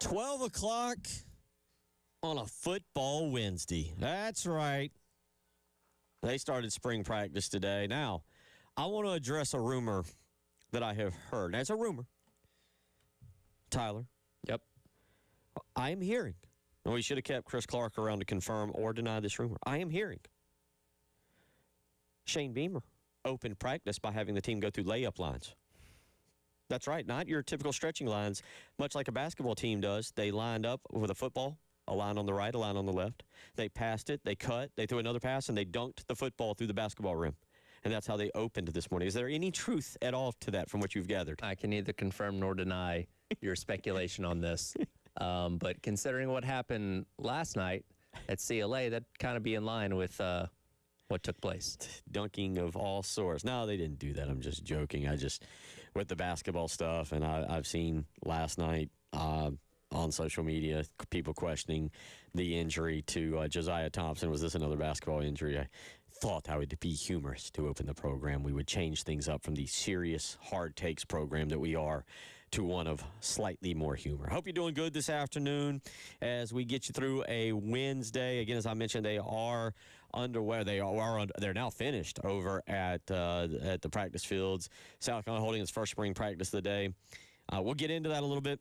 12 o'clock on a football Wednesday. That's right. They started spring practice today. Now, I want to address a rumor that I have heard. That's a rumor. Tyler. Yep. I am hearing, and we should have kept Chris Clark around to confirm or deny this rumor. I am hearing Shane Beamer opened practice by having the team go through layup lines. That's right, not your typical stretching lines, much like a basketball team does. They lined up with a football, a line on the right, a line on the left. They passed it, they cut, they threw another pass, and they dunked the football through the basketball rim. And that's how they opened this morning. Is there any truth at all to that from what you've gathered? I can neither confirm nor deny your speculation on this. But considering what happened last night at CLA, that'd kind of be in line with what took place. Dunking of all sorts. No, they didn't do that. I'm just joking. With the basketball stuff, and I've seen last night on social media people questioning the injury to Josiah Thompson. Was this another basketball injury? I thought I would be humorous to open the program. We would change things up from the serious hard takes program that we are to one of slightly more humor. Hope you're doing good this afternoon as we get you through a Wednesday. Again, as I mentioned, they are underway. They're now finished over at the practice fields. South Carolina holding its first spring practice of the day. We'll get into that a little bit.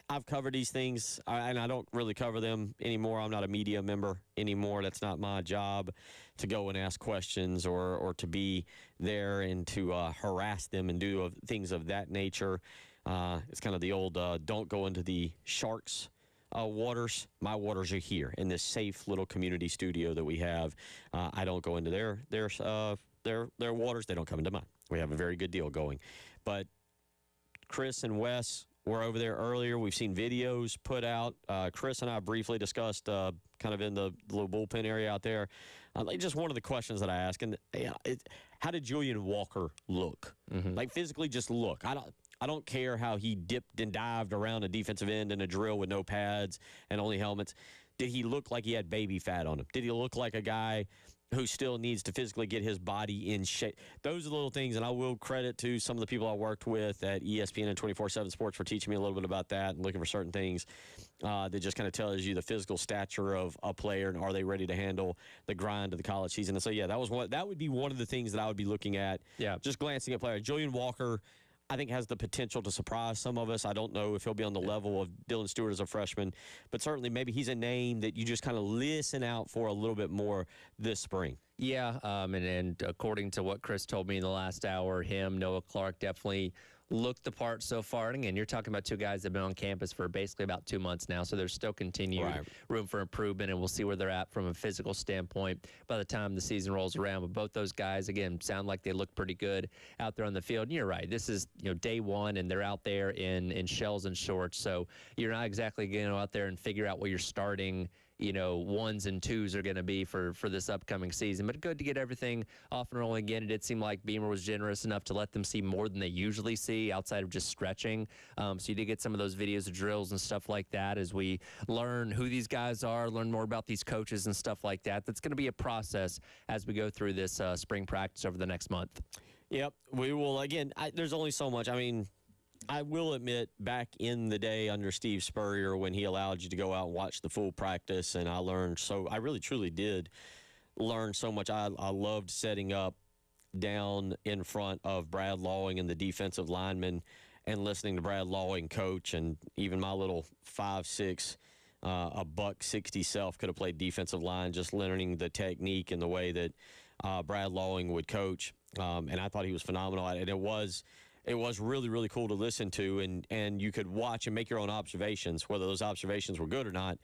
I've covered these things, and I don't really cover them anymore. I'm not a media member anymore. That's not my job to go and ask questions or to be there and to harass them and do things of that nature. It's kind of the old don't go into the Sharks' waters. My waters are here in this safe little community studio that we have. I don't go into their waters. They don't come into mine. We have a very good deal going. But Chris and Wes were over there earlier. We've seen videos put out. Chris and I briefly discussed kind of in the little bullpen area out there. Just one of the questions that I asked, and how did Julian Walker look? Mm-hmm. Like physically just look. I don't care how he dipped and dived around a defensive end in a drill with no pads and only helmets. Did he look like he had baby fat on him? Did he look like a guy who still needs to physically get his body in shape? Those are the little things, and I will credit to some of the people I worked with at ESPN and 24/7 Sports for teaching me a little bit about that and looking for certain things that just kind of tells you the physical stature of a player and are they ready to handle the grind of the college season. And so, yeah, that would be one of the things that I would be looking at. Yeah, just glancing at players. Julian Walker, I think, has the potential to surprise some of us. I don't know if he'll be on the level of Dylan Stewart as a freshman, but certainly maybe he's a name that you just kind of listen out for a little bit more this spring. Yeah, and according to what Chris told me in the last hour, Noah Clark definitely looked the part so far. And again, you're talking about two guys that have been on campus for basically about 2 months now, so there's still continued room for improvement, and we'll see where they're at from a physical standpoint by the time the season rolls around. But both those guys, again, sound like they look pretty good out there on the field. And you're right, this is day one, and they're out there in shells and shorts, so you're not exactly going to go out there and figure out what you're starting ones and twos are going to be for this upcoming season. But good to get everything off and rolling again. It did seem like Beamer was generous enough to let them see more than they usually see outside of just stretching. So you did get some of those videos of drills and stuff like that as we learn who these guys are, learn more about these coaches and stuff like that. That's going to be a process as we go through this spring practice over the next month. Yep, we will. Again, there's only so much. I mean, I will admit, back in the day under Steve Spurrier, when he allowed you to go out and watch the full practice, and I learned I really, truly did learn so much. I loved setting up down in front of Brad Lawing and the defensive linemen and listening to Brad Lawing coach, and even my little 5'6", a $160 self could have played defensive line, just learning the technique and the way that Brad Lawing would coach. And I thought he was phenomenal at it. And it was really, really cool to listen to, and you could watch and make your own observations. Whether those observations were good or not,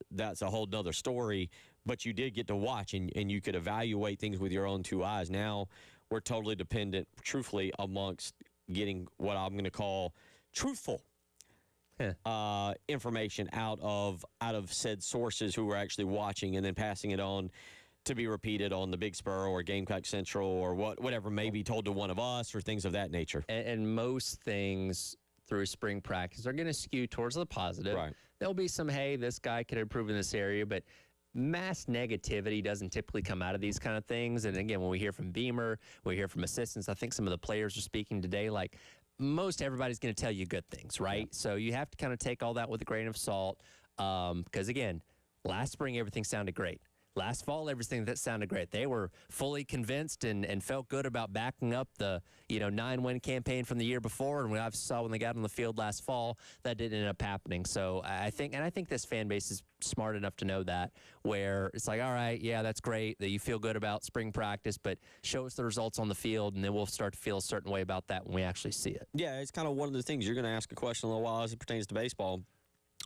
that's a whole nother story. But you did get to watch, and you could evaluate things with your own two eyes. Now we're totally dependent, truthfully, amongst getting what I'm going to call truthful information out of said sources who were actually watching, and then passing it on to be repeated on the Big Spur or Gamecock Central or whatever may be told to one of us or things of that nature. And most things through spring practice are going to skew towards the positive. Right. There'll be some, hey, this guy could improve in this area, but mass negativity doesn't typically come out of these kind of things. And again, when we hear from Beamer, we hear from assistants, I think some of the players are speaking today, like, most everybody's going to tell you good things, right? Yeah. So you have to kind of take all that with a grain of salt. Because again, last spring everything sounded great. Last fall, everything that sounded great. They were fully convinced and felt good about backing up the 9-win campaign from the year before. And I saw when they got on the field last fall, that didn't end up happening. So I think this fan base is smart enough to know that, where it's like, all right, yeah, that's great that you feel good about spring practice, but show us the results on the field, and then we'll start to feel a certain way about that when we actually see it. Yeah, it's kind of one of the things you're going to ask a question in a little while as it pertains to baseball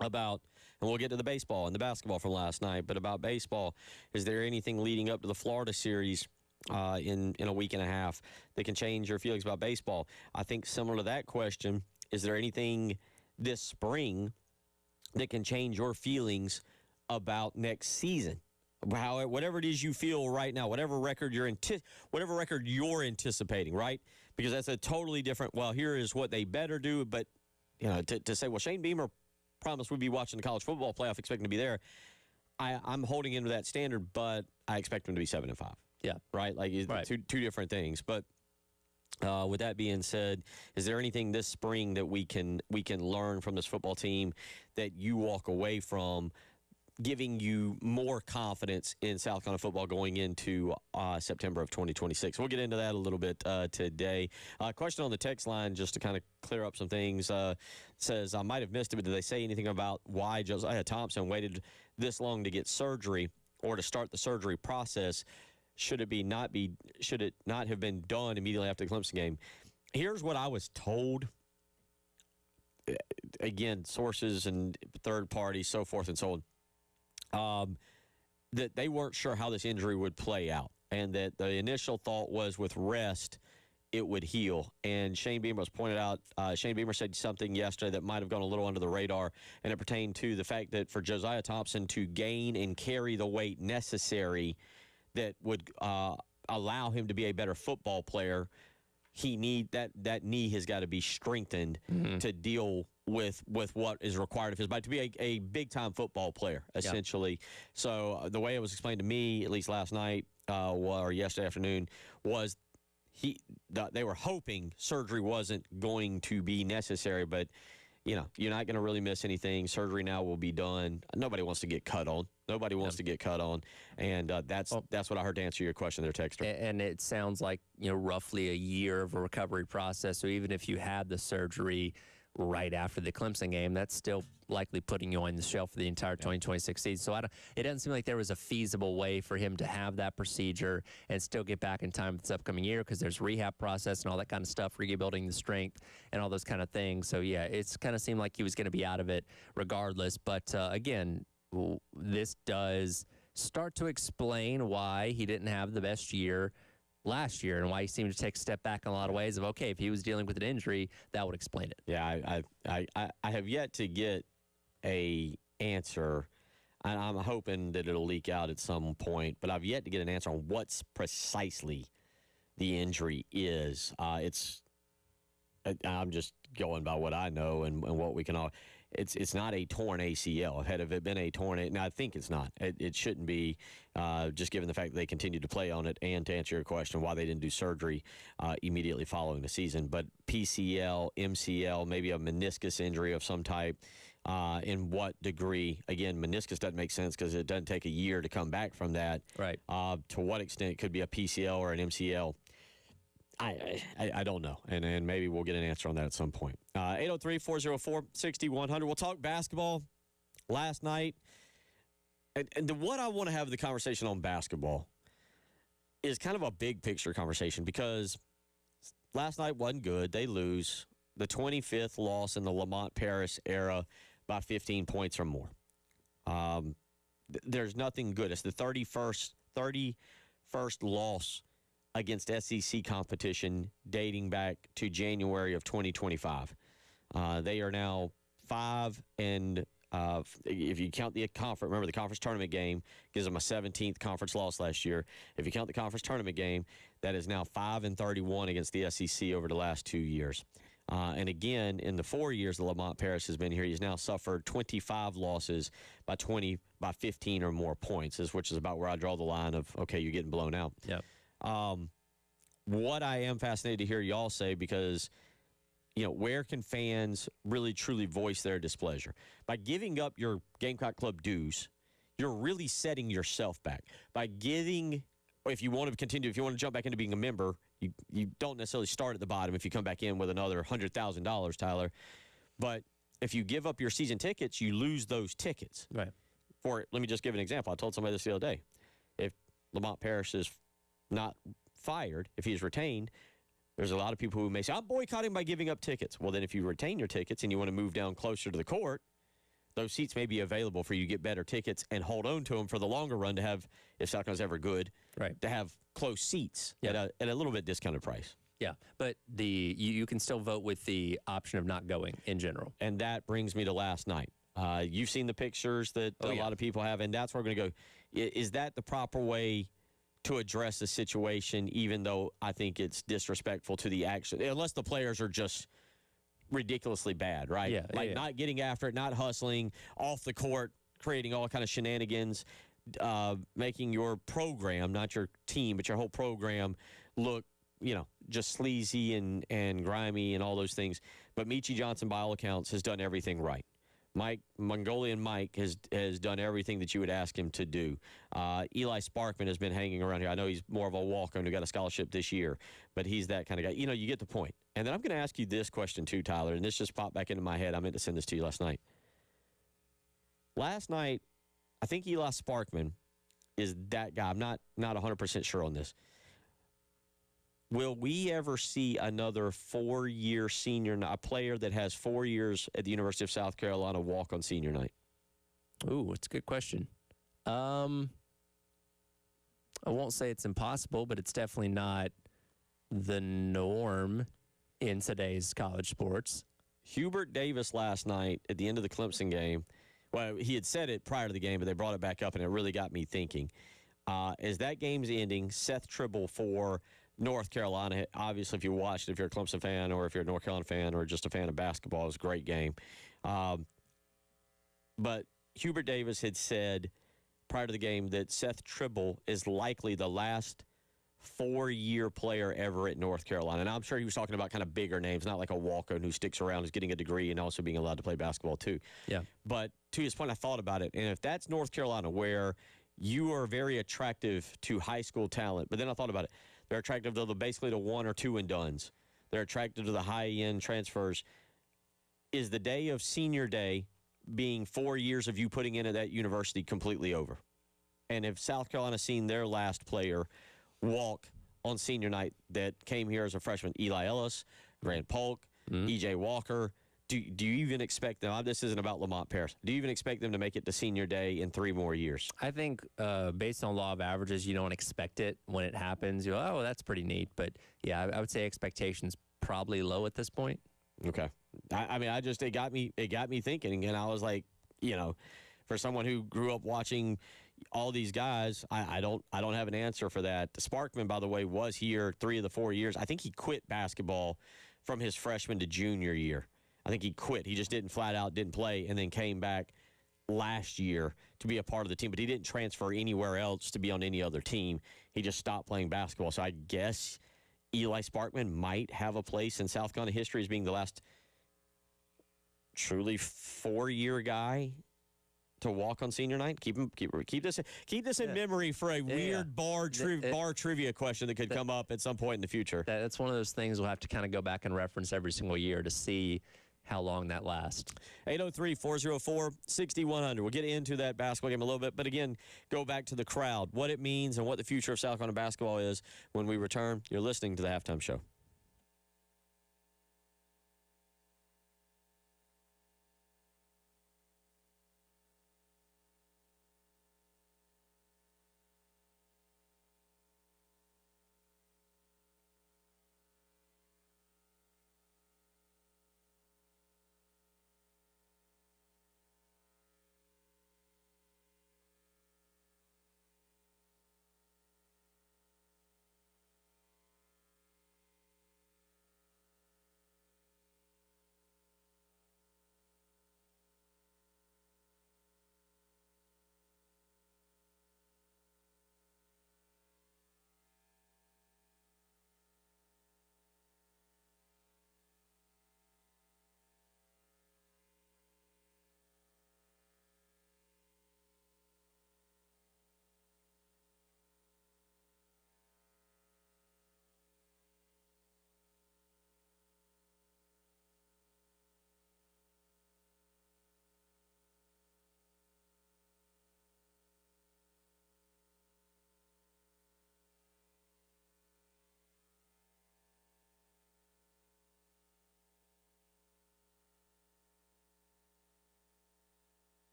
about, and we'll get to the baseball and the basketball from last night, but about baseball, is there anything leading up to the Florida series in a week and a half that can change your feelings about baseball? I think similar to that question, is there anything this spring that can change your feelings about next season? Whatever it is you feel right now, whatever record you're anticipating, right? Because that's a totally different, well, here is what they better do, but to say, well, Shane Beamer promised we'd be watching the college football playoff, expecting to be there. I'm holding him to that standard, but I expect him to be 7-5. Yeah. Right? Like right. Two different things. But with that being said, is there anything this spring that we can learn from this football team that you walk away from giving you more confidence in South Carolina football going into September of 2026? We'll get into that a little bit today. Question on the text line, just to kind of clear up some things, says, I might have missed it, but did they say anything about why Josiah Thompson waited this long to get surgery or to start the surgery process? Should it not have been done immediately after the Clemson game? Here's what I was told. Again, sources and third parties, so forth and so on. That they weren't sure how this injury would play out, and that the initial thought was with rest, it would heal. And Shane Beamer was pointed out, Shane Beamer said something yesterday that might have gone a little under the radar, and it pertained to the fact that for Josiah Thompson to gain and carry the weight necessary that would allow him to be a better football player, that knee has got to be strengthened to deal with what is required of his body to be a big-time football player, essentially. Yeah. So the way it was explained to me, at least last night or yesterday afternoon, was they were hoping surgery wasn't going to be necessary, but you're not going to really miss anything. Surgery now will be done. Nobody wants to get cut on. Nobody wants to get cut on, and that's what I heard to answer your question there, Texter. And it sounds like roughly a year of a recovery process. So even if you had the surgery right after the Clemson game, that's still likely putting you on the shelf for the entire 2026 season. So it doesn't seem like there was a feasible way for him to have that procedure and still get back in time for this upcoming year, because there's rehab process and all that kind of stuff, rebuilding the strength and all those kind of things. So yeah, it's kind of seemed like he was going to be out of it regardless. But again, this does start to explain why he didn't have the best year last year and why he seemed to take a step back in a lot of ways of, okay, if he was dealing with an injury, that would explain it. Yeah, I have yet to get a answer, and I'm hoping that it'll leak out at some point, but I've yet to get an answer on what's precisely the injury is. I'm just going by what I know and what we can all. It's not a torn ACL. Had it been a torn, now I think it's not. It shouldn't be, just given the fact that they continued to play on it, and to answer your question, why they didn't do surgery immediately following the season. But PCL, MCL, maybe a meniscus injury of some type. In what degree? Again, meniscus doesn't make sense because it doesn't take a year to come back from that. Right. To what extent it could be a PCL or an MCL? I don't know, and maybe we'll get an answer on that at some point. 803-404-6100. We'll talk basketball last night. And what I want to have the conversation on basketball is kind of a big picture conversation, because last night wasn't good. They lose the 25th loss in the Lamont Paris era by 15 points or more. There's nothing good. It's the 31st loss against SEC competition dating back to January of 2025. They are now 5 and if you count the conference, remember the conference tournament game gives them a 17th conference loss last year. If you count the conference tournament game, that is now 5-31 against the SEC over the last 2 years. And again, in the 4 years that Lamont Paris has been here, he's now suffered 25 losses by 15 or more points, which is about where I draw the line of, okay, you're getting blown out. Yep. What I am fascinated to hear y'all say, because where can fans really truly voice their displeasure? By giving up your Gamecock Club dues, you're really setting yourself back. By giving, if you want to continue, if you want to jump back into being a member, you don't necessarily start at the bottom if you come back in with another $100,000, Tyler. But if you give up your season tickets, you lose those tickets. Right. Let me just give an example. I told somebody this the other day. If Lamont Paris is not fired, if he is retained, there's a lot of people who may say, I'm boycotting by giving up tickets. Well, then if you retain your tickets and you want to move down closer to the court, those seats may be available for you to get better tickets and hold on to them for the longer run to have, if South Carolina's ever good, right, to have close seats at a little bit discounted price. Yeah, but you can still vote with the option of not going in general. And that brings me to last night. You've seen the pictures that a lot of people have, and that's where we're going to go. Is that the proper way to address the situation, even though I think it's disrespectful to the action, unless the players are just ridiculously bad, right? Yeah, not getting after it, not hustling, off the court, creating all kind of shenanigans, making your program, not your team, but your whole program look, just sleazy and grimy and all those things. But Michie Johnson, by all accounts, has done everything right. Mongolian Mike has done everything that you would ask him to do. Eli Sparkman has been hanging around here. I know he's more of a walk-on who got a scholarship this year, but he's that kind of guy. You get the point. And then I'm going to ask you this question too, Tyler, and this just popped back into my head. I meant to send this to you last night. Last night, I think Eli Sparkman is that guy. I'm not 100% sure on this. Will we ever see another 4-year senior, a player that has 4 years at the University of South Carolina walk on senior night? Ooh, it's a good question. I won't say it's impossible, but it's definitely not the norm in today's college sports. Hubert Davis last night at the end of the Clemson game, well, he had said it prior to the game, but they brought it back up, and it really got me thinking. As that game's ending, Seth Tribble for North Carolina, obviously, if you watched it, if you're a Clemson fan or if you're a North Carolina fan or just a fan of basketball, it was a great game. But Hubert Davis had said prior to the game that Seth Tribble is likely the last 4-year player ever at North Carolina. And I'm sure he was talking about kind of bigger names, not like a walk-on who sticks around, who's getting a degree and also being allowed to play basketball too. Yeah. But to his point, I thought about it. And if that's North Carolina, where you are very attractive to high school talent, but then I thought about it. They're attractive to basically the one or two and dones. They're attracted to the high-end transfers. Is the day of senior day being 4 years of you putting in at that university completely over? And if South Carolina seen their last player walk on senior night that came here as a freshman, Eli Ellis, Grant Polk, E.J. Walker, do you even expect them? This isn't about Lamont Paris. Do you even expect them to make it to senior day in 3 more years? I think based on law of averages, you don't expect it when it happens. You go, oh, that's pretty neat. But, yeah, I would say expectations probably low at this point. Okay. It got me thinking, and I was like, for someone who grew up watching all these guys, I don't have an answer for that. Sparkman, by the way, was here 3 of the 4 years. I think he quit basketball from his freshman to junior year. I think he quit. He just didn't play, and then came back last year to be a part of the team. But he didn't transfer anywhere else to be on any other team. He just stopped playing basketball. So I guess Eli Sparkman might have a place in South Carolina history as being the last truly 4-year guy to walk on senior night. Keep this in memory for a weird bar trivia question that could come up at some point in the future. That's one of those things we'll have to kind of go back and reference every single year to see how long that lasts. 803-404-6100. We'll get into that basketball game a little bit, but again, go back to the crowd, what it means and what the future of South Carolina basketball is when we return. You're listening to the Halftime Show.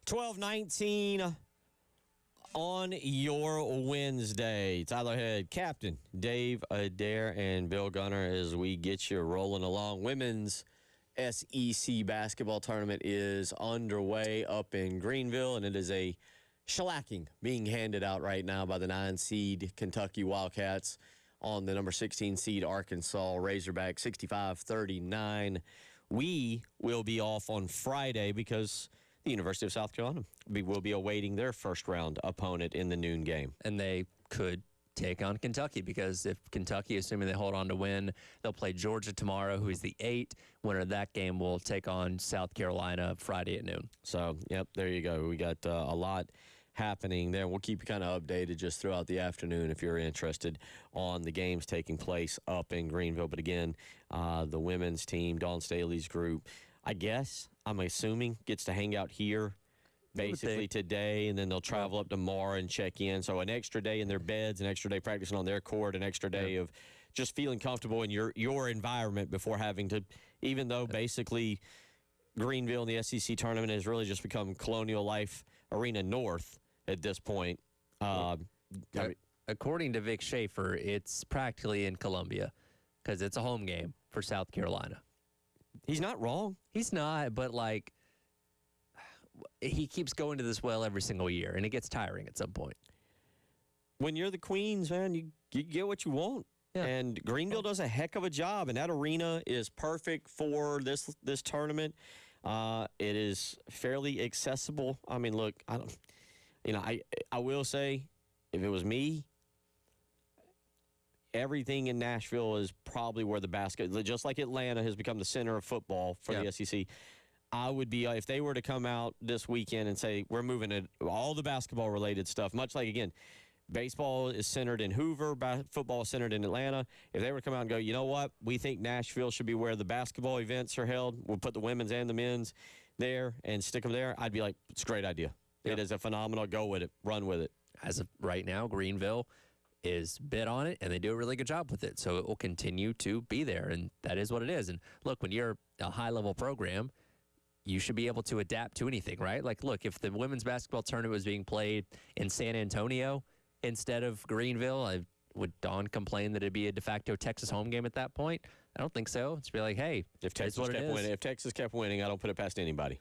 12:19 on your Wednesday. Tyler Head, Captain Dave Adair, and Bill Gunner as we get you rolling along. Women's SEC basketball tournament is underway up in Greenville, and it is a shellacking being handed out right now by the 9-seed Kentucky Wildcats on the number 16 seed Arkansas Razorback, 65-39. We will be off on Friday because the University of South Carolina will be awaiting their first-round opponent in the noon game. And they could take on Kentucky because if Kentucky, assuming they hold on to win, they'll play Georgia tomorrow, who is the 8. Winner of that game will take on South Carolina Friday at noon. So, yep, there you go. We got a lot happening there. We'll keep you kind of updated just throughout the afternoon if you're interested on the games taking place up in Greenville. But again, the women's team, Dawn Staley's group, I guess, I'm assuming, gets to hang out here basically today, and then they'll travel up tomorrow and check in. So an extra day in their beds, an extra day practicing on their court, an extra day of just feeling comfortable in your environment before having to, even though basically Greenville in the SEC tournament has really just become Colonial Life Arena North at this point. According to Vic Schaefer, it's practically in Columbia because it's a home game for South Carolina. He's not wrong. He's not, but like he keeps going to this well every single year, and it gets tiring at some point. When you're the Queens, man, you get what you want. Yeah. And Greenville does a heck of a job, and that arena is perfect for this tournament. It is fairly accessible. I mean, look, I will say, if it was me, everything in Nashville is probably where the just like Atlanta has become the center of football for the SEC. I would be, if they were to come out this weekend and say, we're moving it, all the basketball-related stuff, much like, again, baseball is centered in Hoover, football is centered in Atlanta. If they were to come out and go, you know what, we think Nashville should be where the basketball events are held, we'll put the women's and the men's there and stick them there, I'd be like, it's a great idea. Yep. It is a phenomenal, go with it, run with it. As of right now, Greenville is bid on it, and they do a really good job with it. So it will continue to be there, and that is what it is. And look, when you're a high-level program, you should be able to adapt to anything, right? Like, look, if the women's basketball tournament was being played in San Antonio instead of Greenville, would Dawn complain that it'd be a de facto Texas home game at that point? I don't think so. It's be like, hey, if Texas kept winning, I don't put it past anybody.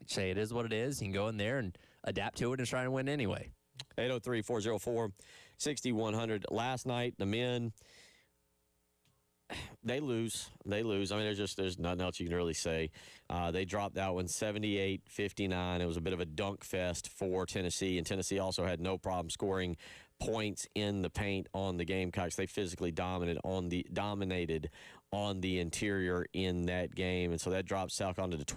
Say it is what it is. You can go in there and adapt to it and try to win anyway. 803-404-6100. Last night, the men, they lose. I mean, there's nothing else you can really say. They dropped that one 78-59. It was a bit of a dunk fest for Tennessee, and Tennessee also had no problem scoring points in the paint on the Gamecocks. They physically dominated on the interior in that game, and so that dropped South Carolina to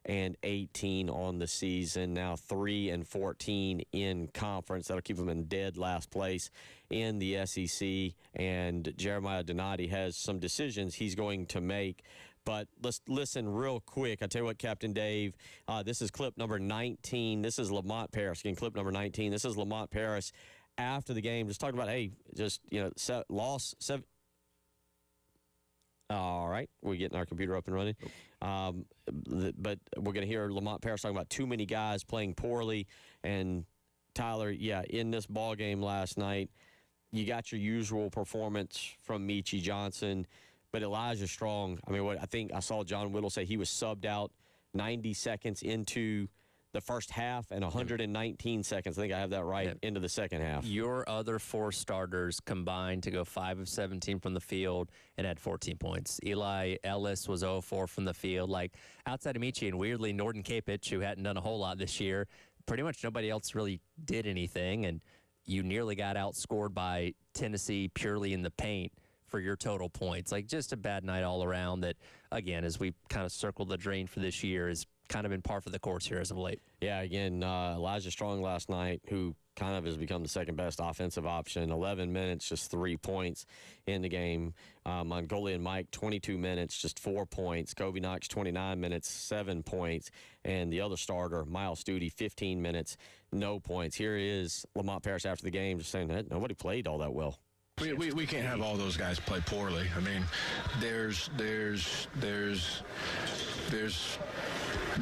12-18 on the season. Now 3-14 in conference. That'll keep them in dead last place in the SEC. And Jeremiah Donati has some decisions he's going to make. But let's listen real quick. I tell you what, Captain Dave, this is clip number 19. This is Lamont Paris. Again, clip number 19. This is Lamont Paris after the game, just talking about, hey, loss 7. All right, we're getting our computer up and running. But we're going to hear Lamont Paris talking about too many guys playing poorly. And Tyler, in this ball game last night, you got your usual performance from Meechie Johnson, but Elijah Strong, I mean, I think I saw John Whittle say he was subbed out 90 seconds into the first half and 119 seconds, I think I have that right, into the second half. Your other 4 starters combined to go 5 of 17 from the field and had 14 points. Eli Ellis was 0-4 from the field. Like, outside of Meechie and weirdly Norton Capich, who hadn't done a whole lot this year, pretty much nobody else really did anything, and you nearly got outscored by Tennessee purely in the paint for your total points. Like, just a bad night all around that, again, as we kind of circle the drain for this year, is kind of been par for the course here as of late. Yeah, again, Elijah Strong last night, who kind of has become the second best offensive option. 11 minutes, just 3 points in the game. Mongolian Mike, 22 minutes, just 4 points. Kobe Knox, 29 minutes, 7 points. And the other starter, Miles Studi, 15 minutes, no points. Here is Lamont Paris after the game just saying that nobody played all that well. We can't have all those guys play poorly. I mean, there's there's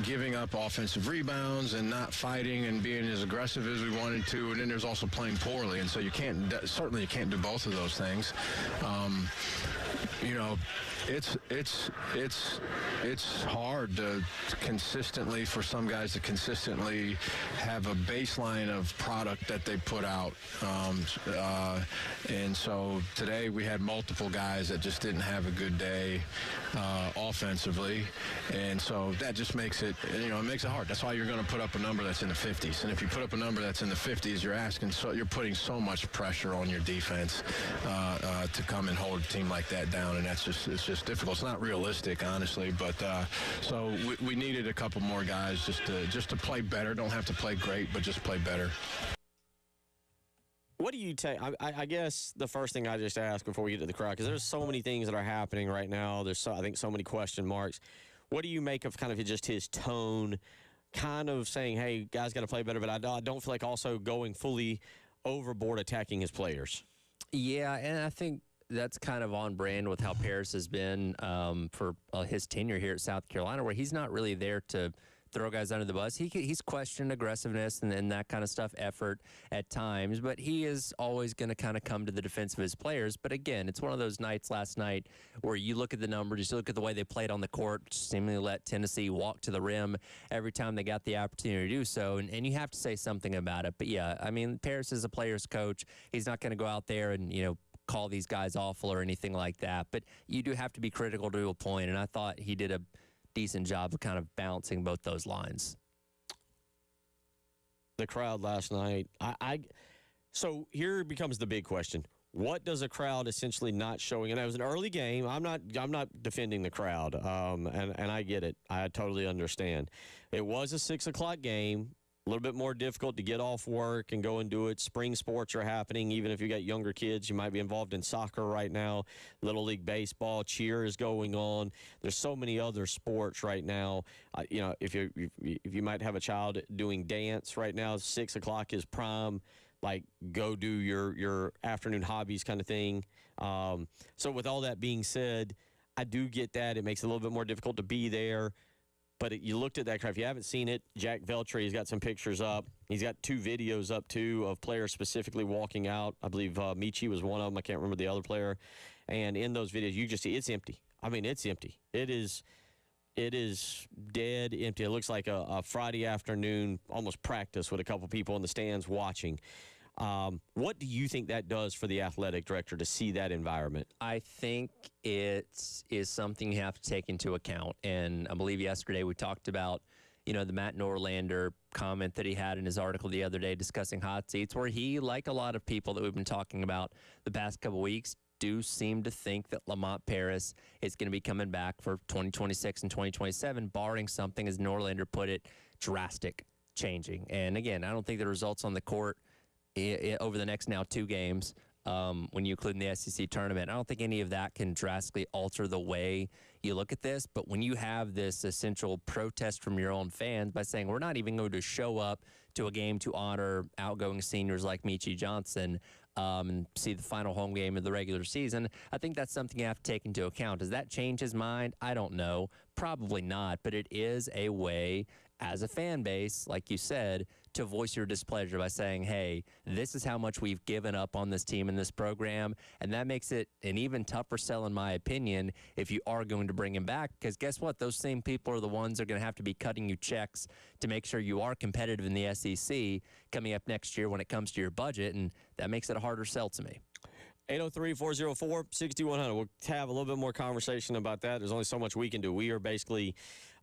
giving up offensive rebounds and not fighting and being as aggressive as we wanted to, and then there's also playing poorly, and so you can't do both of those things. You know, it's hard to consistently, for some guys to consistently have a baseline of product that they put out. And so today we had multiple guys that just didn't have a good day offensively. And so that just makes it, it makes it hard. That's why you're going to put up a number that's in the 50s. And if you put up a number that's in the 50s, you're putting so much pressure on your defense to come and hold a team like that down. And it's just difficult. It's not realistic, honestly. But so we needed a couple more guys just to play better. Don't have to play great, but just play better. What do you take? I guess the first thing I just ask before we get to the crowd, because there's so many things that are happening right now. There's I think so many question marks. What do you make of kind of just his tone, kind of saying, hey, guys got to play better, but I don't feel like also going fully overboard attacking his players? Yeah, and I think that's kind of on brand with how Paris has been for his tenure here at South Carolina, where he's not really there to throw guys under the bus. He's questioned aggressiveness and that kind of stuff, effort at times, but he is always going to kind of come to the defense of his players. But again, it's one of those nights last night where you look at the numbers, you look at the way they played on the court, seemingly let Tennessee walk to the rim every time they got the opportunity to do so, and you have to say something about it. But yeah, I mean, Paris is a player's coach. He's not going to go out there and, call these guys awful or anything like that. But you do have to be critical to a point, and I thought he did a decent job of kind of balancing both those lines. The crowd last night, so here becomes the big question. What does a crowd essentially not showing? And it was an early game. I'm not defending the crowd, and I get it. I totally understand. It was a 6 o'clock game. A little bit more difficult to get off work and go and do it. Spring sports are happening. Even if you got younger kids, you might be involved in soccer right now. Little League baseball, cheer is going on. There's so many other sports right now. If you might have a child doing dance right now, 6 o'clock is prime. Like, go do your afternoon hobbies kind of thing. So with all that being said, I do get that. It makes it a little bit more difficult to be there. But you looked at that crowd. If you haven't seen it, Jack Veltri has got some pictures up. He's got 2 videos up, too, of players specifically walking out. I believe Michi was one of them. I can't remember the other player. And in those videos, you just see it's empty. I mean, it's empty. It is dead empty. It looks like a Friday afternoon, almost practice with a couple people in the stands watching. What do you think that does for the athletic director to see that environment? I think it is something you have to take into account. And I believe yesterday we talked about, the Matt Norlander comment that he had in his article the other day discussing hot seats, where he, like a lot of people that we've been talking about the past couple weeks, do seem to think that Lamont Paris is going to be coming back for 2026 and 2027, barring something, as Norlander put it, drastic changing. And again, I don't think the results on the court over the next now 2 games, when you include in the SEC tournament, I don't think any of that can drastically alter the way you look at this. But when you have this essential protest from your own fans by saying we're not even going to show up to a game to honor outgoing seniors like Michi Johnson and see the final home game of the regular season, I think that's something you have to take into account. Does that change his mind? I don't know. Probably not. But it is a way, as a fan base, like you said, to voice your displeasure by saying, hey, this is how much we've given up on this team and this program. And that makes it an even tougher sell, in my opinion, if you are going to bring him back. Because guess what? Those same people are the ones that are going to have to be cutting you checks to make sure you are competitive in the SEC coming up next year when it comes to your budget. And that makes it a harder sell to me. 803-404-6100. We'll have a little bit more conversation about that. There's only so much we can do. We are basically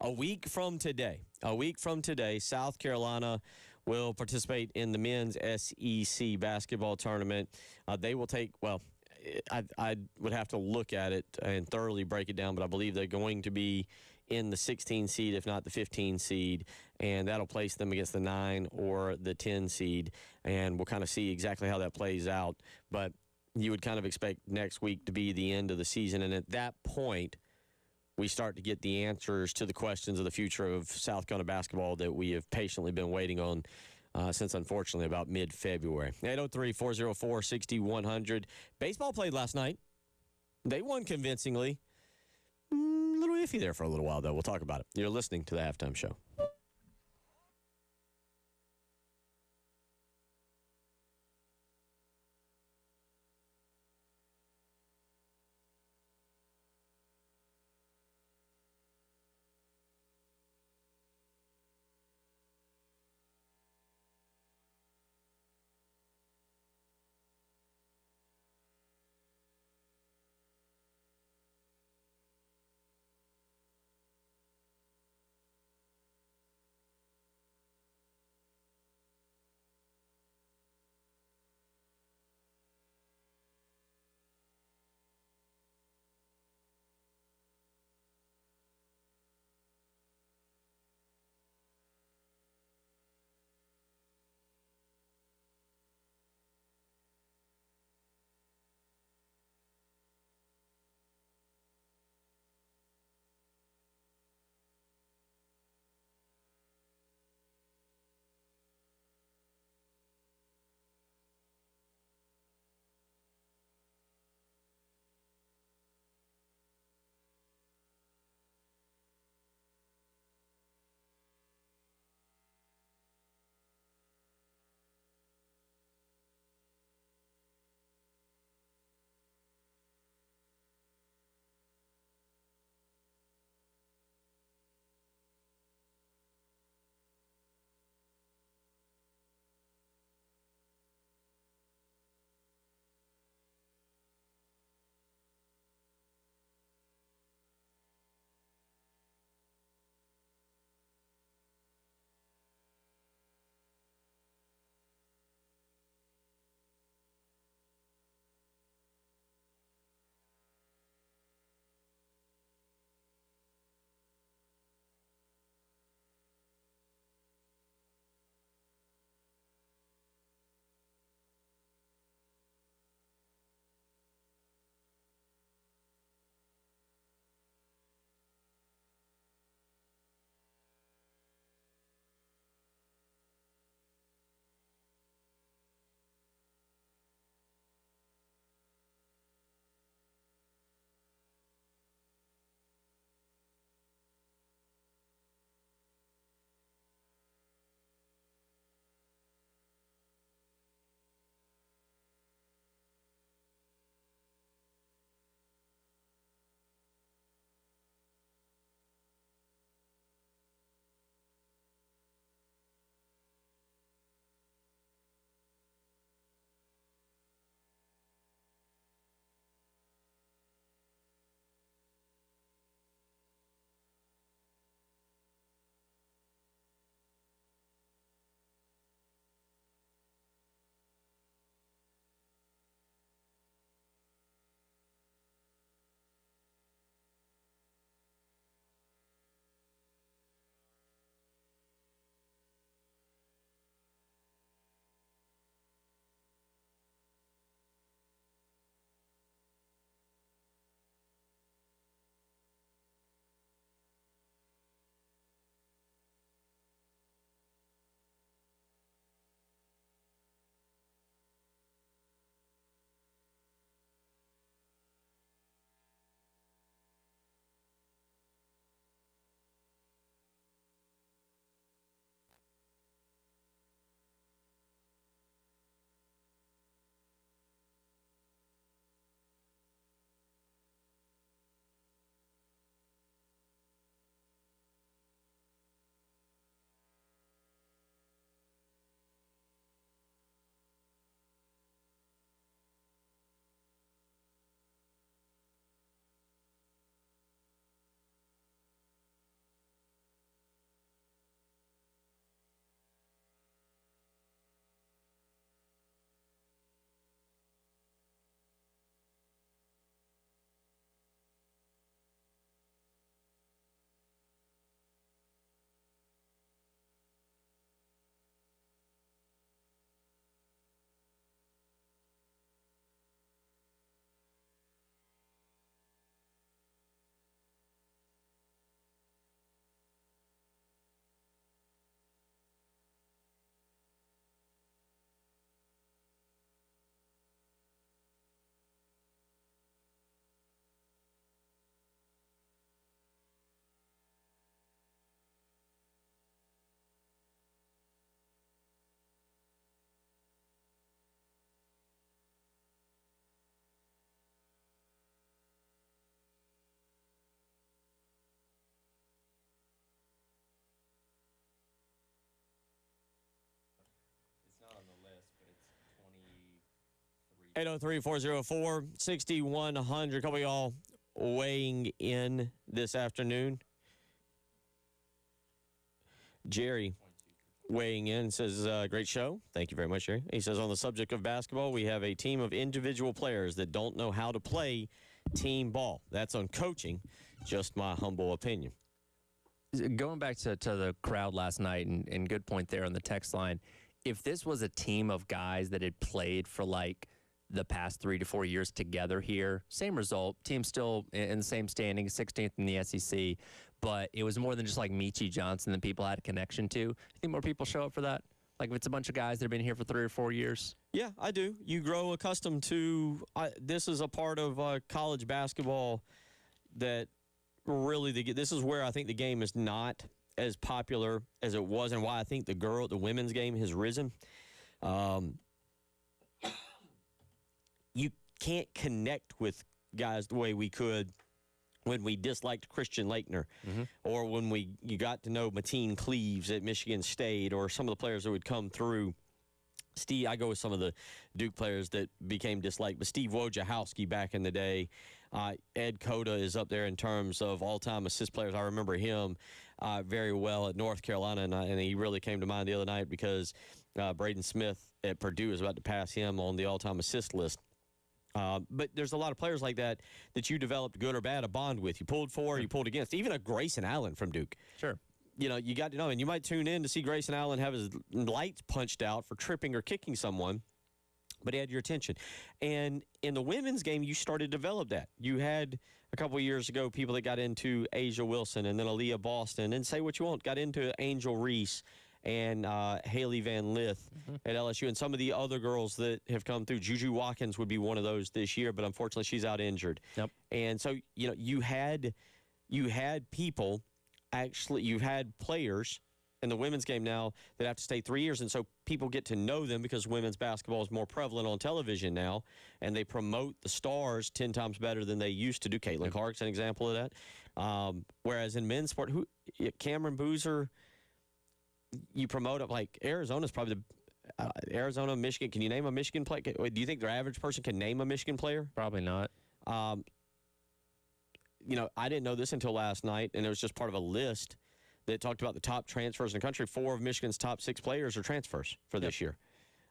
a week from today, South Carolina will participate in the men's SEC basketball tournament. They will take, I would have to look at it and thoroughly break it down, but I believe they're going to be in the 16 seed, if not the 15 seed, and that'll place them against the 9 or the 10 seed, and we'll kind of see exactly how that plays out. But you would kind of expect next week to be the end of the season, and at that point, we start to get the answers to the questions of the future of South Carolina basketball that we have patiently been waiting on since, unfortunately, about mid-February. 803-404-6100. Baseball played last night. They won convincingly. A little iffy there for a little while, though. We'll talk about it. You're listening to the Halftime Show. 803-404-6100. A couple of y'all weighing in this afternoon. Jerry weighing in says, great show. Thank you very much, Jerry. He says, on the subject of basketball, we have a team of individual players that don't know how to play team ball. That's on coaching. Just my humble opinion. Going back to the crowd last night, and good point there on the text line, if this was a team of guys that had played for like the past 3 to 4 years together here, same result, team still in the same standing, 16th in the SEC, but it was more than just like Michi Johnson that people had a connection to. You think more people show up for that? Like if it's a bunch of guys that have been here for 3 or 4 years? Yeah, I do. You grow accustomed to this is a part of college basketball that really this is where I think the game is not as popular as it was, and why I think the women's game has risen. You can't connect with guys the way we could when we disliked Christian Laettner, or when you got to know Mateen Cleaves at Michigan State, or some of the players that would come through. Steve, I go with some of the Duke players that became disliked, but Steve Wojciechowski back in the day. Ed Cota is up there in terms of all-time assist players. I remember him very well at North Carolina, and he really came to mind the other night because Braden Smith at Purdue is about to pass him on the all-time assist list. But there's a lot of players like that you developed, good or bad, a bond with. You pulled for, you pulled against. Even a Grayson Allen from Duke. Sure. You know, you got to know, and you might tune in to see Grayson Allen have his lights punched out for tripping or kicking someone, but he had your attention. And in the women's game, you started to develop that. You had a couple of years ago people that got into Asia Wilson and then Aaliyah Boston, and say what you want, got into Angel Reese and Haley Van Lith at LSU, and some of the other girls that have come through. Juju Watkins would be one of those this year, but unfortunately she's out injured. Yep. And so, you know, you had people, actually, you've had players in the women's game now that have to stay 3 years, and so people get to know them because women's basketball is more prevalent on television now, and they promote the stars 10 times better than they used to do. Caitlin Clark's an example of that. Whereas in men's sport, Cameron Boozer, you promote it like Arizona's probably Arizona, Michigan. Can you name a Michigan player? Do you think their average person can name a Michigan player? Probably not. You know, I didn't know this until last night, and it was just part of a list that talked about the top transfers in the country. 4 of Michigan's top 6 players are transfers for this year.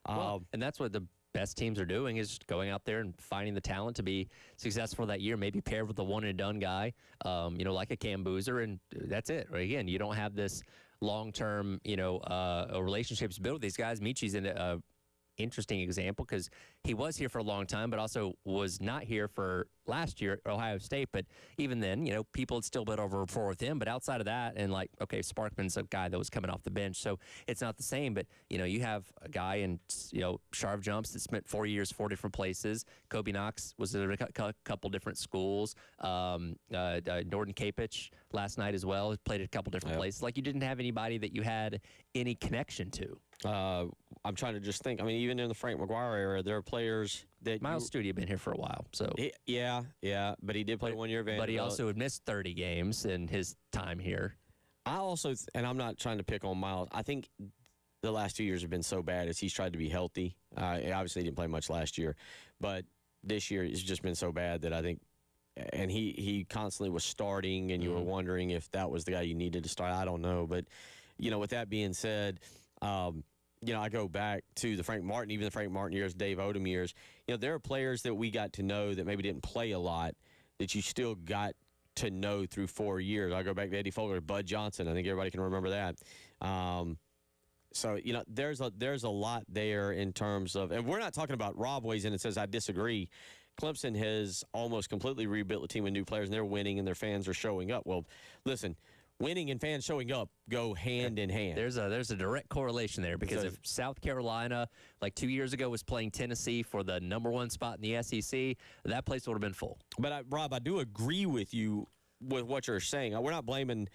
Well, and that's what the best teams are doing, is going out there and finding the talent to be successful that year, maybe paired with a one-and-done guy, you know, like a Cam Boozer, and that's it. Right? Again, you don't have this long-term, you know, relationships built with these guys. Michi's an interesting example because he was here for a long time, but also was not here for last year at Ohio State. But even then, you know, people had still been over rapport with him. But outside of that, and like, okay, Sparkman's a guy that was coming off the bench, so it's not the same. But, you know, you have a guy in, you know, Sharv Jumps that spent 4 years, 4 different places. Kobe Knox was at a couple different schools. Norton Kapich last night as well played at a couple different places. Like, you didn't have anybody that you had any connection to. I'm trying to just think. I mean, even in the Frank McGuire era, there are players that Miles Studi had been here for a while, so yeah, but he did play 1 year. But he also had missed 30 games in his time here. I also, and I'm not trying to pick on Miles. I think the last 2 years have been so bad as he's tried to be healthy. He obviously didn't play much last year, but this year it's just been so bad that I think. And he constantly was starting, and you were wondering if that was the guy you needed to start. I don't know, but you know, with that being said. You know, I go back to the Frank Martin, even the Frank Martin years, Dave Odom years. You know, there are players that we got to know that maybe didn't play a lot that you still got to know through 4 years. I go back to Eddie Fogler, Bud Johnson. I think everybody can remember that. So, you know, there's a lot there in terms of, and we're not talking about Rob weighs in and says, I disagree. Clemson has almost completely rebuilt the team with new players, and they're winning, and their fans are showing up. Well, listen. Winning and fans showing up go hand in hand. There's a direct correlation there, because if South Carolina, like 2 years ago, was playing Tennessee for the #1 spot in the SEC, that place would have been full. But, Rob, I do agree with you with what you're saying. We're not blaming.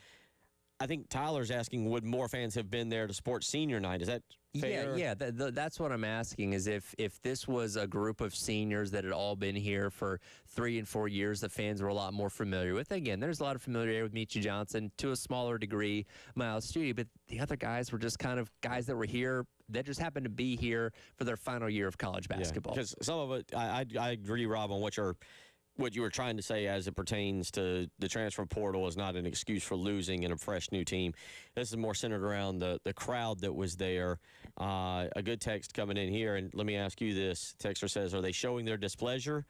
I think Tyler's asking, would more fans have been there to support senior night? Is that fair? Yeah. That's what I'm asking, is if this was a group of seniors that had all been here for 3 and 4 years, the fans were a lot more familiar with. Again, there's a lot of familiarity with Michi Johnson, to a smaller degree, Miles Studi, but the other guys were just kind of guys that were here that just happen to be here for their final year of college basketball. Because some of it, I agree, Rob, on what you were trying to say as it pertains to the transfer portal is not an excuse for losing in a fresh new team. This is more centered around the crowd that was there. A good text coming in here, and let me ask you this. Texter says, are they showing their displeasure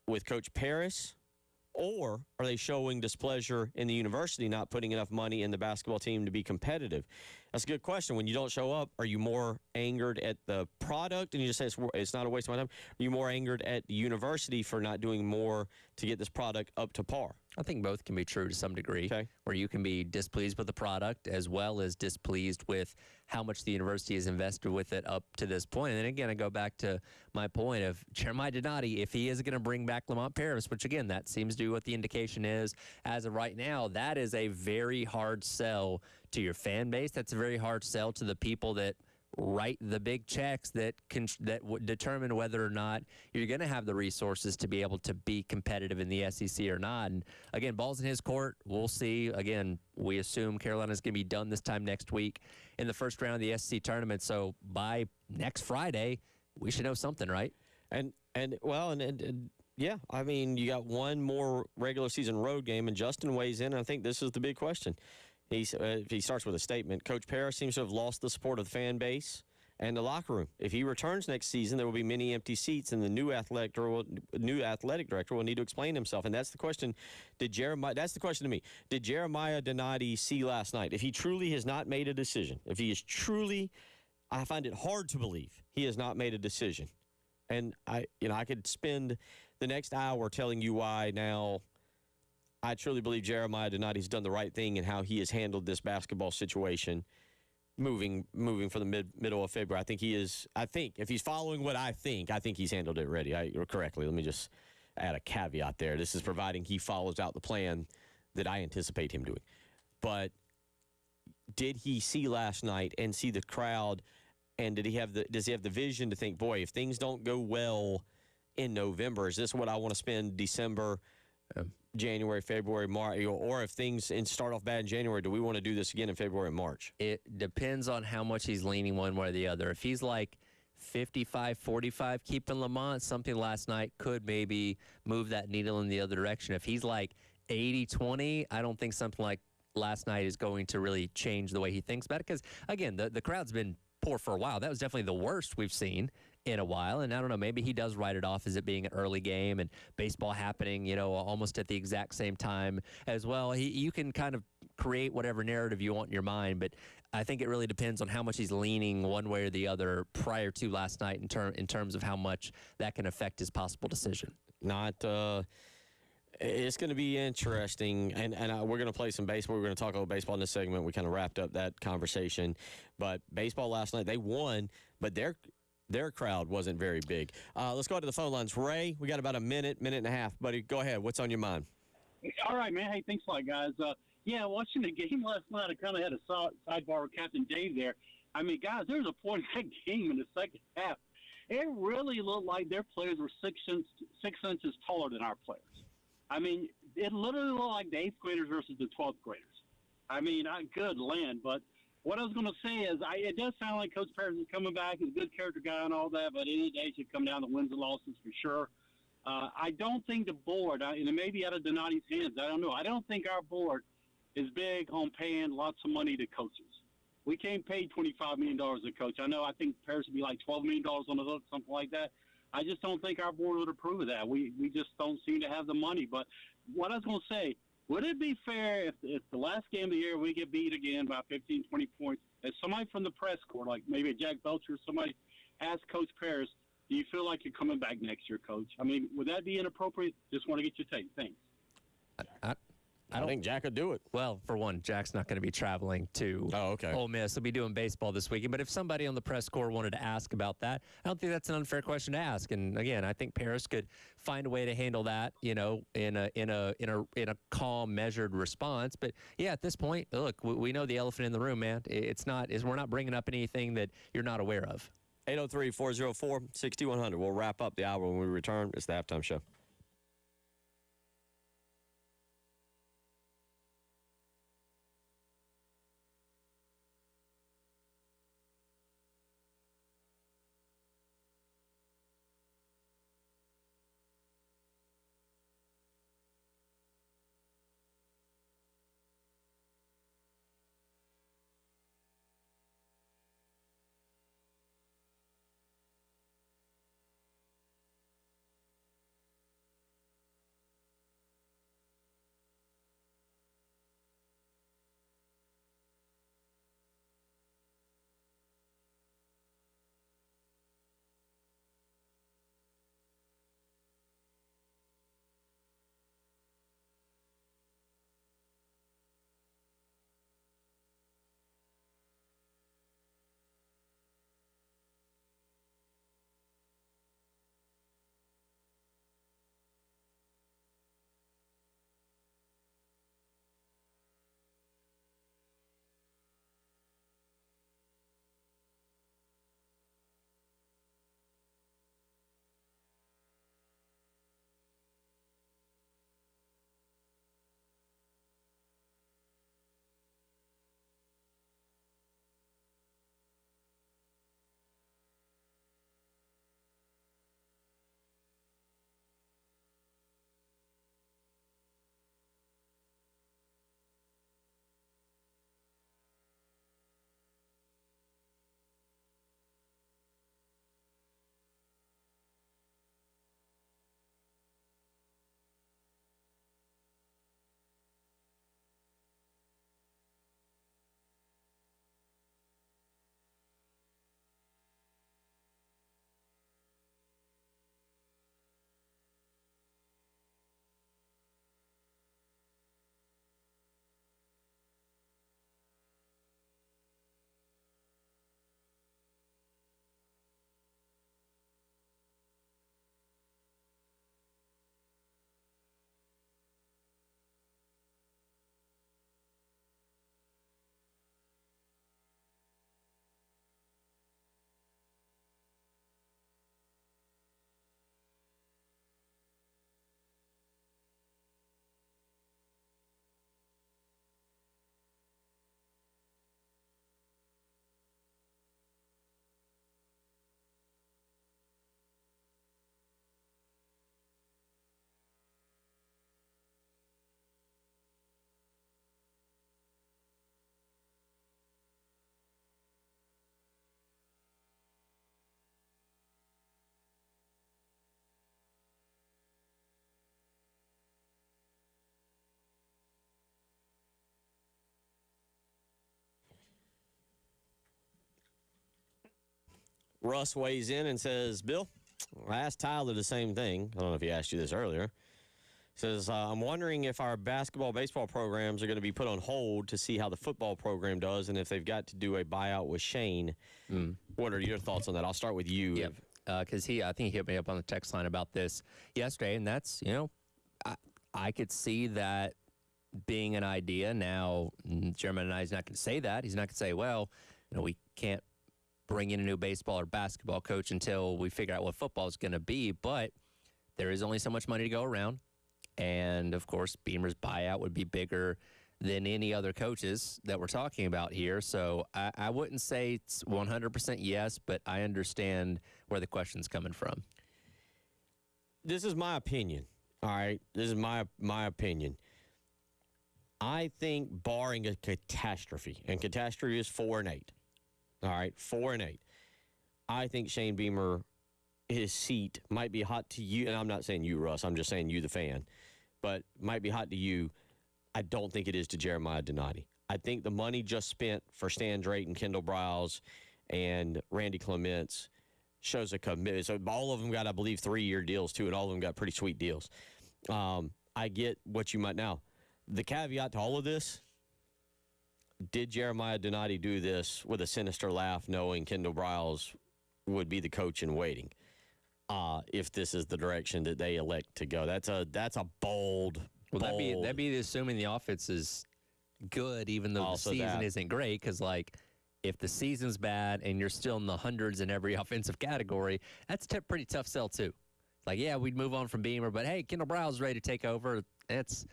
with Coach Paris, or are they showing displeasure in the university not putting enough money in the basketball team to be competitive? That's a good question. When you don't show up, are you more angered at the product and you just say it's not a waste of my time? Are you more angered at the university for not doing more to get this product up to par? I think both can be true to some degree, where you can be displeased with the product as well as displeased with how much the university has invested with it up to this point. And then again, I go back to my point of Jeremiah Donati, if he is going to bring back Lamont Paris, which again, that seems to be what the indication is as of right now, that is a very hard sell to your fan base. That's a very hard sell to the people that write the big checks that determine whether or not you're going to have the resources to be able to be competitive in the SEC or not. And again, ball's in his court. We'll see. Again, we assume Carolina's going to be done this time next week in the first round of the SEC tournament. So by next Friday, we should know something, right? And yeah, I mean, you got one more regular season road game, and Justin weighs in. And I think this is the big question. He starts with a statement. Coach Paris seems to have lost the support of the fan base and the locker room. If he returns next season, there will be many empty seats, and the new athletic director will need to explain himself. And that's the question. That's the question to me. Did Jeremiah Donati see last night? If he truly has not made a decision, if he is truly, I find it hard to believe he has not made a decision. And I could spend the next hour telling you why now. I truly believe Jeremiah Donati's done the right thing in how he has handled this basketball situation moving for the middle of February. I think if he's following what I think he's handled it correctly. Let me just add a caveat there. This is providing he follows out the plan that I anticipate him doing. But did he see last night and see the crowd, and does he have the vision to think, boy, if things don't go well in November, is this what I want to spend December, January, February, March, or if things start off bad in January, do we want to do this again in February and March? It depends on how much he's leaning one way or the other. If he's like 55-45 keeping Lamont, something last night could maybe move that needle in the other direction. If he's like 80-20, I don't think something like last night is going to really change the way he thinks about it. Because, again, the crowd's been poor for a while. That was definitely the worst we've seen in a while. And I don't know, maybe he does write it off as it being an early game and baseball happening, almost at the exact same time as well. You can kind of create whatever narrative you want in your mind, but I think it really depends on how much he's leaning one way or the other prior to last night in terms of how much that can affect his possible decision. It's going to be interesting, and we're going to play some baseball. We're going to talk about baseball in this segment. We kind of wrapped up that conversation. But baseball last night, they won, but their crowd wasn't very big. Let's go to the phone lines. Ray, we got about a minute and a half. Buddy, go ahead. What's on your mind? All right, man. Hey, thanks a lot, guys. Watching the game last night, I kind of had a sidebar with Captain Dave there. I mean, guys, there was a point in that game in the second half. It really looked like their players were 6 inches taller than our players. I mean, it literally looked like the 8th graders versus the 12th graders. I mean, good land. But what I was going to say is it does sound like Coach Paris is coming back. He's a good character guy and all that, but at the end of the day, it should come down to wins and losses for sure. I don't think the board, and it may be out of Donati's hands, I don't know. I don't think our board is big on paying lots of money to coaches. We can't pay $25 million a coach. I think Paris would be like $12 million on the hook, something like that. I just don't think our board would approve of that. We just don't seem to have the money. But what I was going to say, would it be fair if the last game of the year we get beat again by 15, 20 points, if somebody from the press corps, like maybe a Jack Belcher or somebody, asks Coach Paris, do you feel like you're coming back next year, Coach? I mean, would that be inappropriate? Just want to get your take. Thanks. I don't think Jack would do it. Well, for one, Jack's not going to be traveling to Ole Miss. He'll be doing baseball this weekend. But if somebody on the press corps wanted to ask about that, I don't think that's an unfair question to ask. And again, I think Paris could find a way to handle that, in a calm, measured response. But yeah, at this point, look, we know the elephant in the room, man. We're not bringing up anything that you're not aware of. 803-404-6100. We'll wrap up the hour when we return. It's the halftime show. Russ weighs in and says, Bill, I asked Tyler the same thing. I don't know if he asked you this earlier. Says, I'm wondering if our basketball, baseball programs are going to be put on hold to see how the football program does and if they've got to do a buyout with Shane. What are your thoughts on that? I'll start with you. Yep. Because I think he hit me up on the text line about this yesterday, and that's, I could see that being an idea. Now, Jeremiah is not going to say that. He's not going to say, well, we can't bring in a new baseball or basketball coach until we figure out what football is going to be, but there is only so much money to go around. And, of course, Beamer's buyout would be bigger than any other coaches that we're talking about here. So I wouldn't say it's 100% yes, but I understand where the question's coming from. This is my opinion, all right? This is my opinion. I think barring a catastrophe, and catastrophe is 4-8, all right, 4-8, I think Shane Beamer, his seat might be hot to you, and I'm not saying you, Russ, I'm just saying you, the fan, but might be hot to you. I don't think it is to Jeremiah Donati. I think the money just spent for Stan Drake and Kendall Browse and Randy Clements shows a commitment. So all of them got, I believe, 3-year deals, too, and all of them got pretty sweet deals. I get what you might now. The caveat to all of this, did Jeremiah Donati do this with a sinister laugh knowing Kendall Browse would be the coach in waiting? If this is the direction that they elect to go. That's a bold. Well, that'd be assuming the offense is good, even though Also the season that. isn't great. Because, if the season's bad and you're still in the hundreds in every offensive category, that's a pretty tough sell, too. Yeah, we'd move on from Beamer, but, hey, Kendall Browse is ready to take over. That's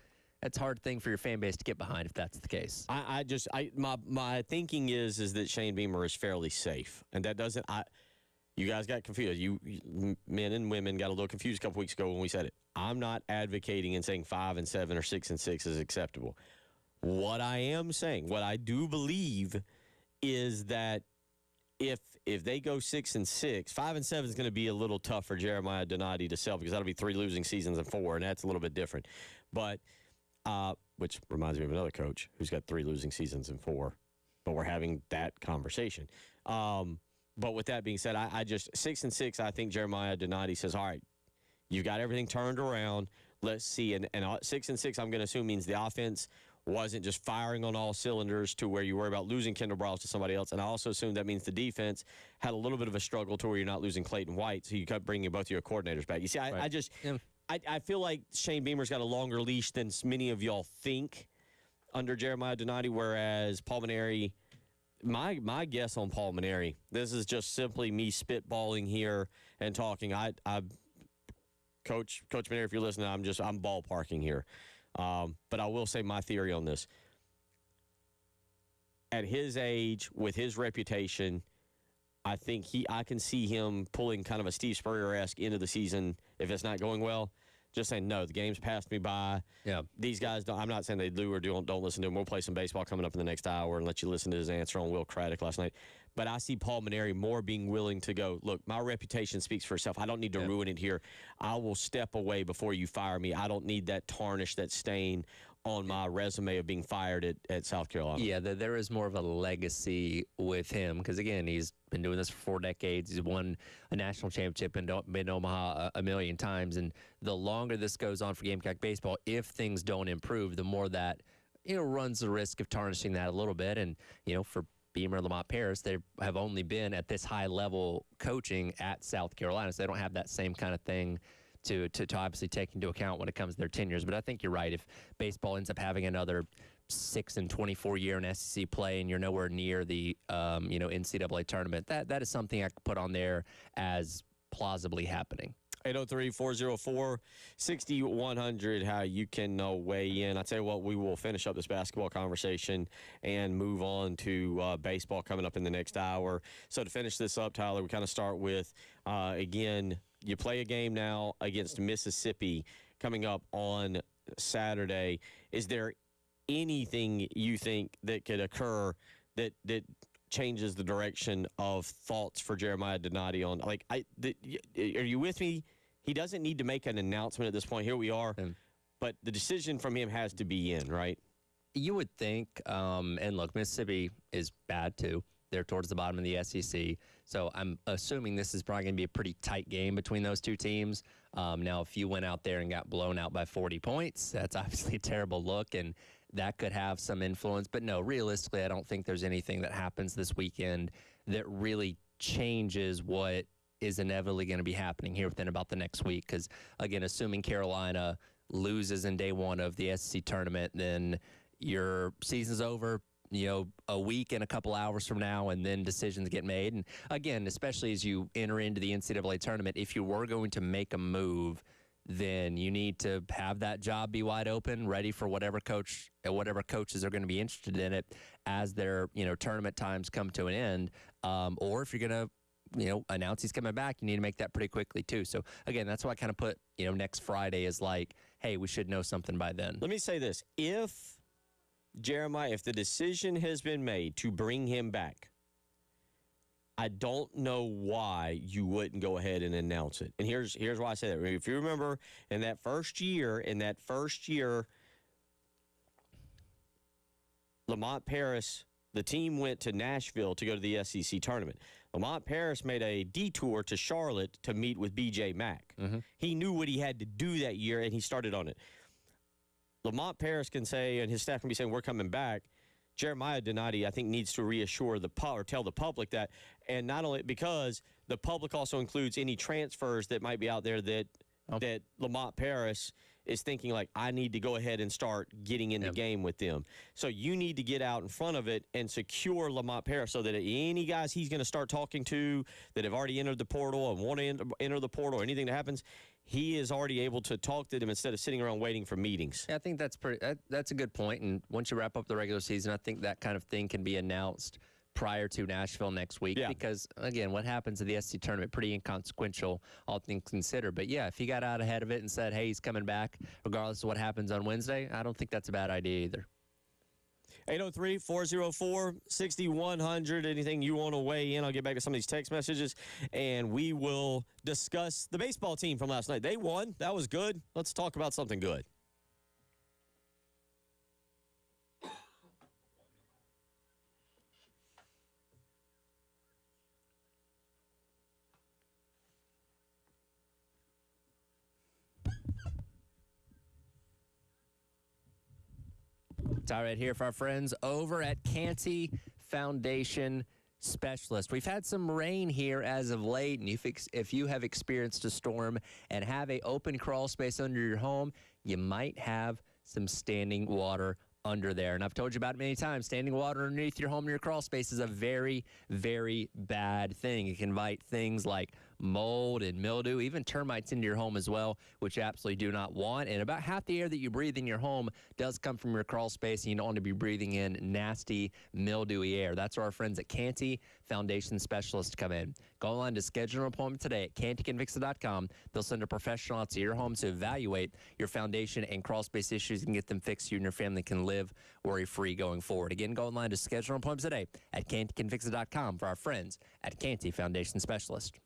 a hard thing for your fan base to get behind if that's the case. My thinking is that Shane Beamer is fairly safe. And that doesn't – you guys got confused. You men and women got a little confused a couple weeks ago when we said it. I'm not advocating and saying 5-7 or 6-6 is acceptable. What I am saying, what I do believe is that if they go 6-6, 5-7 is going to be a little tough for Jeremiah Donati to sell because that'll be 3 losing seasons and 4, and that's a little bit different. But which reminds me of another coach who's got 3 losing seasons and 4. But we're having that conversation. But with that being said, I just 6-6. I think Jeremiah Donati says, all right, you got everything turned around. Let's see. And 6-6, I'm going to assume means the offense wasn't just firing on all cylinders to where you worry about losing Kendall Browse to somebody else. And I also assume that means the defense had a little bit of a struggle to where you're not losing Clayton White, so you kept bringing both your coordinators back. You see, I feel like Shane Beamer's got a longer leash than many of y'all think under Jeremiah Donati, whereas Paul Maneri, my guess on Paul Maneri, this is just simply me spitballing here and talking. Coach Maneri, if you're listening, I'm ballparking here. But I will say my theory on this. At his age, with his reputation, I think I can see him pulling kind of a Steve Spurrier-esque into the season if it's not going well. Just saying, no, the game's passed me by. Yeah. These guys, I'm not saying they do or don't listen to him. We'll play some baseball coming up in the next hour and let you listen to his answer on Will Craddock last night. But I see Paul Maneri more being willing to go, look, my reputation speaks for itself. I don't need to ruin it here. I will step away before you fire me. I don't need that tarnish, that stain on my resume of being fired at South Carolina. Yeah, there is more of a legacy with him because, again, he's been doing this for 4 decades. He's won a national championship and been to Omaha a million times. And the longer this goes on for Gamecock baseball, if things don't improve, the more that, runs the risk of tarnishing that a little bit. And, for Beamer and Lamont Paris, they have only been at this high level coaching at South Carolina, so they don't have that same kind of thing to obviously take into account when it comes to their tenures. But I think you're right. If baseball ends up having another 6 and 24 year in SEC play and you're nowhere near the NCAA tournament, that is something I could put on there as plausibly happening. 803-404-6100, how you can weigh in. I tell you what, we will finish up this basketball conversation and move on to baseball coming up in the next hour. So to finish this up, Tyler, we kind of start with, again, you play a game now against Mississippi coming up on Saturday. Is there anything you think that could occur that changes the direction of thoughts for Jeremiah Donati on, are you with me? He doesn't need to make an announcement at this point. Here we are. But the decision from him has to be in, right? You would think, and look, Mississippi is bad too, They're towards the bottom of the SEC. So I'm assuming this is probably going to be a pretty tight game between those two teams. Now, if you went out there and got blown out by 40 points, that's obviously a terrible look, and that could have some influence. But no, realistically, I don't think there's anything that happens this weekend that really changes what is inevitably going to be happening here within about the next week. Because, again, assuming Carolina loses in day one of the SEC tournament, then your season's over, a week and a couple hours from now, and then decisions get made. And again, especially as you enter into the NCAA tournament, if you were going to make a move, then you need to have that job be wide open, ready for whatever coaches are going to be interested in it as their, tournament times come to an end. Or if you're going to, announce he's coming back, you need to make that pretty quickly too. So again, that's why I kind of put, next Friday is like, hey, we should know something by then. Let me say this. If the decision has been made to bring him back, I don't know why you wouldn't go ahead and announce it. And here's why I say that. If you remember in that first year, Lamont Paris, the team went to Nashville to go to the SEC tournament. Lamont Paris made a detour to Charlotte to meet with B.J. Mack. Mm-hmm. He knew what he had to do that year, and he started on it. Lamont Paris can say, and his staff can be saying, we're coming back. Jeremiah Donati, I think, needs to reassure or tell the public that, and not only because the public also includes any transfers that might be out there that Lamont Paris is thinking like, I need to go ahead and start getting in the game with them. So you need to get out in front of it and secure Lamont Paris so that any guys he's going to start talking to that have already entered the portal and want to enter the portal or anything that happens, he is already able to talk to them instead of sitting around waiting for meetings. Yeah, I think that's a good point. And once you wrap up the regular season, I think that kind of thing can be announced prior to Nashville next week. Yeah. Because, again, what happens at the SEC tournament, pretty inconsequential, all things considered. But, yeah, if he got out ahead of it and said, hey, he's coming back, regardless of what happens on Wednesday, I don't think that's a bad idea either. 803-404-6100. Anything you want to weigh in, I'll get back to some of these text messages, and we will discuss the baseball team from last night. They won. That was good. Let's talk about something good. All right, here for our friends over at Canty Foundation Specialist. We've had some rain here as of late, and if you have experienced a storm and have an open crawl space under your home, you might have some standing water under there. And I've told you about it many times. Standing water underneath your home or your crawl space is a very, very bad thing. It can invite things like mold and mildew, even termites into your home as well, which you absolutely do not want. And about half the air that you breathe in your home does come from your crawl space, and you don't want to be breathing in nasty, mildewy air. That's where our friends at Canty Foundation Specialists come in. Go online to schedule an appointment today at cantycanfixit.com. They'll send a professional out to your home to evaluate your foundation and crawl space issues and get them fixed so you and your family can live worry-free going forward. Again, go online to schedule an appointment today at cantycanfixit.com for our friends at Canty Foundation Specialist.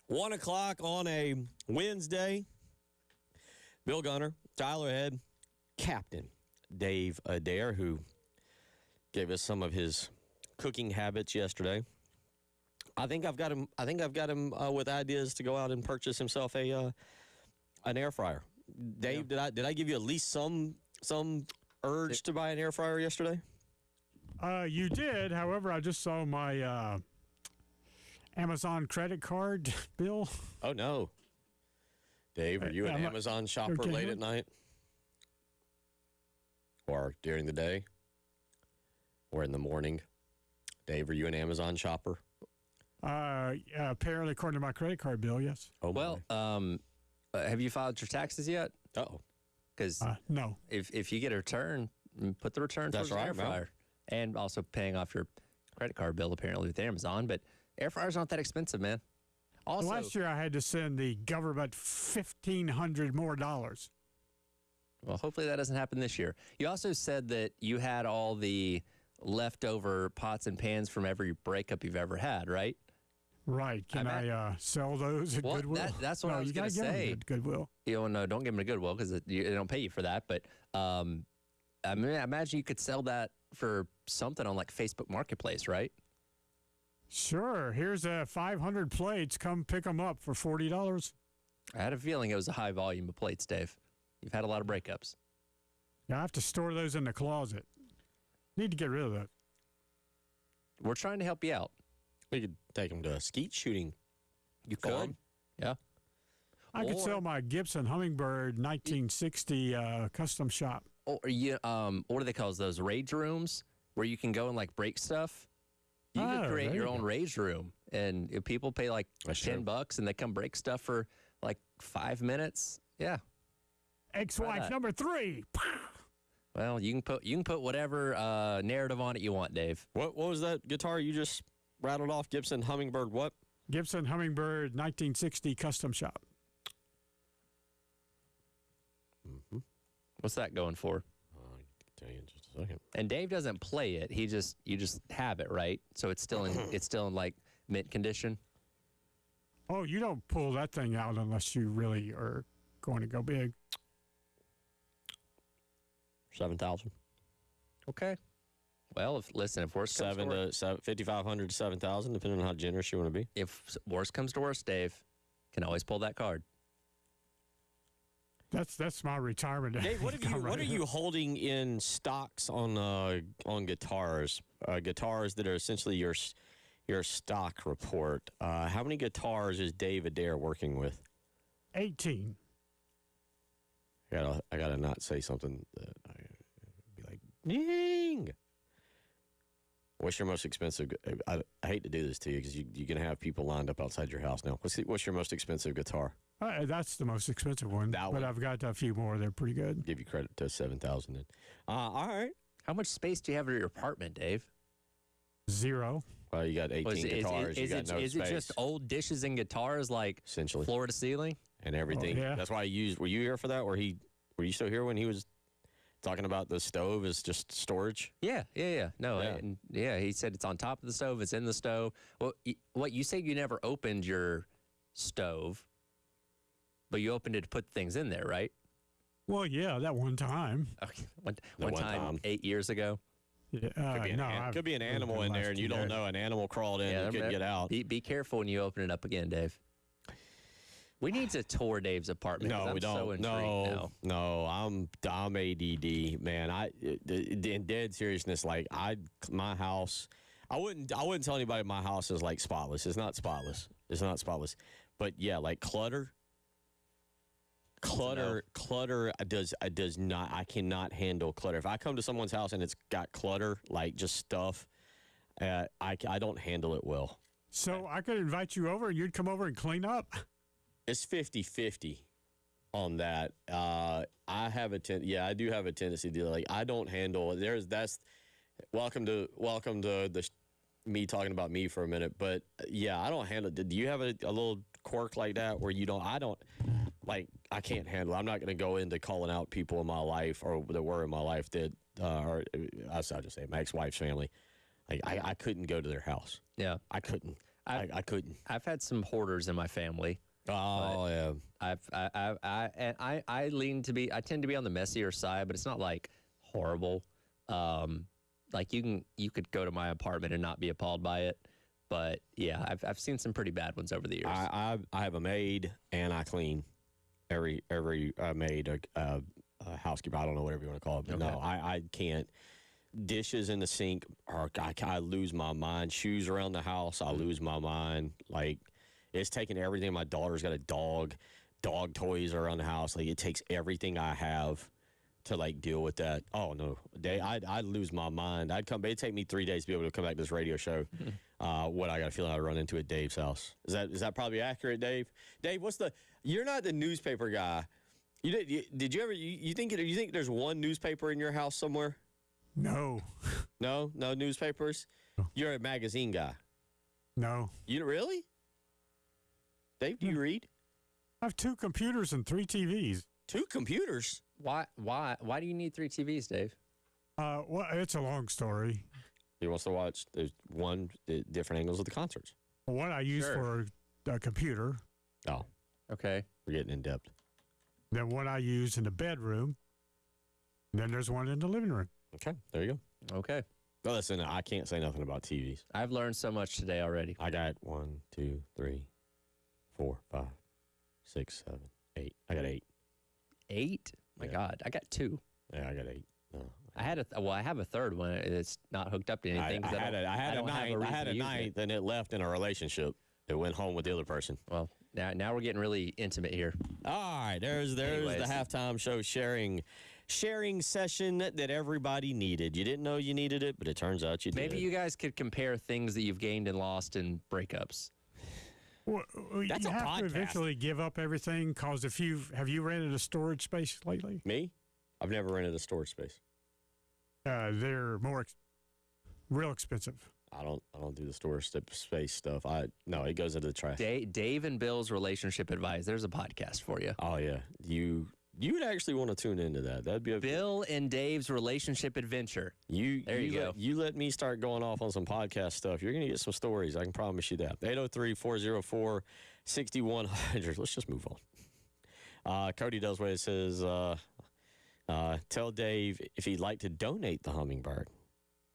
1 o'clock on a Wednesday. Bill Gunner, Tyler Head, Captain Dave Adair, who gave us some of his cooking habits yesterday. I think I've got him. With ideas to go out and purchase himself an air fryer. Dave, did I give you at least some urge to buy an air fryer yesterday? You did. However, I just saw my Amazon credit card bill. Oh no, Dave, are you an Amazon shopper late at night, or during the day, or in the morning? Dave, are you an Amazon shopper? Apparently, according to my credit card bill, yes. Oh, well, have you filed your taxes yet? Uh-oh. Because no. If you get a return, put the return towards the air fryer. And also paying off your credit card bill, apparently, with Amazon. But air fryers aren't that expensive, man. Also, last year, I had to send the government $1,500 more. Well, hopefully that doesn't happen this year. You also said that you had all the leftover pots and pans from every breakup you've ever had, right? Right. Can I sell those at Goodwill? That's what I was going to say. At Goodwill. No, don't give them to Goodwill because they don't pay you for that. But I imagine you could sell that for something on like Facebook Marketplace, right? Sure. Here's 500 plates. Come pick them up for $40. I had a feeling it was a high volume of plates, Dave. You've had a lot of breakups. Yeah, I have to store those in the closet. Need to get rid of that. We're trying to help you out. We could take them to a skeet shooting. You could. Yeah. I could sell my Gibson Hummingbird 1960 custom shop. Or what do they call those rage rooms where you can go and like break stuff? You could create your own rage room, and if people pay like $10 and they come break stuff for like 5 minutes. Yeah. Ex-wife number 3. Well, you can put whatever narrative on it you want, Dave. What was that guitar you just rattled off? Gibson Hummingbird what? Gibson Hummingbird 1960 custom shop. Mm-hmm. What's that going for? I'll tell you in just a second. And Dave doesn't play it. You just have it, right? So it's still in like mint condition. Oh, you don't pull that thing out unless you really are going to go big. 7,000. Okay. Well, if worst comes to worst, 5,500 to 7,000, depending on how generous you want to be. if worst comes to worst, Dave can always pull that card. That's my retirement. Dave, what are you holding in stocks on guitars? Guitars that are essentially your stock report. How many guitars is Dave Adair working with? 18. I gotta not say something that I'd be like, ding. What's your most expensive? I hate to do this to you because you're gonna have people lined up outside your house now. What's your most expensive guitar? That's the most expensive one. But I've got a few more. They're pretty good. Give you credit to 7,000. All right. How much space do you have in your apartment, Dave? 0. Well, you got 18 guitars. You got no space. Is it just old dishes and guitars, like essentially floor to ceiling and everything? Oh, yeah. That's why I used. Were you here for that? Were you still here when he was talking about the stove as just storage? Yeah. No, Yeah. he said it's on top of the stove. It's in the stove. Well, what you said you never opened your stove, but you opened it to put things in there, right? Well, yeah, that one time. Okay. One time 8 years ago. Yeah, could be an animal in there, and you don't know. An animal crawled in and couldn't get out. Be careful when you open it up again, Dave. We need to tour Dave's apartment. No, we don't. So intrigued now. No, I'm ADD, man. In dead seriousness, like my house, I wouldn't tell anybody my house is like spotless. It's not spotless. But yeah, like clutter does not. I cannot handle clutter. If I come to someone's house and it's got clutter, like just stuff, I don't handle it well. So I could invite you over and you'd come over and clean up? It's 50-50 on that. I do have a tendency to like I don't handle. Welcome to me talking about me for a minute, but yeah, I don't handle. Do you have a little quirk like that where you don't? I don't. Like, I can't handle it. I'm not going to go into calling out people in my life or that were in my life that, or I'll just say my ex-wife's family. Like, I couldn't go to their house. Yeah. I couldn't. I couldn't. I've had some hoarders in my family. Oh yeah. I tend to be on the messier side, but it's not like horrible. Like you could go to my apartment and not be appalled by it. But yeah, I've seen some pretty bad ones over the years. I have a maid and I clean every maid a housekeeper. I don't know whatever you want to call it, but Okay. no, I can't. Dishes in the sink, or I lose my mind. Shoes around the house, I lose my mind. Like it's taking everything. My daughter's got a dog toys around the house. Like it takes everything I have to like deal with that. Oh no, I'd lose my mind. It'd take me 3 days to be able to come back to this radio show. What I got a feeling I'd run into at Dave's house. Is that probably accurate, Dave? Dave, you're not the newspaper guy. Did you ever? You think there's one newspaper in your house somewhere? No. No newspapers. You're a magazine guy. No. You really? Dave, do you read? I have 2 computers and 3 TVs. 2 computers? Why do you need 3 TVs, Dave? Well, it's a long story. He wants to watch the different angles of the concerts. One I use Sure. for a computer, Oh, Okay. we're getting in depth. then one I use in the bedroom, and then there's one in the living room. Okay, there you go. Okay. Well, listen, I can't say nothing about TVs. I've learned so much today already. I got 1, 2, 3, 4, 5, 6, 7, 8. I got 8. 8? My Yeah. God, I got 2. Yeah, I got 8. No. I have a third one. It's not hooked up to anything. 'cause I had a don't have ninth. I reason had to a use it. ninth, and it left in a relationship. It went home with the other person. Well, now we're getting really intimate here. All right, there's Anyways. the halftime show sharing session that everybody needed. You didn't know you needed it, but it turns out you did. Maybe you guys could compare things that you've gained and lost in breakups. Well, That's you a have podcast. to eventually give up everything because have you rented a storage space lately? Me? I've never rented a storage space. They're real expensive. I don't do the storage space stuff. No, it goes into the trash. Dave and Bill's relationship advice. There's a podcast for you. Oh yeah, you would actually want to tune into that. That'd be a Bill and Dave's relationship adventure. There you go. You let me start going off on some podcast stuff. You're gonna get some stories. I can promise you that. 803-404-6100. Let's just move on. Cody does what it says. Tell Dave if he'd like to donate the hummingbird,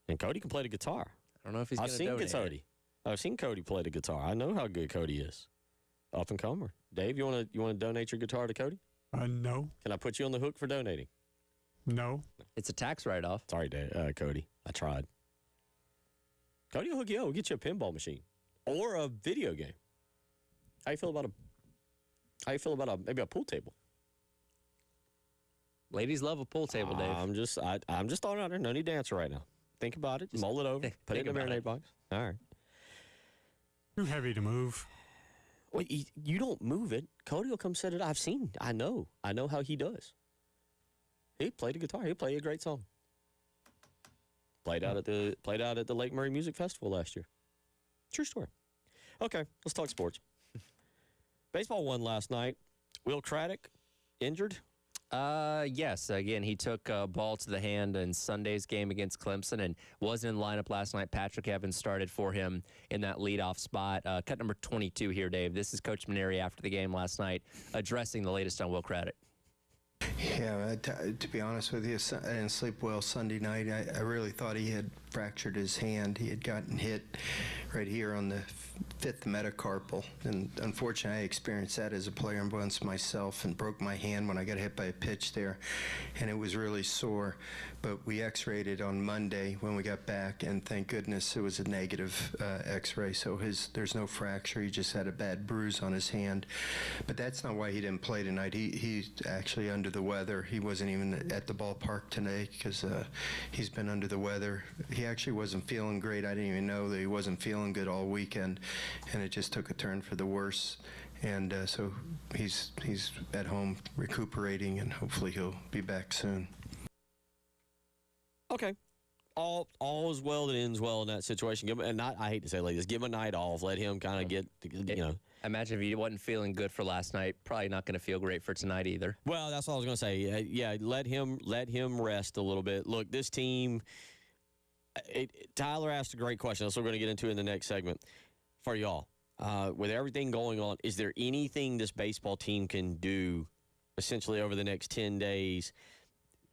and Cody can play the guitar. I don't know if he's I've going to seen donate. Cody. I've seen Cody play the guitar. I know how good Cody is. Up and comer. Dave, you want to donate your guitar to Cody? No. Can I put you on the hook for donating? No. It's a tax write-off. Sorry, Cody. I tried. Cody will hook you up. We'll get you a pinball machine or a video game. How you feel about maybe a pool table? Ladies love a pool table, Dave. I'm just throwing it out there. No need to answer right now. Think about it. Just mull it over. Put it in the think about marinade it. box. All right. Too heavy to move. Well, you don't move it. Cody will come set it. I know how he does. He played the guitar. He'll play a great song. Played out at the Lake Murray Music Festival last year. True story. Okay, let's talk sports. Baseball won last night. Will Craddock injured? Yes. Again, he took a ball to the hand in Sunday's game against Clemson and wasn't in the lineup last night. Patrick Evans started for him in that leadoff spot. Cut number 22 here, Dave. This is Coach Maneri after the game last night addressing the latest on Will Craddock. Yeah, to be honest with you, I didn't sleep well Sunday night. I really thought he had fractured his hand. He had gotten hit right here on the 5th metacarpal, and unfortunately I experienced that as a player once myself and broke my hand when I got hit by a pitch there, and it was really sore. But we x-rayed it on Monday when we got back, and thank goodness it was a negative x-ray, so there's no fracture. He just had a bad bruise on his hand. But that's not why he didn't play tonight. He's actually under the weather. He wasn't even at the ballpark today because he's been under the weather. He actually wasn't feeling great. I didn't even know that he wasn't feeling good all weekend, and it just took a turn for the worse. And so he's at home recuperating, and hopefully he'll be back soon. Okay. All is well that ends well in that situation. I hate to say it like this, give him a night off. Let him kind of get, Imagine if he wasn't feeling good for last night. Probably not going to feel great for tonight either. Well, that's what I was going to say. Yeah, let him rest a little bit. Look, this team, Tyler asked a great question. That's what we're going to get into in the next segment. for y'all. With everything going on, is there anything this baseball team can do essentially over the next 10 days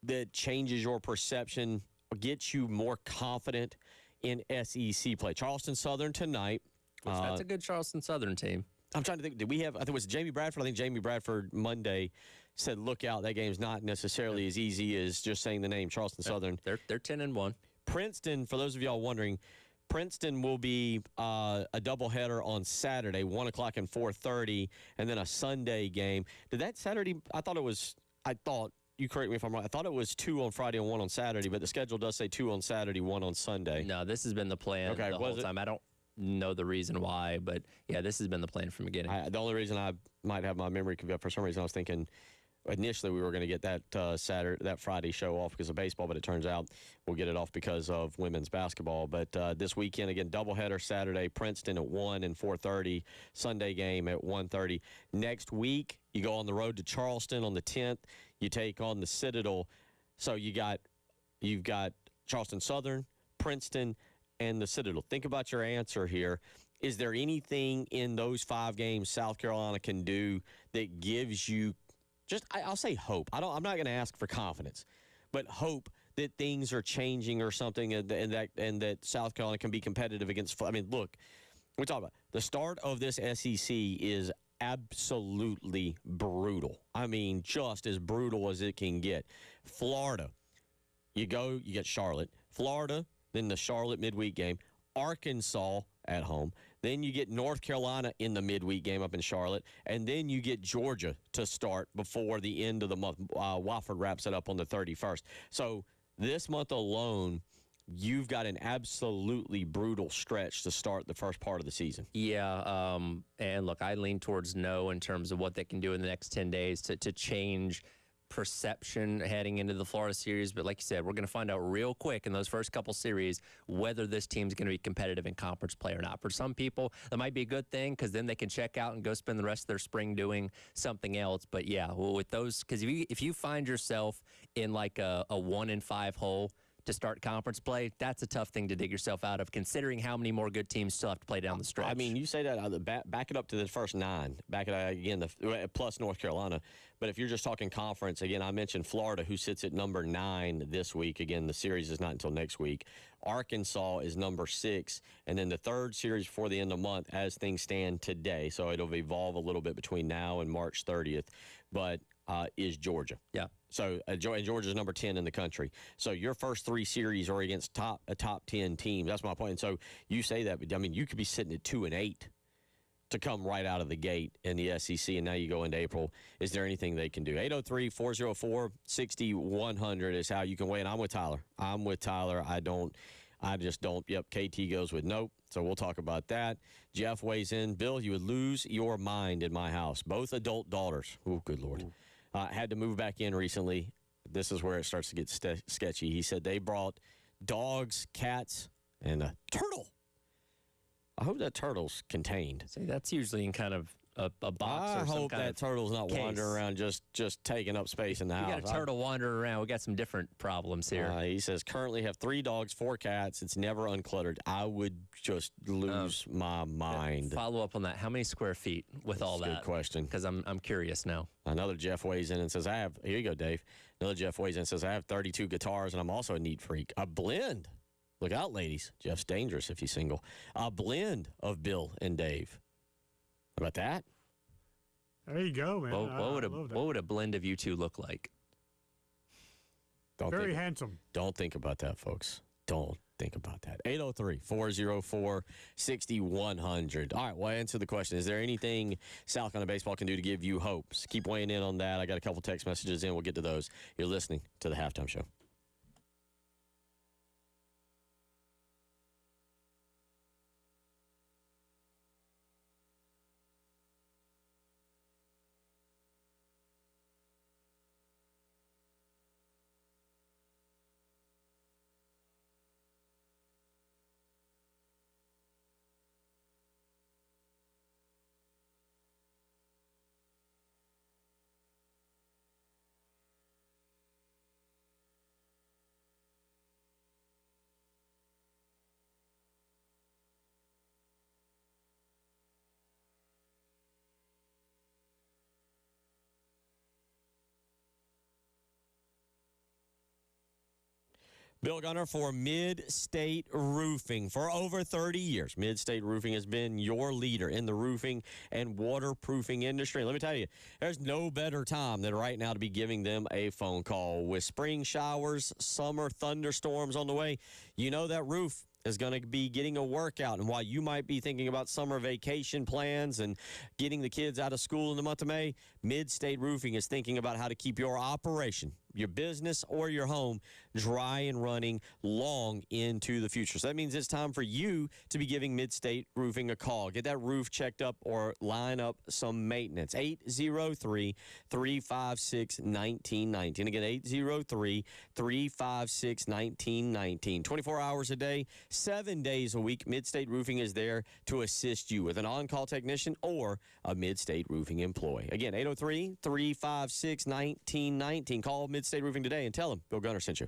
that changes your perception or gets you more confident in SEC play? Charleston Southern tonight. That's a good Charleston Southern team. I'm trying to think. Did we have? I think it was Jamie Bradford. I think Jamie Bradford Monday said, "Look out! That game's not necessarily as easy as just saying the name Charleston Southern." They're 10-1. Princeton. For those of y'all wondering, Princeton will be a doubleheader on Saturday, 1 o'clock and 4:30, and then a Sunday game. Did that Saturday? I thought you correct me if I'm wrong. I thought it was 2 on Friday and 1 on Saturday, but the schedule does say 2 on Saturday, 1 on Sunday. No, this has been the plan the whole time. I don't know the reason why, but yeah, this has been the plan from the beginning. The only reason I might have my memory confused, for some reason I was thinking initially we were going to get that Friday show off because of baseball, but it turns out we'll get it off because of women's basketball. But this weekend, again, doubleheader Saturday, Princeton at 1 and 4:30, Sunday game at 1:30. Next week, you go on the road to Charleston on the 10th. You take on the Citadel. So you've got Charleston Southern, Princeton, and the Citadel. Think about your answer here. Is there anything in those 5 games South Carolina can do that gives you I'll say hope. I'm not going to ask for confidence, but hope that things are changing or something, and that South Carolina can be competitive against. I mean, look, we talk about the start of this SEC is absolutely brutal. I mean, just as brutal as it can get. Florida, you get Charlotte, Florida, then the Charlotte midweek game, Arkansas at home. Then you get North Carolina in the midweek game up in Charlotte, and then you get Georgia to start before the end of the month. Wofford wraps it up on the 31st. So this month alone, you've got an absolutely brutal stretch to start the first part of the season. Yeah, and look, I lean towards no in terms of what they can do in the next 10 days to change perception heading into the Florida series. But like you said, we're going to find out real quick in those first couple series whether this team's going to be competitive in conference play or not. For some people, that might be a good thing because then they can check out and go spend the rest of their spring doing something else. But yeah, with those, because if you find yourself in like a 1-5 hole to start conference play, that's a tough thing to dig yourself out of, considering how many more good teams still have to play down the stretch. I mean, you say that, back it up to the first 9, back it again, plus North Carolina. But if you're just talking conference, again, I mentioned Florida, who sits at number 9 this week. Again, the series is not until next week. Arkansas is number 6, and then the third series before the end of the month, as things stand today, so it'll evolve a little bit between now and March 30th, but is Georgia. Yeah. So and Georgia's number 10 in the country. So your first 3 series are against top 10 teams. That's my point. And so you say that, but I mean, you could be sitting at 2-8 to come right out of the gate in the SEC, and now you go into April. Is there anything they can do? 803-404-6100 is how you can weigh in. I'm with Tyler. I just don't. Yep, KT goes with nope. So we'll talk about that. Jeff weighs in. Bill, you would lose your mind in my house. Both adult daughters. Oh, good Lord. Had to move back in recently. This is where it starts to get sketchy. He said they brought dogs, cats, and a turtle. I hope that turtle's contained. See, that's usually in kind of a box I or some hope kind that of turtle's not case. wandering around just taking up space in the house. You got a turtle wandering around. We got some different problems here. He says, currently have 3 dogs, 4 cats. It's never uncluttered. I would just lose my mind. Follow up on that. How many square feet with all that? Good question. Because I'm curious now. Another Jeff weighs in and says, here you go, Dave. Another Jeff weighs in and says, I have 32 guitars, and I'm also a neat freak. A blend. Look out, ladies. Jeff's dangerous if he's single. A blend of Bill and Dave. How about that? There you go, man. What would a blend of you two look like? Very handsome. Don't think about that, folks. Don't think about that. 803-404-6100. All right, well, answer the question. Is there anything South Carolina baseball can do to give you hope? So keep weighing in on that. I got a couple text messages in. We'll get to those. You're listening to The Halftime Show. Bill Gunner for Mid-State Roofing. For over 30 years, Mid-State Roofing has been your leader in the roofing and waterproofing industry. Let me tell you, there's no better time than right now to be giving them a phone call. With spring showers, summer thunderstorms on the way, you know that roof is going to be getting a workout. And while you might be thinking about summer vacation plans and getting the kids out of school in the month of May, Mid-State Roofing is thinking about how to keep your operation, your business, or your home dry and running long into the future. So that means it's time for you to be giving Mid-State Roofing a call. Get that roof checked up or line up some maintenance. 803-356-1919. Again, 803-356-1919. 24 hours a day, 7 days a week, Mid-State Roofing is there to assist you with an on-call technician or a Mid-State Roofing employee. Again, 803-356-1919. Call Mid-State Roofing today and tell them Bill Gunner sent you.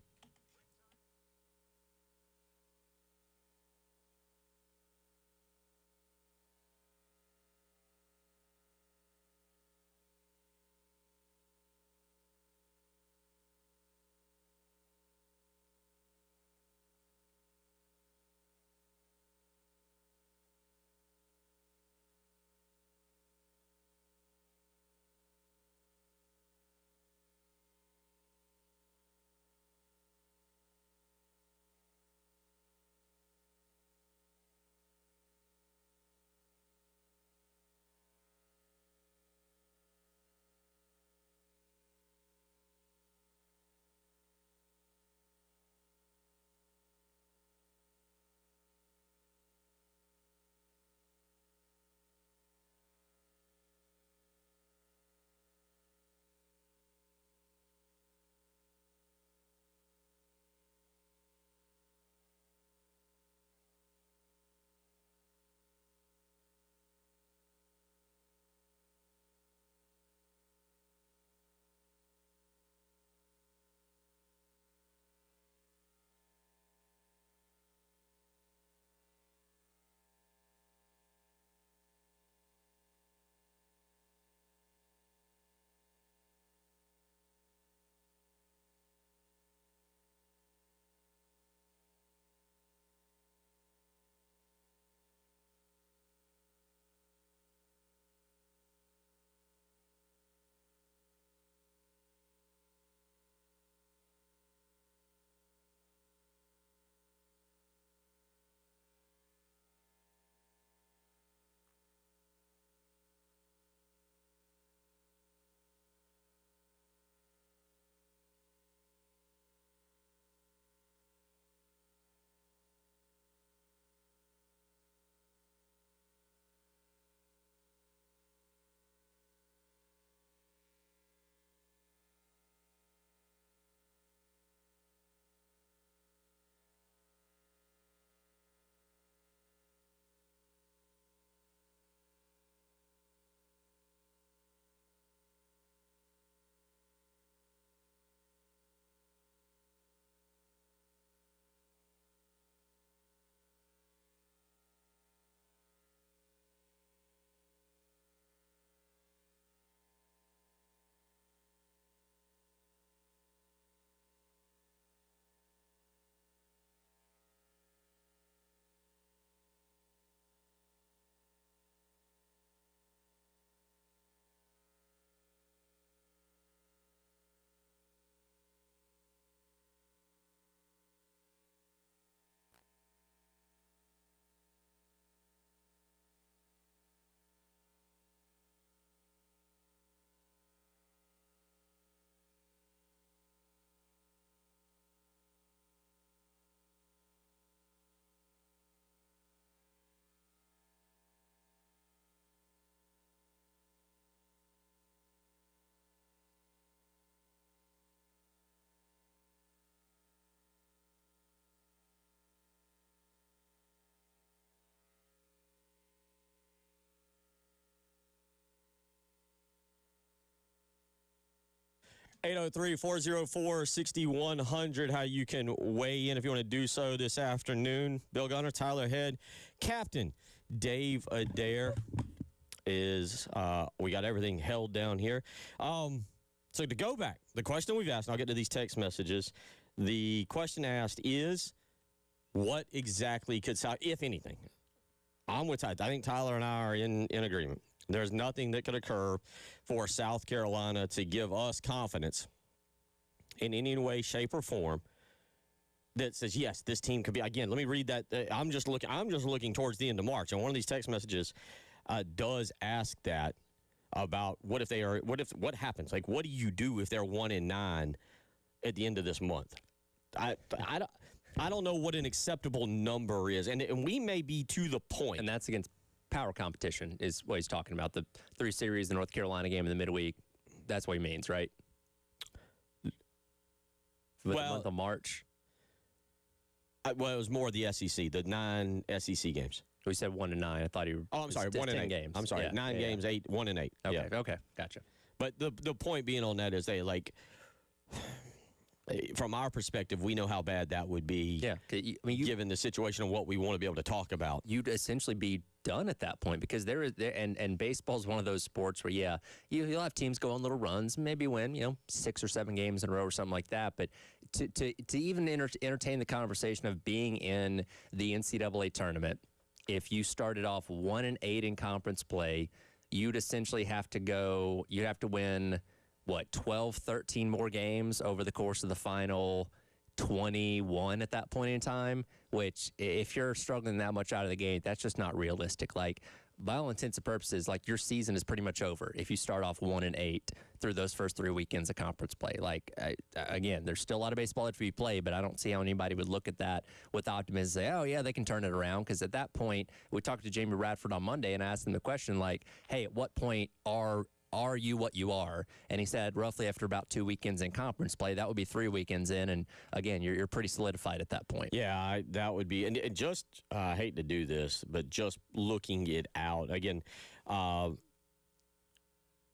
Eight zero three 404-6100, how you can weigh in if you want to do so this afternoon. Bill Gunner, Tyler Head, Captain Dave Adair is, we got everything held down here. So to go back, the question we've asked, and I'll get to these text messages, The question asked is, what exactly could South, if anything? I'm with Ty. I think Tyler and I are in agreement. There's nothing that could occur for South Carolina to give us confidence in any way, shape, or form that says, yes, this team could be. Again, let me read that. I'm just looking towards the end of March, and one of these text messages does ask that about what happens? Like, what do you do if they're 1-9 at the end of this month? I don't know what an acceptable number is, and we may be to the point. And that's against power competition is what he's talking about. The 3 series, the North Carolina game in the midweek. That's what he means, right? For the month of March. Well, it was more the SEC, the 9 SEC games. We said 1-9. I thought he. Oh, I'm sorry, 1-8 games. I'm sorry, 9 games, 1-8. Okay, okay, gotcha. But the point being on that is from our perspective, we know how bad that would be. Yeah, given the situation of what we want to be able to talk about. You'd essentially be done at that point because and baseball is one of those sports where you'll have teams go on little runs, maybe win 6 or 7 games in a row or something like that. But to even entertain the conversation of being in the NCAA tournament, if you started off 1-8 in conference play, you'd essentially have to win 12, 13 more games over the course of the final 21 at that point in time, which if you're struggling that much out of the gate, that's just not realistic. Like, by all intents and purposes, like, your season is pretty much over if you start off 1-8 through those first 3 weekends of conference play. Like, again, there's still a lot of baseball to be played, but I don't see how anybody would look at that with optimism and say, oh, yeah, they can turn it around. Because at that point, we talked to Jamie Radford on Monday and asked him the question, like, hey, at what point are you what you are? And he said roughly after about 2 weekends in conference play, that would be 3 weekends in. And again, you're pretty solidified at that point. Yeah, that would be. And just, I hate to do this, but just looking it out, again,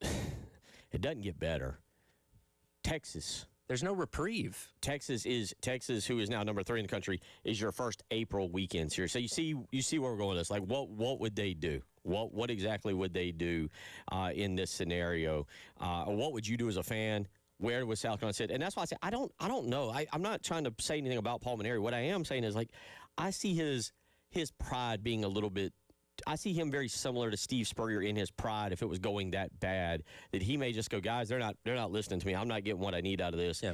it doesn't get better. Texas. There's no reprieve. Texas, who is now number 3 in the country, is your first April weekend series. So you see where we're going with this. Like, what would they do? What exactly would they do in this scenario? What would you do as a fan? Where would South Carolina sit? And that's why I say I don't know. I'm not trying to say anything about Paul Maneri. What I am saying is, like, I see his pride being a little bit. I see him very similar to Steve Spurrier in his pride. If it was going that bad, that he may just go, guys, they're not listening to me. I'm not getting what I need out of this. Yeah.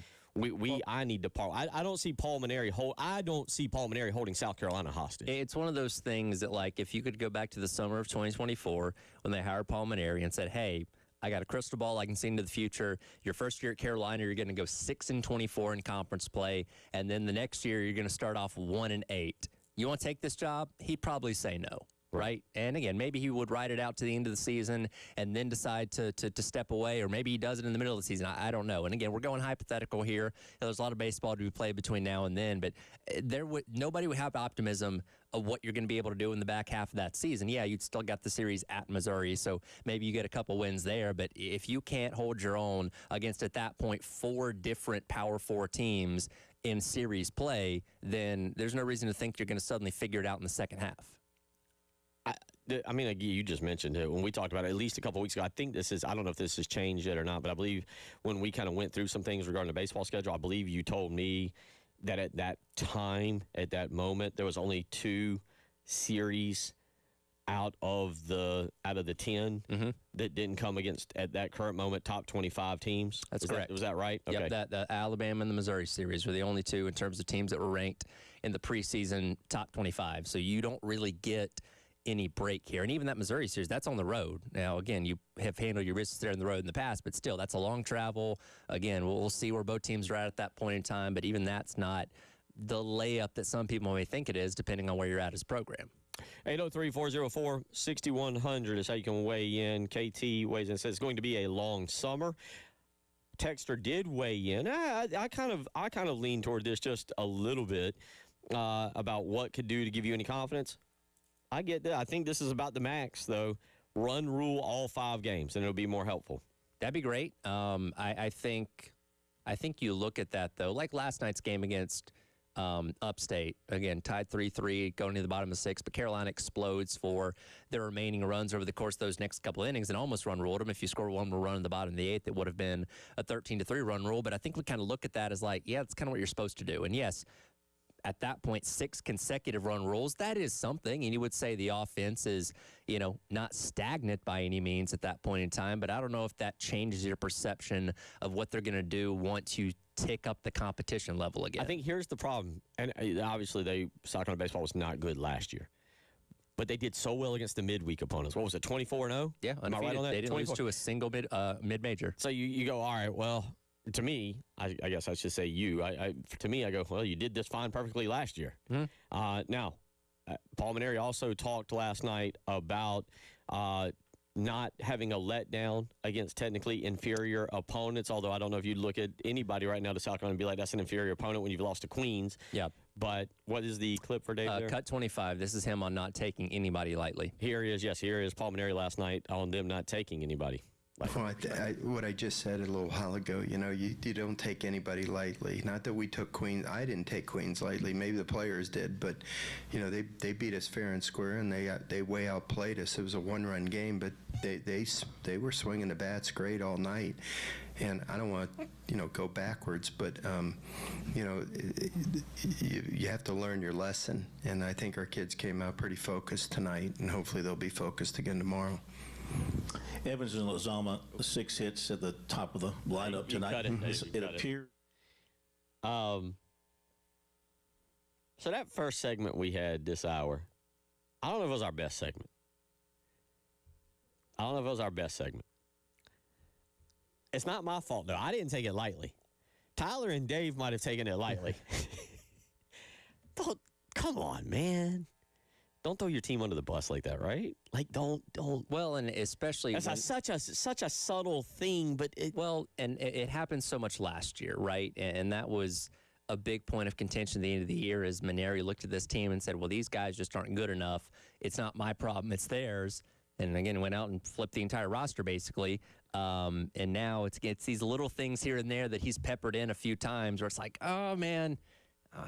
I need to part. I don't see Paul Maneri holding South Carolina hostage. It's one of those things that, like, if you could go back to the summer of 2024 when they hired Paul Maneri and said, hey, I got a crystal ball. I can see into the future. Your first year at Carolina, you're going to go 6-24 in conference play, and then the next year you're going to start off 1-8. You want to take this job? He'd probably say no. Right. And again, maybe he would ride it out to the end of the season and then decide to step away, or maybe he does it in the middle of the season. I don't know. And again, we're going hypothetical here. There's a lot of baseball to be played between now and then, but nobody would have optimism of what you're going to be able to do in the back half of that season. Yeah, you'd still got the series at Missouri, so maybe you get a couple wins there. But if you can't hold your own against, at that point, 4 different Power 4 teams in series play, then there's no reason to think you're going to suddenly figure it out in the second half. I mean, you just mentioned it when we talked about it at least a couple of weeks ago. I think I don't know if this has changed yet or not, but I believe when we kind of went through some things regarding the baseball schedule, I believe you told me that at that time, at that moment, there was only 2 series out of the 10 that didn't come against, at that current moment, top 25 teams. That's correct. Was that right? Okay. Yep, the Alabama and the Missouri series were the only 2 in terms of teams that were ranked in the preseason top 25. So you don't really get any break here. And even that Missouri series, that's on the road. Now, again, you have handled your business there on the road in the past, but still, that's a long travel. Again, we'll see where both teams are at that point in time, but even that's not the layup that some people may think it is, depending on where you're at as a program. 803-404-6100 is how you can weigh in. KT weighs in and says it's going to be a long summer. Texter did weigh in. I kind of lean toward this just a little bit about what could do to give you any confidence. I get that. I think this is about the max, though. Run rule all 5 games, and it'll be more helpful. That'd be great. I think you look at that, though. Like last night's game against, I think it was Missouri. It was 1-8. 1-8 in conference play. Like, I think you look at that, though. Like last night's game against, I think it was Missouri. It was 1-8 in conference play. Like, I think you look at that, though. Like last night's game against, Upstate. Again, tied 3-3, going to the bottom of 6, but Carolina explodes for their remaining runs over the course of those next couple innings and almost run ruled them. If you score one more run in the bottom of the 8th, it would have been a 13-3 run rule. But I think we kind of look at that as like, yeah, that's kind of what you're supposed to do. And yes, at that point, 6 consecutive run rules, that is something. And you would say the offense is, not stagnant by any means at that point in time. But I don't know if that changes your perception of what they're going to do once you tick up the competition level again. I think here's the problem. And obviously, South Carolina baseball was not good last year. But they did so well against the midweek opponents. What was it, 24-0? Yeah, Am I right on that? They didn't lose to a single mid-major. So you go, all right, well, to me, I guess I should say you. To me, I go, well, you did this fine perfectly last year. Mm-hmm. Now, Paul Maneri also talked last night about not having a letdown against technically inferior opponents, although I don't know if you'd look at anybody right now to South Carolina and be like, that's an inferior opponent when you've lost to Queens. Yeah. But what is the clip for Dave there? Cut 25. This is him on not taking anybody lightly. Here he is. Yes, here is Paul Maneri last night on them not taking anybody. Well, what I just said a little while ago, you don't take anybody lightly. Not that we took Queens. I didn't take Queens lightly. Maybe the players did, but they beat us fair and square, and they way outplayed us. It was a one-run game, but they were swinging the bats great all night. And I don't want to go backwards, but you have to learn your lesson. And I think our kids came out pretty focused tonight, and hopefully they'll be focused again tomorrow. Evans and Lozama, 6 hits at the top of the lineup tonight. It appears. So that first segment we had this hour, I don't know if it was our best segment. It's not my fault, though. I didn't take it lightly. Tyler and Dave might have taken it lightly. Come on, man. Don't throw your team under the bus like that, right? Like, don't. Well, and especially that's such a subtle thing, but it happened so much last year, right? And that was a big point of contention at the end of the year as Maneri looked at this team and said, well, these guys just aren't good enough. It's not my problem, it's theirs. And again, went out and flipped the entire roster basically. And now it's these little things here and there that he's peppered in a few times where it's like, oh man,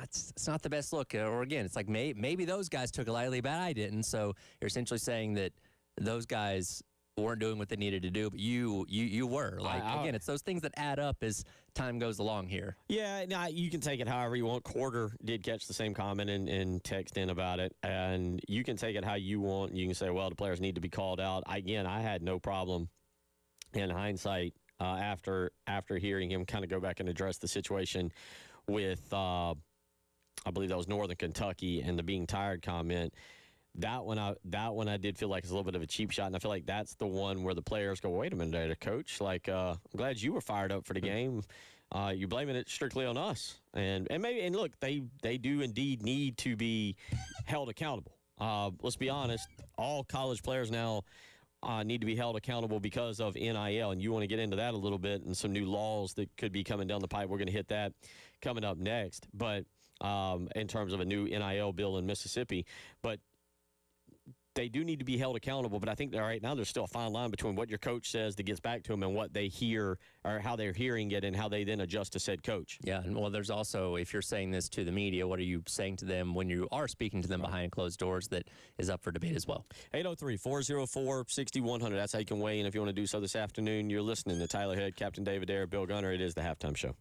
it's not the best look. Or again, it's like maybe those guys took it lightly, but I didn't. So you're essentially saying that those guys weren't doing what they needed to do, but you were. Like, again, it's those things that add up as time goes along here. Yeah, now you can take it however you want. Quarter did catch the same comment and text in about it, and you can take it how you want. You can say, well, the players need to be called out. I had no problem in hindsight after hearing him kind of go back and address the situation with, I believe that was Northern Kentucky, and the being tired comment. That one I did feel like it's a little bit of a cheap shot, and I feel like that's the one where the players go, wait a minute there, coach. Like, I'm glad you were fired up for the game. You're blaming it strictly on us. And look, they do indeed need to be held accountable. Let's be honest, all college players now need to be held accountable because of NIL, and you want to get into that a little bit and some new laws that could be coming down the pipe. We're going to hit that coming up next, but in terms of a new NIL bill in Mississippi. But they do need to be held accountable, but I think that right now there's still a fine line between what your coach says that gets back to them and what they hear or how they're hearing it and how they then adjust to said coach. Yeah, and well, there's also, if you're saying this to the media, what are you saying to them when you are speaking to them behind closed doors that is up for debate as well? 803-404-6100. That's how you can weigh in if you want to do so this afternoon. You're listening to Tyler Head, Captain David Ayer, Bill Gunner. It is the Halftime Show.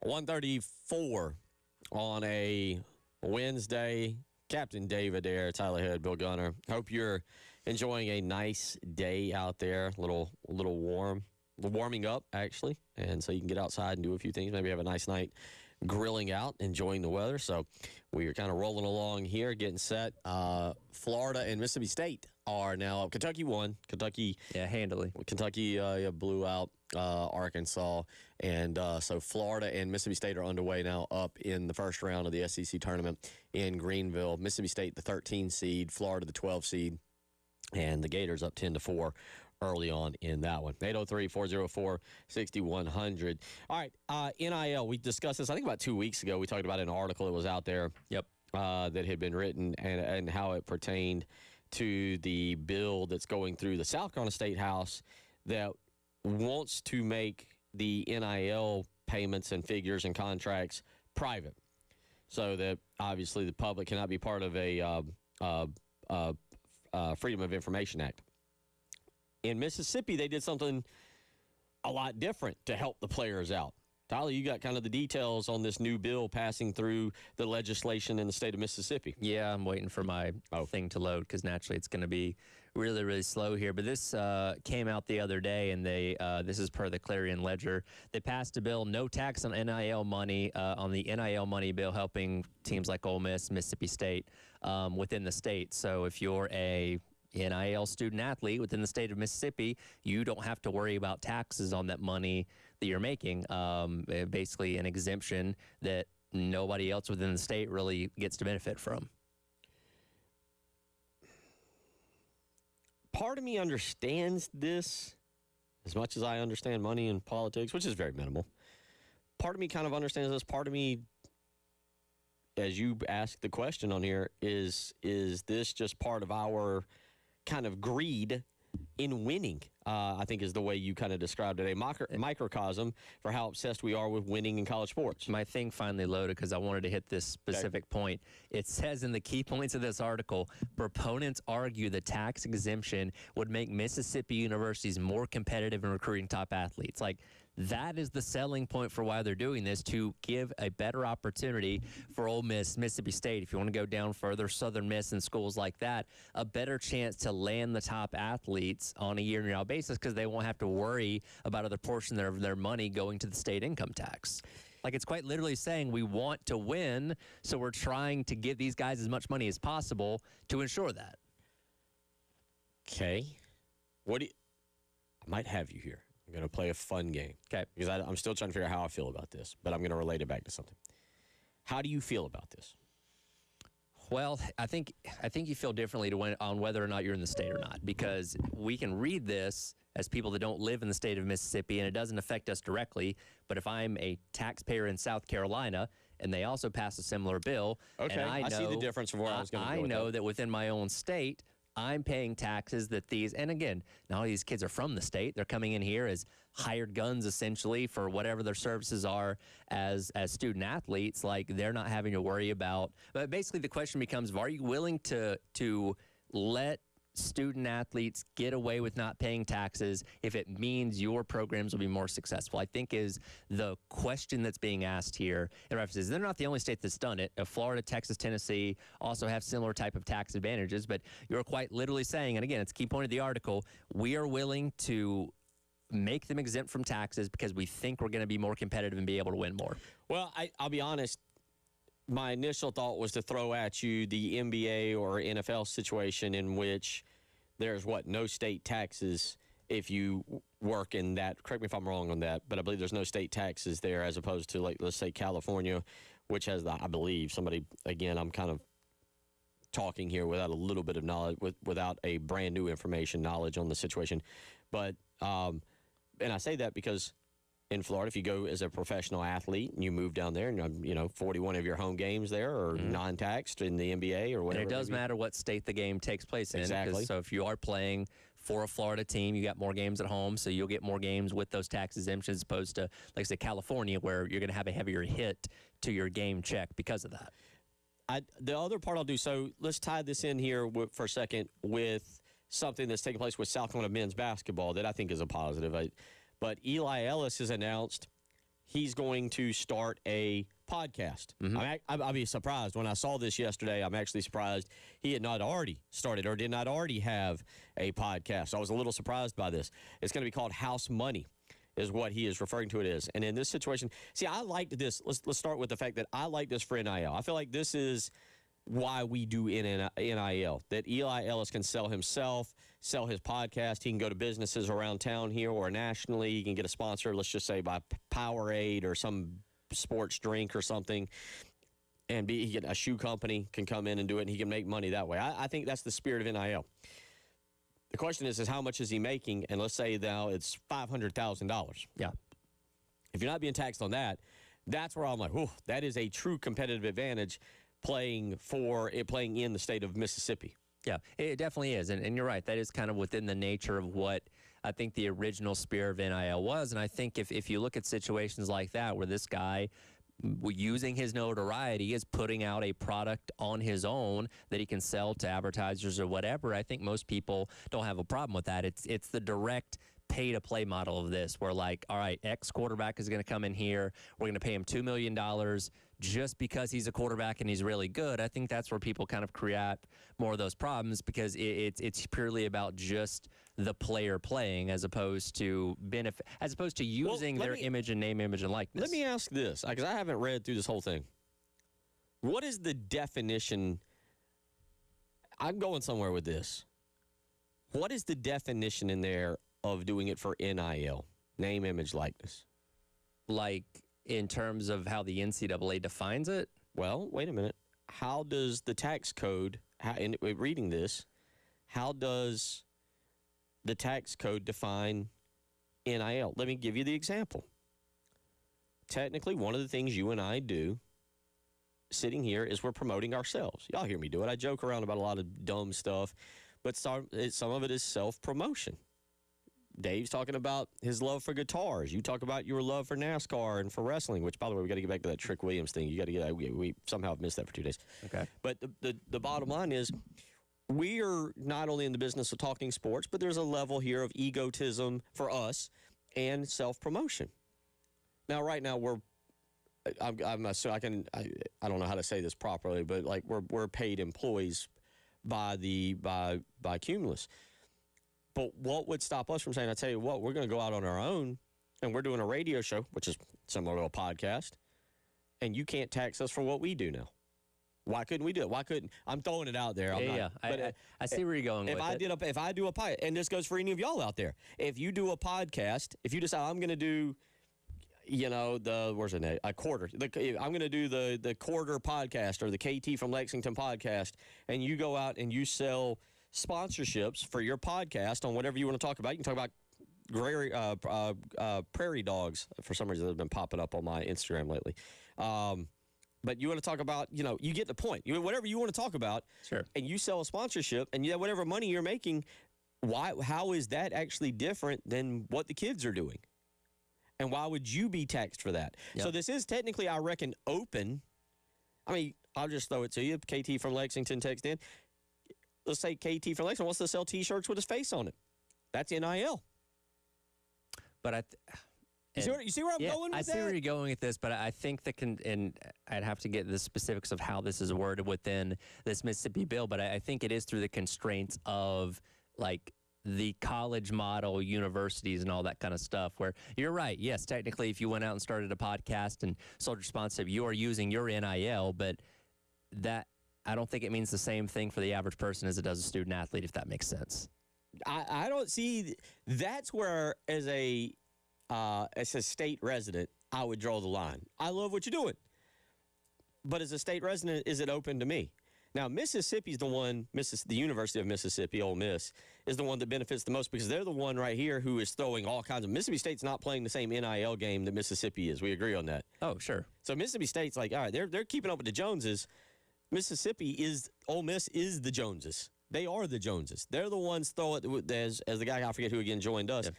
1:34 on a Wednesday. Captain David there, Tyler Head, Bill Gunner. Hope you're enjoying a nice day out there. A little warming up, actually. And so you can get outside and do a few things. Maybe have a nice night grilling out, enjoying the weather. So we are kind of rolling along here, getting set. Florida and Mississippi State are now up. Kentucky won. Kentucky, handily. Kentucky blew out Arkansas. And so Florida and Mississippi State are underway now, up in the first round of the SEC tournament in Greenville. Mississippi State, the 13 seed, Florida, the 12 seed, and the Gators up 10-4 early on in that one. 803-404-6100. All right, NIL, we discussed this, I think, about 2 weeks ago. We talked about an article that was out there that had been written and how it pertained to the bill that's going through the South Carolina State House that wants to make the NIL payments and figures and contracts private, so that obviously the public cannot be part of a Freedom of Information Act. In Mississippi, they did something a lot different to help the players out. Tyler, you got kind of the details on this new bill passing through the legislation in the state of Mississippi. Yeah, I'm waiting for my thing to load because naturally it's going to be really, really slow here. But this came out the other day, and this is per the Clarion Ledger. They passed a bill, no tax on NIL money, on the NIL money bill, helping teams like Ole Miss, Mississippi State within the state. So if you're a NIL student athlete within the state of Mississippi, you don't have to worry about taxes on that money that you're making. Basically an exemption that nobody else within the state really gets to benefit from. Part of me understands this as much as I understand money and politics, which is very minimal. Part of me kind of understands this. Part of me, as you asked the question on here, is this just part of our kind of greed in winning, I think is the way you kind of described it, a microcosm for how obsessed we are with winning in college sports. My thing finally loaded because I wanted to hit this specific point. It says in the key points of this article, proponents argue the tax exemption would make Mississippi universities more competitive in recruiting top athletes. Like, that is the selling point for why they're doing this, to give a better opportunity for Ole Miss, Mississippi State, if you want to go down further, Southern Miss and schools like that, a better chance to land the top athletes on a year-in-year basis because they won't have to worry about other portion of their money going to the state income tax. Like, it's quite literally saying we want to win, so we're trying to give these guys as much money as possible to ensure that. Okay. I might have you here. I'm going to play a fun game. Okay. Because I'm still trying to figure out how I feel about this, but I'm going to relate it back to something. How do you feel about this? Well, I think you feel differently on whether or not you're in the state or not, because we can read this as people that don't live in the state of Mississippi, and it doesn't affect us directly. But if I'm a taxpayer in South Carolina and they also pass a similar bill, okay, and I see the difference from where I was going to go. I know that within my own state, I'm paying taxes that these, and again, not all these kids are from the state. They're coming in here as hired guns, essentially, for whatever their services are as student athletes. Like, they're not having to worry about. But basically, the question becomes: are you willing to let student athletes get away with not paying taxes if it means your programs will be more successful? I think is the question that's being asked here. In references, they're not the only state that's done it. Florida, Texas, Tennessee also have similar type of tax advantages, but you're quite literally saying, and again, it's a key point of the article, we are willing to make them exempt from taxes because we think we're going to be more competitive and be able to win more. Well, I'll be honest. My initial thought was to throw at you the NBA or NFL situation in which there's no state taxes if you work in that. Correct me if I'm wrong on that, but I believe there's no state taxes there, as opposed to, like, let's say California, which has I believe somebody, again, I'm kind of talking here without a little bit of knowledge, without a brand new knowledge on the situation. But, and I say that because in Florida, if you go as a professional athlete and you move down there and, 41 of your home games there are non-taxed in the NBA or whatever. And it does matter what state the game takes place in. Exactly. So if you are playing for a Florida team, you got more games at home, so you'll get more games with those tax exemptions as opposed to, like I said, California, where you're going to have a heavier hit to your game check because of that. The other part I'll do, so let's tie this in here for a second with something that's taking place with South Carolina men's basketball that I think is a positive. But Eli Ellis has announced he's going to start a podcast. I'll be surprised when I saw this yesterday. I'm actually surprised he had not already started or did not already have a podcast. So I was a little surprised by this. It's going to be called House Money, is what he is referring to it as. And in this situation, see, I liked this. Let's start with the fact that I like this for NIL. I feel like this is why we do NIL, that Eli Ellis can sell himself, sell his podcast. He can go to businesses around town here or nationally. He can get a sponsor, let's just say by Powerade or some sports drink or something. And a shoe company can come in and do it, and he can make money that way. I think that's the spirit of NIL. The question is how much is he making? And let's say now it's $500,000. Yeah. If you're not being taxed on that, that's where I'm like, oh, that is a true competitive advantage playing in the state of Mississippi. Yeah, it definitely is. And you're right. That is kind of within the nature of what I think the original spirit of NIL was. And I think if you look at situations like that where this guy, using his notoriety, is putting out a product on his own that he can sell to advertisers or whatever, I think most people don't have a problem with that. It's the direct pay-to-play model of this, where like, all right, X quarterback is going to come in here. We're going to pay him $2 million just because he's a quarterback and he's really good. I think that's where people kind of create more of those problems, because it's purely about just the player playing as opposed to using their image and name, image, and likeness. Let me ask this, because I haven't read through this whole thing. What is the definition? I'm going somewhere with this. What is the definition in there of doing it for NIL, name, image, likeness? Like in terms of how the NCAA defines it? Well, wait a minute. How does the tax code, in reading this, how does the tax code define NIL? Let me give you the example. Technically, one of the things you and I do sitting here is we're promoting ourselves. Y'all hear me do it. I joke around about a lot of dumb stuff, but some of it is self-promotion. Dave's talking about his love for guitars. You talk about your love for NASCAR and for wrestling, which, by the way, we got to get back to that Trick Williams thing. You got to get. We somehow have missed that for 2 days. Okay. But the bottom line is, we are not only in the business of talking sports, but there's a level here of egotism for us and self-promotion. Now, right now, I don't know how to say this properly, but like we're paid employees by Cumulus. But what would stop us from saying, I tell you what, we're going to go out on our own, and we're doing a radio show, which is similar to a podcast, and you can't tax us for what we do now. Why couldn't we do it? Why couldn't? I'm throwing it out there. I see where you're going with it. If I do a podcast, and this goes for any of y'all out there, if you do a podcast, if you decide I'm going to do, a quarter. I'm going to do the quarter podcast or the KT from Lexington podcast, and you go out and you sell sponsorships for your podcast on whatever you want to talk about. You can talk about prairie dogs. For some reason, they've been popping up on my Instagram lately. But you want to talk about, you get the point. Whatever you want to talk about, sure. And you sell a sponsorship, and whatever money you're making, how is that actually different than what the kids are doing? And why would you be taxed for that? Yep. So this is technically, I reckon, open. I mean, I'll just throw it to you. KT from Lexington text in. Let's say KT from Lexington wants to sell T-shirts with his face on it. That's NIL. But you see where I'm going with that? I see where you're going with this, but I think and I'd have to get the specifics of how this is worded within this Mississippi bill, but I think it is through the constraints of, like, the college model, universities, and all that kind of stuff, where you're right. Yes, technically, if you went out and started a podcast and sold your sponsorship, you are using your NIL, but that, I don't think it means the same thing for the average person as it does a student athlete, if that makes sense. I don't see. That's where, as a state resident, I would draw the line. I love what you're doing, but as a state resident, is it open to me? Now, Mississippi's the one. The University of Mississippi, Ole Miss, is the one that benefits the most, because they're the one right here who is throwing all kinds of. Mississippi State's not playing the same NIL game that Mississippi is. We agree on that. Oh, sure. So Mississippi State's like, all right, they're keeping up with the Joneses. Ole Miss is the Joneses. They are the Joneses. They're the ones throw it, as the guy, I forget who again joined us,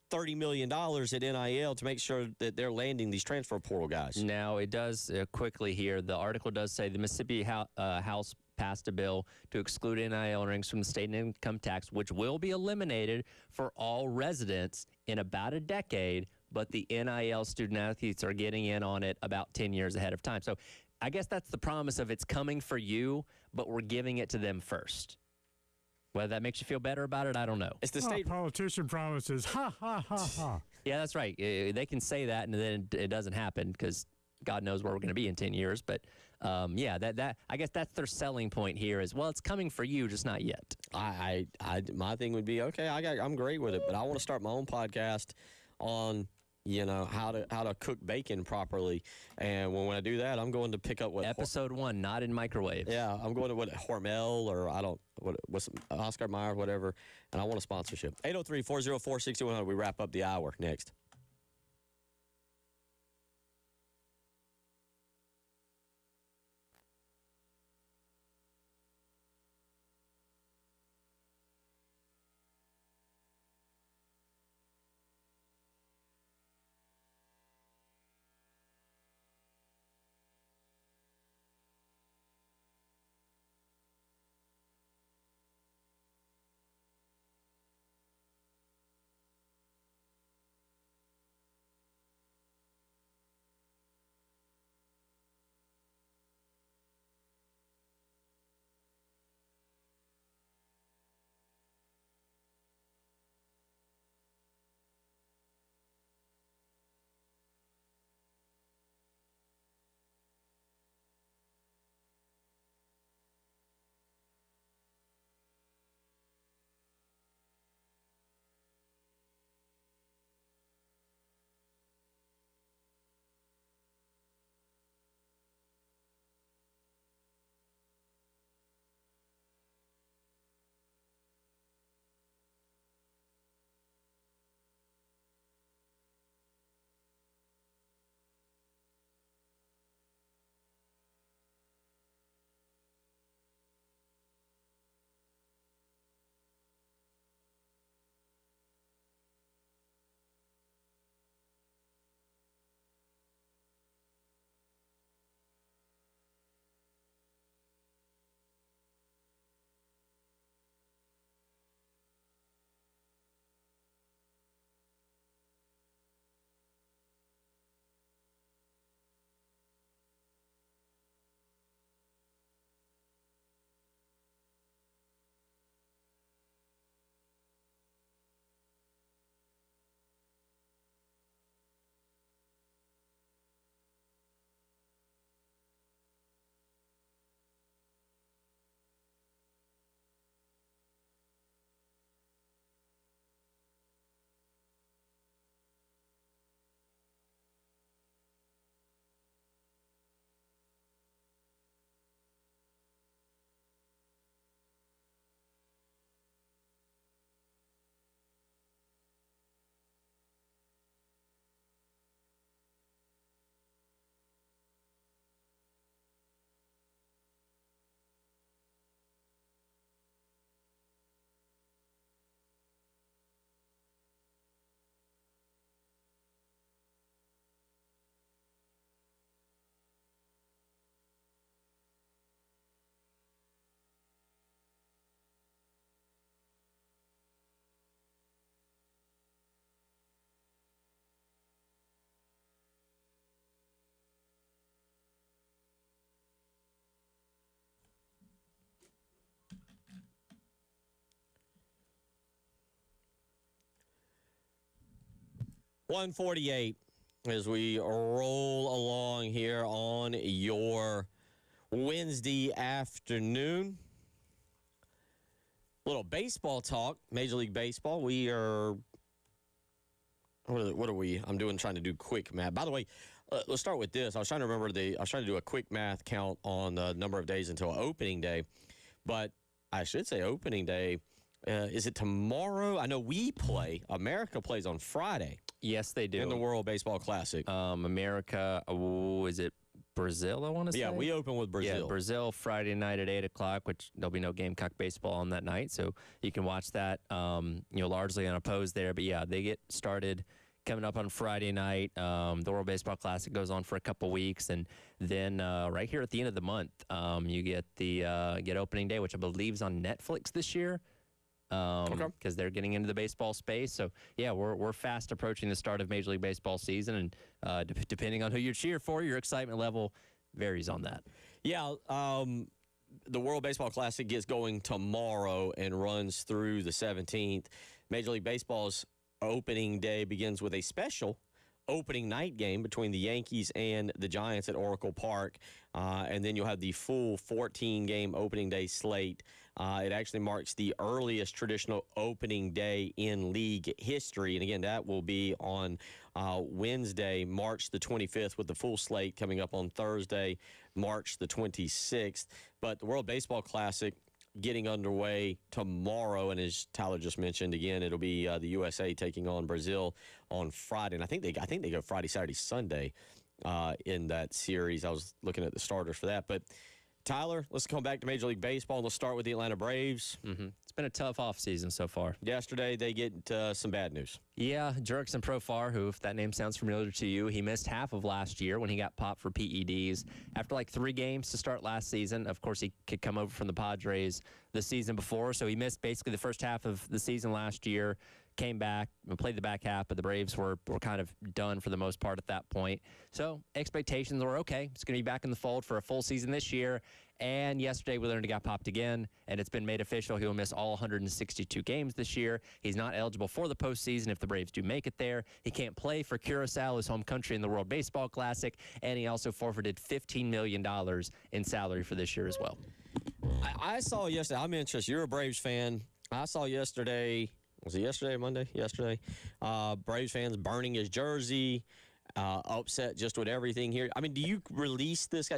$30 million at NIL to make sure that they're landing these transfer portal guys. Now, it does quickly here. The article does say the Mississippi House passed a bill to exclude NIL earnings from the state income tax, which will be eliminated for all residents in about a decade, but the NIL student athletes are getting in on it about 10 years ahead of time. So I guess that's the promise of it's coming for you, but we're giving it to them first. Whether that makes you feel better about it, I don't know. It's the state politician promises. Ha, ha, ha, ha. Yeah, that's right. They can say that, and then it doesn't happen because God knows where we're going to be in 10 years. But, yeah, that I guess that's their selling point here is, well, it's coming for you, just not yet. My thing would be, okay, I'm great with it, but I want to start my own podcast on how to cook bacon properly. And when I do that, I'm going to pick up Episode 1, not in microwaves. Yeah, I'm going to Hormel or what's Oscar Mayer, whatever, and I want a sponsorship. 803-404-6100. We wrap up the hour next. $148 as we roll along here on your Wednesday afternoon. Little baseball talk, Major League Baseball. We are, what are we? I'm trying to do quick math. By the way, let's start with this. I was trying to do a quick math count on the number of days until opening day, but I should say opening day. Is it tomorrow? I know America plays on Friday. Yes, they do. In the World Baseball Classic. America, is it Brazil, I want to say? Yeah, we open with Brazil. Yeah, Brazil Friday night at 8 o'clock, which there'll be no Gamecock baseball on that night, so you can watch that, largely unopposed there. But, yeah, they get started coming up on Friday night. The World Baseball Classic goes on for a couple weeks, and then right here at the end of the month, you get opening day, which I believe is on Netflix this year. because they're getting into the baseball space. So, yeah, we're fast approaching the start of Major League Baseball season, and depending on who you cheer for, your excitement level varies on that. Yeah, the World Baseball Classic gets going tomorrow and runs through the 17th. Major League Baseball's opening day begins with a special opening night game between the Yankees and the Giants at Oracle Park. And then you'll have the full 14-game opening day slate. It actually marks the earliest traditional opening day in league history. And again, that will be on Wednesday, March the 25th, with the full slate coming up on Thursday, March the 26th. But the World Baseball Classic getting underway tomorrow, and as Tyler just mentioned, again, it'll be the USA taking on Brazil on Friday. And I think they go Friday, Saturday, Sunday in that series. I was looking at the starters for that. But Tyler, let's come back to Major League Baseball, and let's start with the Atlanta Braves. It's been a tough offseason so far. Yesterday, they get some bad news. Yeah, Jurickson Profar, who, if that name sounds familiar to you, he missed half of last year when he got popped for PEDs. After like 3 games to start last season, of course, he could come over from the Padres the season before, so he missed basically the first half of the season last year, came back and played the back half, but the Braves were kind of done for the most part at that point. So expectations were okay. It's going to be back in the fold for a full season this year. And yesterday we learned he got popped again, and it's been made official. He will miss all 162 games this year. He's not eligible for the postseason if the Braves do make it there. He can't play for Curacao, his home country, in the World Baseball Classic, and he also forfeited $15 million in salary for this year as well. I saw yesterday, I'm interested. You're a Braves fan. I saw yesterday, was it yesterday or Monday? Yesterday. Braves fans burning his jersey. Upset just with everything here. I mean, do you release this guy?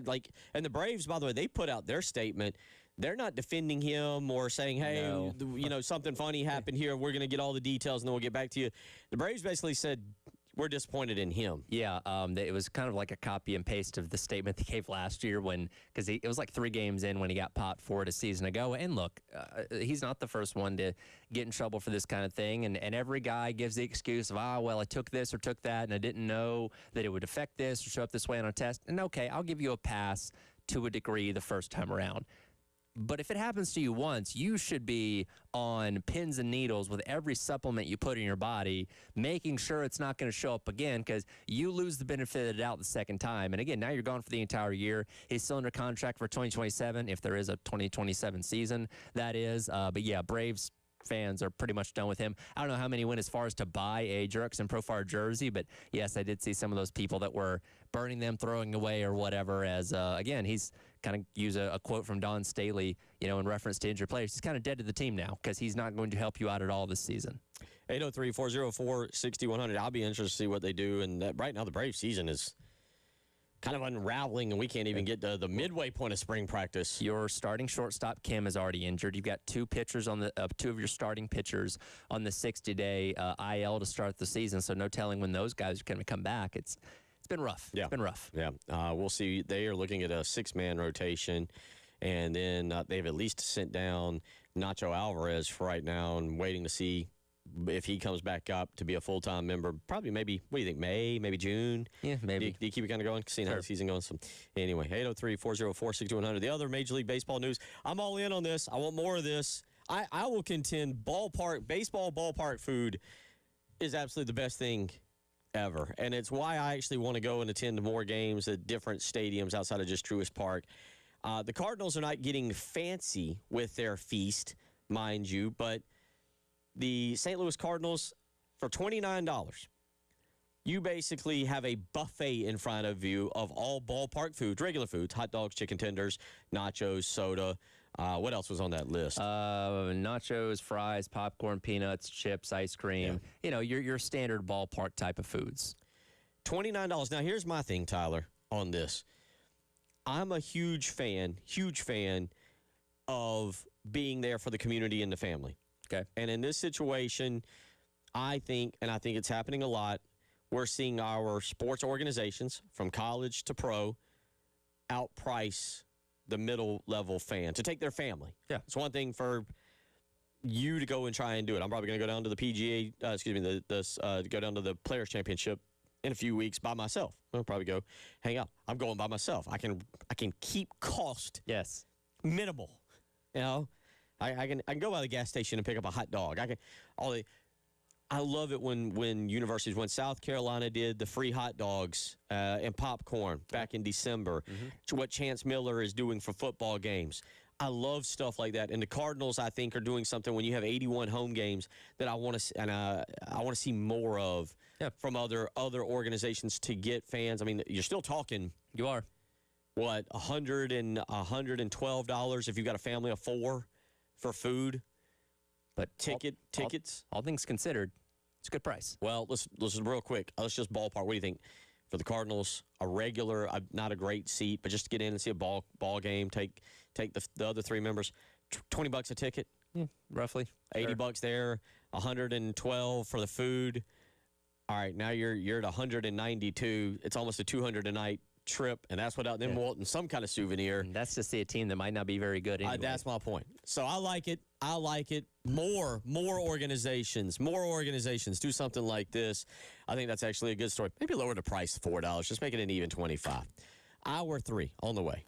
And the Braves, by the way, they put out their statement. They're not defending him or saying, hey, No. Something funny happened here. We're going to get all the details and then we'll get back to you. The Braves basically said, we're disappointed in him. Yeah, it was kind of like a copy and paste of the statement they gave last year because it was like 3 games in when he got popped for it a season ago. And look, he's not the first one to get in trouble for this kind of thing. And every guy gives the excuse of, I took this or took that, and I didn't know that it would affect this or show up this way on a test. And okay, I'll give you a pass to a degree the first time around. But if it happens to you once, you should be on pins and needles with every supplement you put in your body, making sure it's not going to show up again, because you lose the benefit of the doubt the second time. And again, now you're gone for the entire year. He's still under contract for 2027, if there is a 2027 season, that is. But yeah, Braves fans are pretty much done with him. I don't know how many went as far as to buy a Jurickson Profar jersey, but yes, I did see some of those people that were burning them, throwing away or whatever, as again, he's kind of use a quote from Don Staley, in reference to injured players. He's kind of dead to the team now because he's not going to help you out at all this season. 803-404-6100. I'll be interested to see what they do. And right now the Braves season is kind of unraveling, and we can't even get to the midway point of spring practice. Your starting shortstop, Kim, is already injured. You've got 2 pitchers on the 2 of your starting pitchers on the 60-day IL to start the season, so no telling when those guys are going to come back. It's been rough. Yeah. It's been rough. Yeah. We'll see. They are looking at a 6-man rotation, and then they've at least sent down Nacho Alvarez for right now and waiting to see if he comes back up to be a full-time member. Probably maybe, what do you think, May, maybe June? Yeah, maybe. Do you keep it kind of going? Seeing how the season goes. So anyway, 803-404-6100. The other Major League Baseball news. I'm all in on this. I want more of this. I will contend baseball ballpark food is absolutely the best thing ever. And it's why I actually want to go and attend more games at different stadiums outside of just Truist Park. The Cardinals are not getting fancy with their feast, mind you, but the St. Louis Cardinals, for $29, you basically have a buffet in front of you of all ballpark foods, regular foods, hot dogs, chicken tenders, nachos, soda. What else was on that list? Nachos, fries, popcorn, peanuts, chips, ice cream. Yeah. Your standard ballpark type of foods. $29. Now, here's my thing, Tyler, on this. I'm a huge fan of being there for the community and the family. Okay. And in this situation, I think it's happening a lot, we're seeing our sports organizations, from college to pro, outprice the middle-level fan to take their family. Yeah. It's one thing for you to go and try and do it. I'm probably going to go down to the PGA, go down to the Players' Championship in a few weeks by myself. I'll probably go hang out. I'm going by myself. I can keep cost Yes. minimal, I can go by the gas station and pick up a hot dog. I love it when universities, when South Carolina did the free hot dogs and popcorn back in December, to what Chance Miller is doing for football games. I love stuff like that. And the Cardinals, I think, are doing something when you have 81 home games that I want to, and I want to see more of from other organizations to get fans. I mean, you're still talking. You are. What, $112 if you've got a family of 4 for food? But tickets? All things considered, it's a good price. Well, let's real quick. Let's just ballpark. What do you think? For the Cardinals, a regular, not a great seat, but just to get in and see a ball game, take the other 3 members, $20 a ticket, roughly. $80 there, $112 for the food. All right, now you're at $192. It's almost a $200 a night trip, and that's without them wanting some kind of souvenir. And that's to see a team that might not be very good anyway. That's my point. So I like it. More organizations do something like this. I think that's actually a good story. Maybe lower the price to $4. Just make it an even 25. Hour 3 on the way.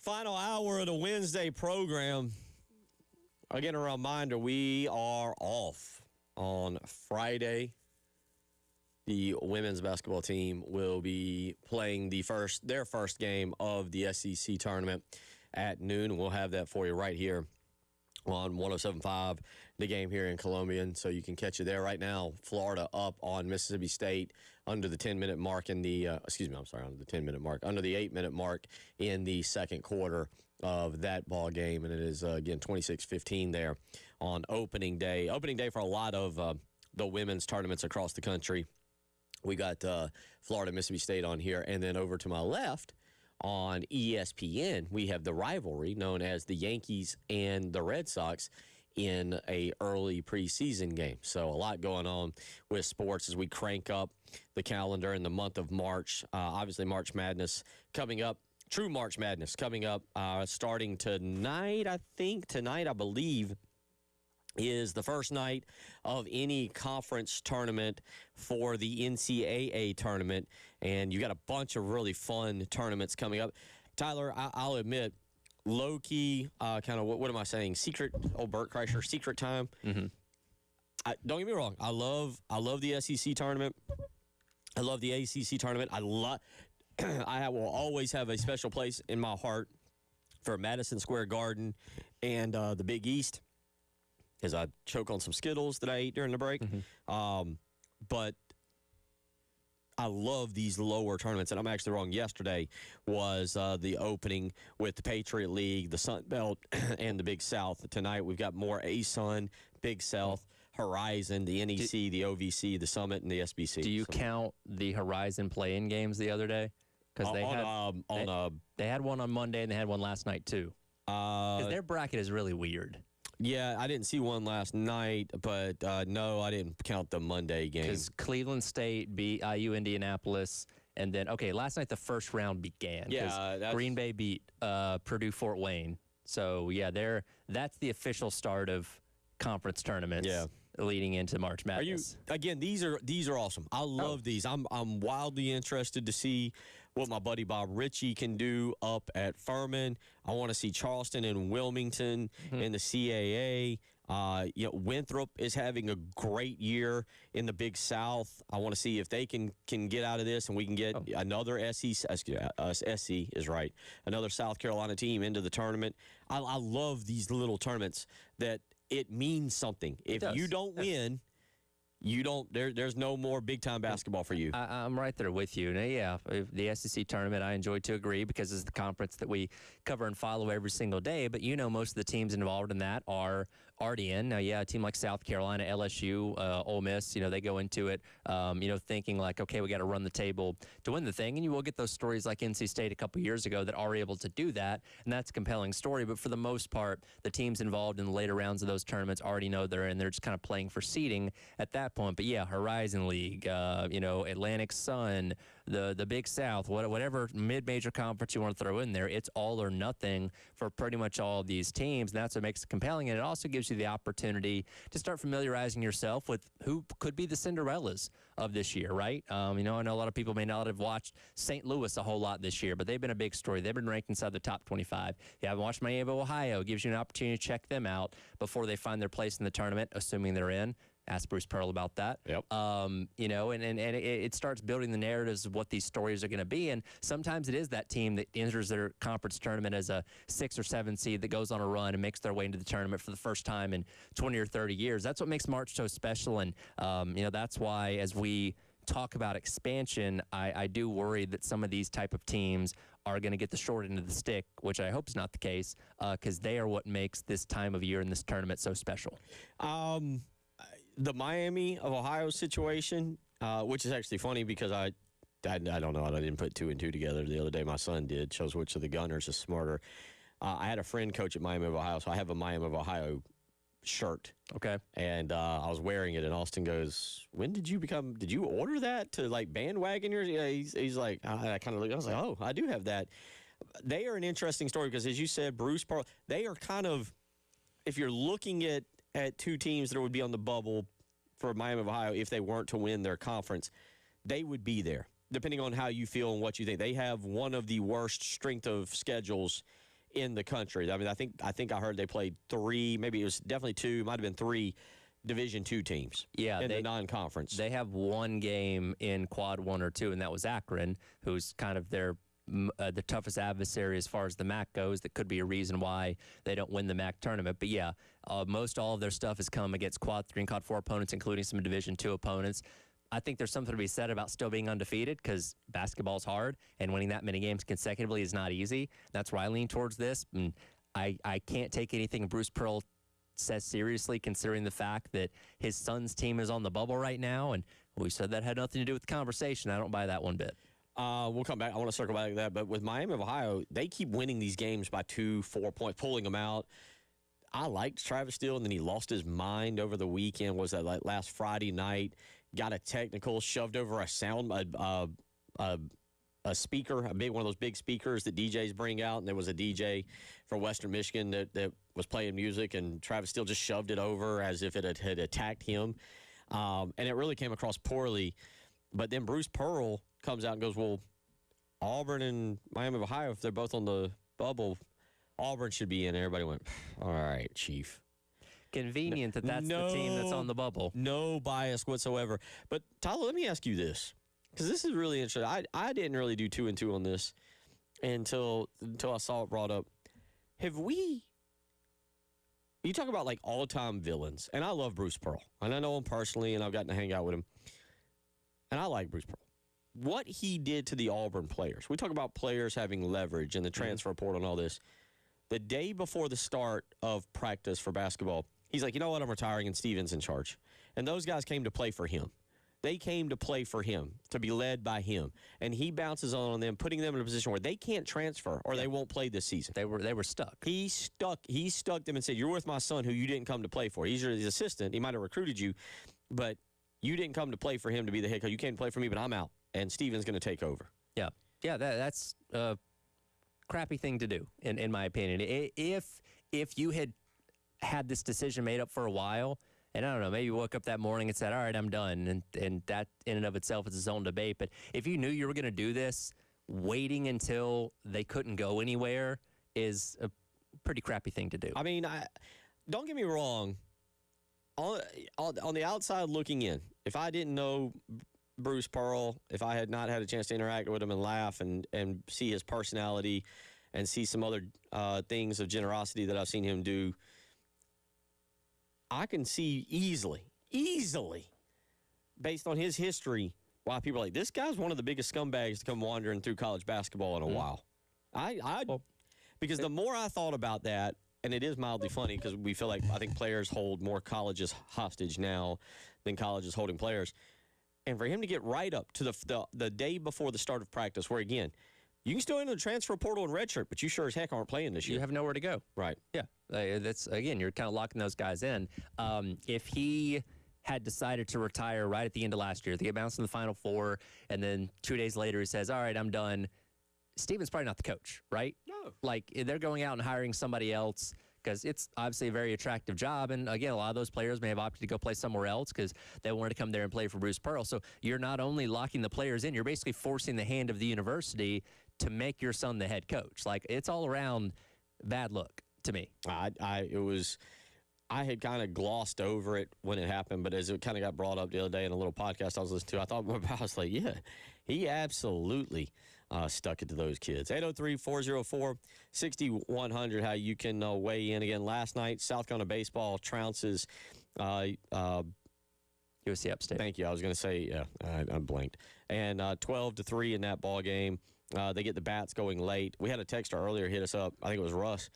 Final hour of the Wednesday program. Again, a reminder, we are off on Friday. The women's basketball team will be playing their first game of the SEC tournament at noon. We'll have that for you right here on 107.5, the game here in Columbia, so you can catch it there. Right now, Florida up on Mississippi State under the 10-minute mark under the 10-minute mark, under the 8-minute mark in the second quarter of that ball game, and it is, again, 26-15 there on opening day. Opening day for a lot of the women's tournaments across the country. We got Florida, Mississippi State on here, and then over to my left, on ESPN, we have the rivalry known as the Yankees and the Red Sox in a early preseason game. So a lot going on with sports as we crank up the calendar in the month of March. Obviously, March Madness coming up. True March Madness coming up starting tonight, I think. Tonight, I believe, is the first night of any conference tournament for the NCAA tournament, and you got a bunch of really fun tournaments coming up. Tyler, I'll admit, low-key, kind of, what am I saying, secret, Bert Kreischer, secret time. Mm-hmm. Don't get me wrong, I love the SEC tournament. I love the ACC tournament. I will always have a special place in my heart for Madison Square Garden and the Big East, as I choke on some Skittles that I ate during the break. Mm-hmm. But I love these lower tournaments, and I'm actually wrong. Yesterday was the opening with the Patriot League, the Sun Belt, and the Big South. Tonight we've got more ASUN, Big South, Horizon, the NEC, the OVC, the Summit, and the SBC. Do you count the Horizon play-in games the other day? Because they had one on Monday and they had one last night too. Because their bracket is really weird. Yeah, I didn't see one last night, but no, I didn't count the Monday game. Because Cleveland State beat IU Indianapolis, and then, last night the first round began. Yeah, Green Bay beat Purdue Fort Wayne. So, yeah, that's the official start of conference tournaments leading into March Madness. These are awesome. I love these. I'm wildly interested to see what my buddy Bob Ritchie can do up at Furman. I want to see Charleston and Wilmington in the CAA. Winthrop is having a great year in the Big South. I want to see if they can get out of this and we can get another SC is right, another South Carolina team into the tournament. I love these little tournaments that it means something. If you don't win, you don't. There's no more big time basketball for you. I'm right there with you. Now, the SEC tournament I enjoy to agree because it's the conference that we cover and follow every single day. But most of the teams involved in that are already in. Now, a team like South Carolina, LSU, Ole Miss, they go into it, thinking like, okay, we got to run the table to win the thing. And you will get those stories like NC State a couple years ago that are able to do that, and that's a compelling story. But for the most part, the teams involved in the later rounds of those tournaments already know they're in. They're just kind of playing for seeding at that point. But Horizon League, Atlantic Sun, the Big South, whatever mid-major conference you want to throw in there, it's all or nothing for pretty much all of these teams, and that's what makes it compelling. And it also gives you the opportunity to start familiarizing yourself with who could be the Cinderellas of this year, right? I know a lot of people may not have watched St. Louis a whole lot this year, but they've been a big story. They've been ranked inside the top 25. If you haven't watched Miami of Ohio, it gives you an opportunity to check them out before they find their place in the tournament, assuming they're in. Ask Bruce Pearl about that. Yep. And it starts building the narratives of what these stories are going to be. And sometimes it is that team that enters their conference tournament as a 6 or 7 seed that goes on a run and makes their way into the tournament for the first time in 20 or 30 years. That's what makes March so special. And, that's why as we talk about expansion, I do worry that some of these type of teams are going to get the short end of the stick, which I hope is not the case, because they are what makes this time of year and this tournament so special. The Miami of Ohio situation, which is actually funny because I don't know. I didn't put 2 and 2 together the other day. My son did. Shows which of the Gunners is smarter. I had a friend coach at Miami of Ohio, so I have a Miami of Ohio shirt. Okay. And I was wearing it, and Austin goes, did you order that to like bandwagon yours? Yeah, he's like, I kind of looked, I was like, oh, I do have that. They are an interesting story because, as you said, Bruce Pearl, they are kind of, if you're looking at 2 teams that would be on the bubble for Miami of Ohio, if they weren't to win their conference, they would be there, depending on how you feel and what you think. They have one of the worst strength of schedules in the country. I mean, I think I heard they played 3, maybe it was definitely 2, might have been 3 Division II teams. Yeah, in the non-conference. They have one game in Quad 1 or 2, and that was Akron, who's kind of their the toughest adversary as far as the MAC goes. That could be a reason why they don't win the MAC tournament. But yeah, most all of their stuff has come against Quad 3 and Quad 4 opponents, including some Division II opponents. I think there's something to be said about still being undefeated because basketball's hard, and winning that many games consecutively is not easy. That's where I lean towards this. And I can't take anything Bruce Pearl says seriously, considering the fact that his son's team is on the bubble right now, and we said that had nothing to do with the conversation. I don't buy that one bit. We'll come back. I want to circle back to that. But with Miami of Ohio, they keep winning these games by 2, 4 points, pulling them out. I liked Travis Steele, and then he lost his mind over the weekend. Was that like last Friday night? Got a technical, shoved over a sound, a speaker, a big one of those big speakers that DJs bring out, and there was a DJ from Western Michigan that was playing music, and Travis Steele just shoved it over as if it had attacked him, and it really came across poorly. But then Bruce Pearl comes out and goes, well, Auburn and Miami of Ohio, if they're both on the bubble, Auburn should be in. Everybody went, all right, Chief. Convenient that's the team that's on the bubble. No bias whatsoever. But, Tyler, let me ask you this, because this is really interesting. I didn't really do 2 and 2 on this until I saw it brought up. You talk about, like, all-time villains, and I love Bruce Pearl, and I know him personally, and I've gotten to hang out with him, and I like Bruce Pearl. What he did to the Auburn players, we talk about players having leverage and the transfer portal and all this. The day before the start of practice for basketball, he's like, you know what, I'm retiring, and Steven's in charge. And those guys came to play for him. They came to play for him, to be led by him. And he bounces on them, putting them in a position where they can't transfer or they won't play this season. They were stuck. He stuck them and said, you're with my son who you didn't come to play for. He's your assistant. He might have recruited you, but you didn't come to play for him to be the head coach. You came to play for me, but I'm out. And Steven's going to take over. Yeah. Yeah, that's a crappy thing to do, in my opinion. If you had this decision made up for a while, and I don't know, maybe you woke up that morning and said, all right, I'm done, and that in and of itself is its own debate. But if you knew you were going to do this, waiting until they couldn't go anywhere is a pretty crappy thing to do. I mean, don't get me wrong. On the outside looking in, if I didn't know Bruce Pearl, if I had not had a chance to interact with him and laugh and see his personality and see some other things of generosity that I've seen him do, I can see easily, based on his history, why people are like, this guy's one of the biggest scumbags to come wandering through college basketball in a while. Because the more I thought about that, and it is mildly funny because we feel like I think players hold more colleges hostage now than colleges holding players. And for him to get right up to the day before the start of practice, where, again, you can still enter the transfer portal and redshirt, but you sure as heck aren't playing this year. You have nowhere to go. Right. Yeah. That's, again, you're kind of locking those guys in. If he had decided to retire right at the end of last year, they get bounced in the Final Four, and then 2 days later he says, all right, I'm done, Steven's probably not the coach, right? No. Like, they're going out and hiring somebody else because it's obviously a very attractive job. And, again, a lot of those players may have opted to go play somewhere else because they wanted to come there and play for Bruce Pearl. So you're not only locking the players in, you're basically forcing the hand of the university to make your son the head coach. Like, it's all around bad look to me. I had kind of glossed over it when it happened, but as it kind of got brought up the other day in a little podcast I was listening to, I thought more about it. I was like, yeah, he absolutely stuck it to those kids. 803-404-6100, how you can weigh in. Again, last night, South Carolina baseball trounces USC Upstate. Thank you. I was going to say, yeah, I blanked. And 12-3 in that ball game. They get the bats going late. We had a texter earlier hit us up. I think it was Russ.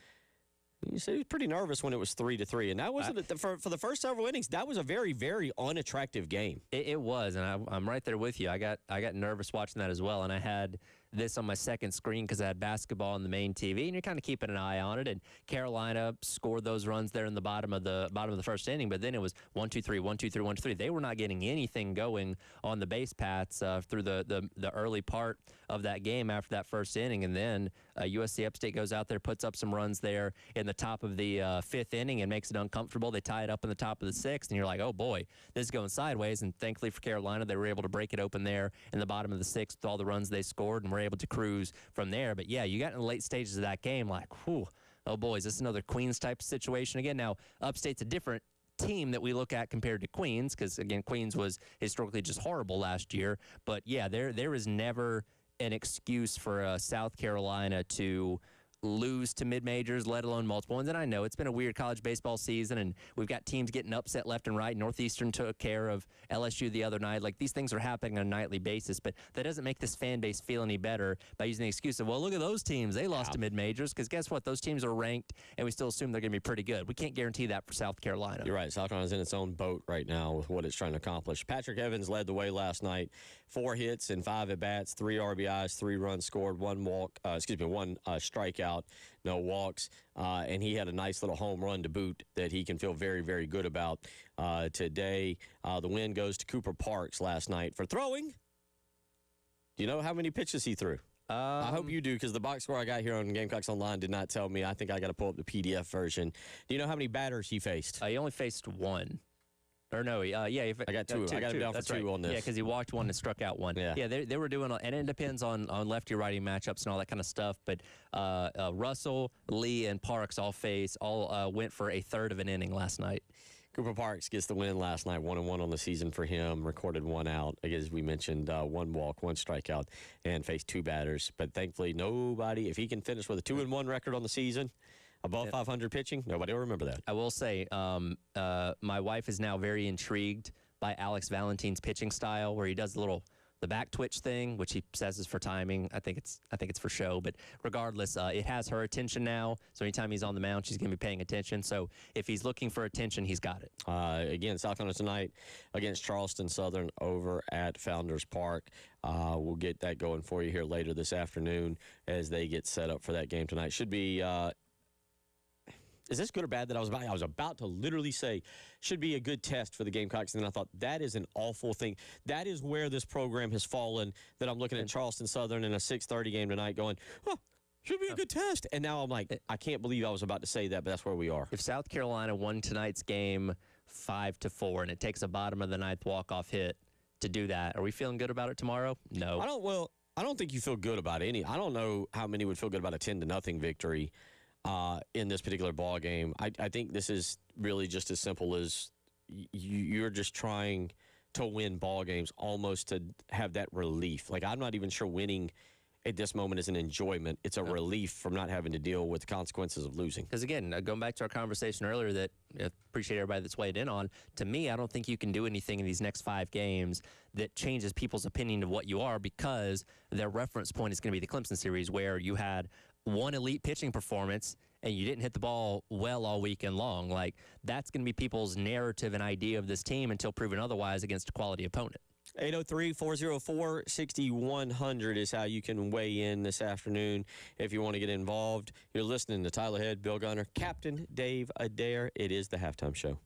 He said he was pretty nervous when it was 3-3, and that wasn't for the first several innings. That was a very, very unattractive game. It was, and I'm right there with you. I got nervous watching that as well, and I had this on my second screen because I had basketball on the main TV, and you're kind of keeping an eye on it. And Carolina scored those runs there in the bottom of the first inning, but then it was 1-2-3, 1-2-3, 1-2-3. They were not getting anything going on the base paths through the early part of that game after that first inning, and then USC Upstate goes out there, puts up some runs there in the top of the fifth inning and makes it uncomfortable. They tie it up in the top of the sixth, and you're like, oh boy, this is going sideways. And thankfully for Carolina, they were able to break it open there in the bottom of the sixth with all the runs they scored, and were able to cruise from there. But, yeah, you got in the late stages of that game like, whew, oh, boy, is this another Queens-type situation again? Now, Upstate's a different team that we look at compared to Queens because, again, Queens was historically just horrible last year. But, yeah, there is never an excuse for South Carolina to lose to mid-majors, let alone multiple ones. And I know it's been a weird college baseball season, and we've got teams getting upset left and right. Northeastern took care of LSU the other night. Like, these things are happening on a nightly basis, but that doesn't make this fan base feel any better by using the excuse of, well, look at those teams. They lost to mid-majors because guess what? Those teams are ranked, and we still assume they're going to be pretty good. We can't guarantee that for South Carolina. You're right. South Carolina's in its own boat right now with what it's trying to accomplish. Patrick Evans led the way last night. 4 hits and 5 at-bats, 3 RBIs, 3 runs scored, 1 strikeout, no walks, and he had a nice little home run to boot that he can feel very, very good about today. The win goes to Cooper Parks last night for throwing. Do you know how many pitches he threw? I hope you do, because the box score I got here on Gamecocks Online did not tell me. I think I got to pull up the PDF version. Do you know how many batters he faced? He only faced 1. Or no, I got 2. I got him down for 2 on this. Yeah, because he walked 1 and struck out 1. Yeah, they were doing, and it depends on lefty-righty matchups and all that kind of stuff. But Russell, Lee, and Parks all went for a third of an inning last night. Cooper Parks gets the win last night, 1-1 on the season for him. Recorded 1 out, as we mentioned, 1 walk, 1 strikeout, and faced 2 batters. But thankfully, nobody. If he can finish with a 2-1 record on the season, above 500 pitching, nobody will remember that. I will say, my wife is now very intrigued by Alex Valentine's pitching style, where he does the back twitch thing, which he says is for timing. I think it's for show, but regardless, it has her attention now. So anytime he's on the mound, she's going to be paying attention. So if he's looking for attention, he's got it. Again, South Carolina tonight against Charleston Southern over at Founders Park. We'll get that going for you here later this afternoon as they get set up for that game tonight. Should be. Is this good or bad that I was about to literally say should be a good test for the Gamecocks, and then I thought that is an awful thing. That is where this program has fallen, that I'm looking at Charleston Southern in a 6:30 game tonight going, oh, should be a good test. And now I'm like, I can't believe I was about to say that, but that's where we are. If South Carolina won tonight's game 5-4 and it takes a bottom of the ninth walk-off hit to do that, are we feeling good about it tomorrow? No. I don't think you feel good about any. I don't know how many would feel good about a 10-0 victory in this particular ball game. I think this is really just as simple as you're just trying to win ball games, almost to have that relief. Like, I'm not even sure winning at this moment is an enjoyment. It's a relief from not having to deal with the consequences of losing. Because, again, going back to our conversation earlier that I appreciate everybody that's weighed in on, to me, I don't think you can do anything in these next 5 games that changes people's opinion of what you are, because their reference point is going to be the Clemson series, where you had one elite pitching performance and you didn't hit the ball well all weekend long. Like, that's going to be people's narrative and idea of this team until proven otherwise against a quality opponent. 803-404-6100 is how you can weigh in this afternoon if you want to get involved. You're listening to Tyler Head, Bill Gunner, Captain Dave Adair. It is the halftime show.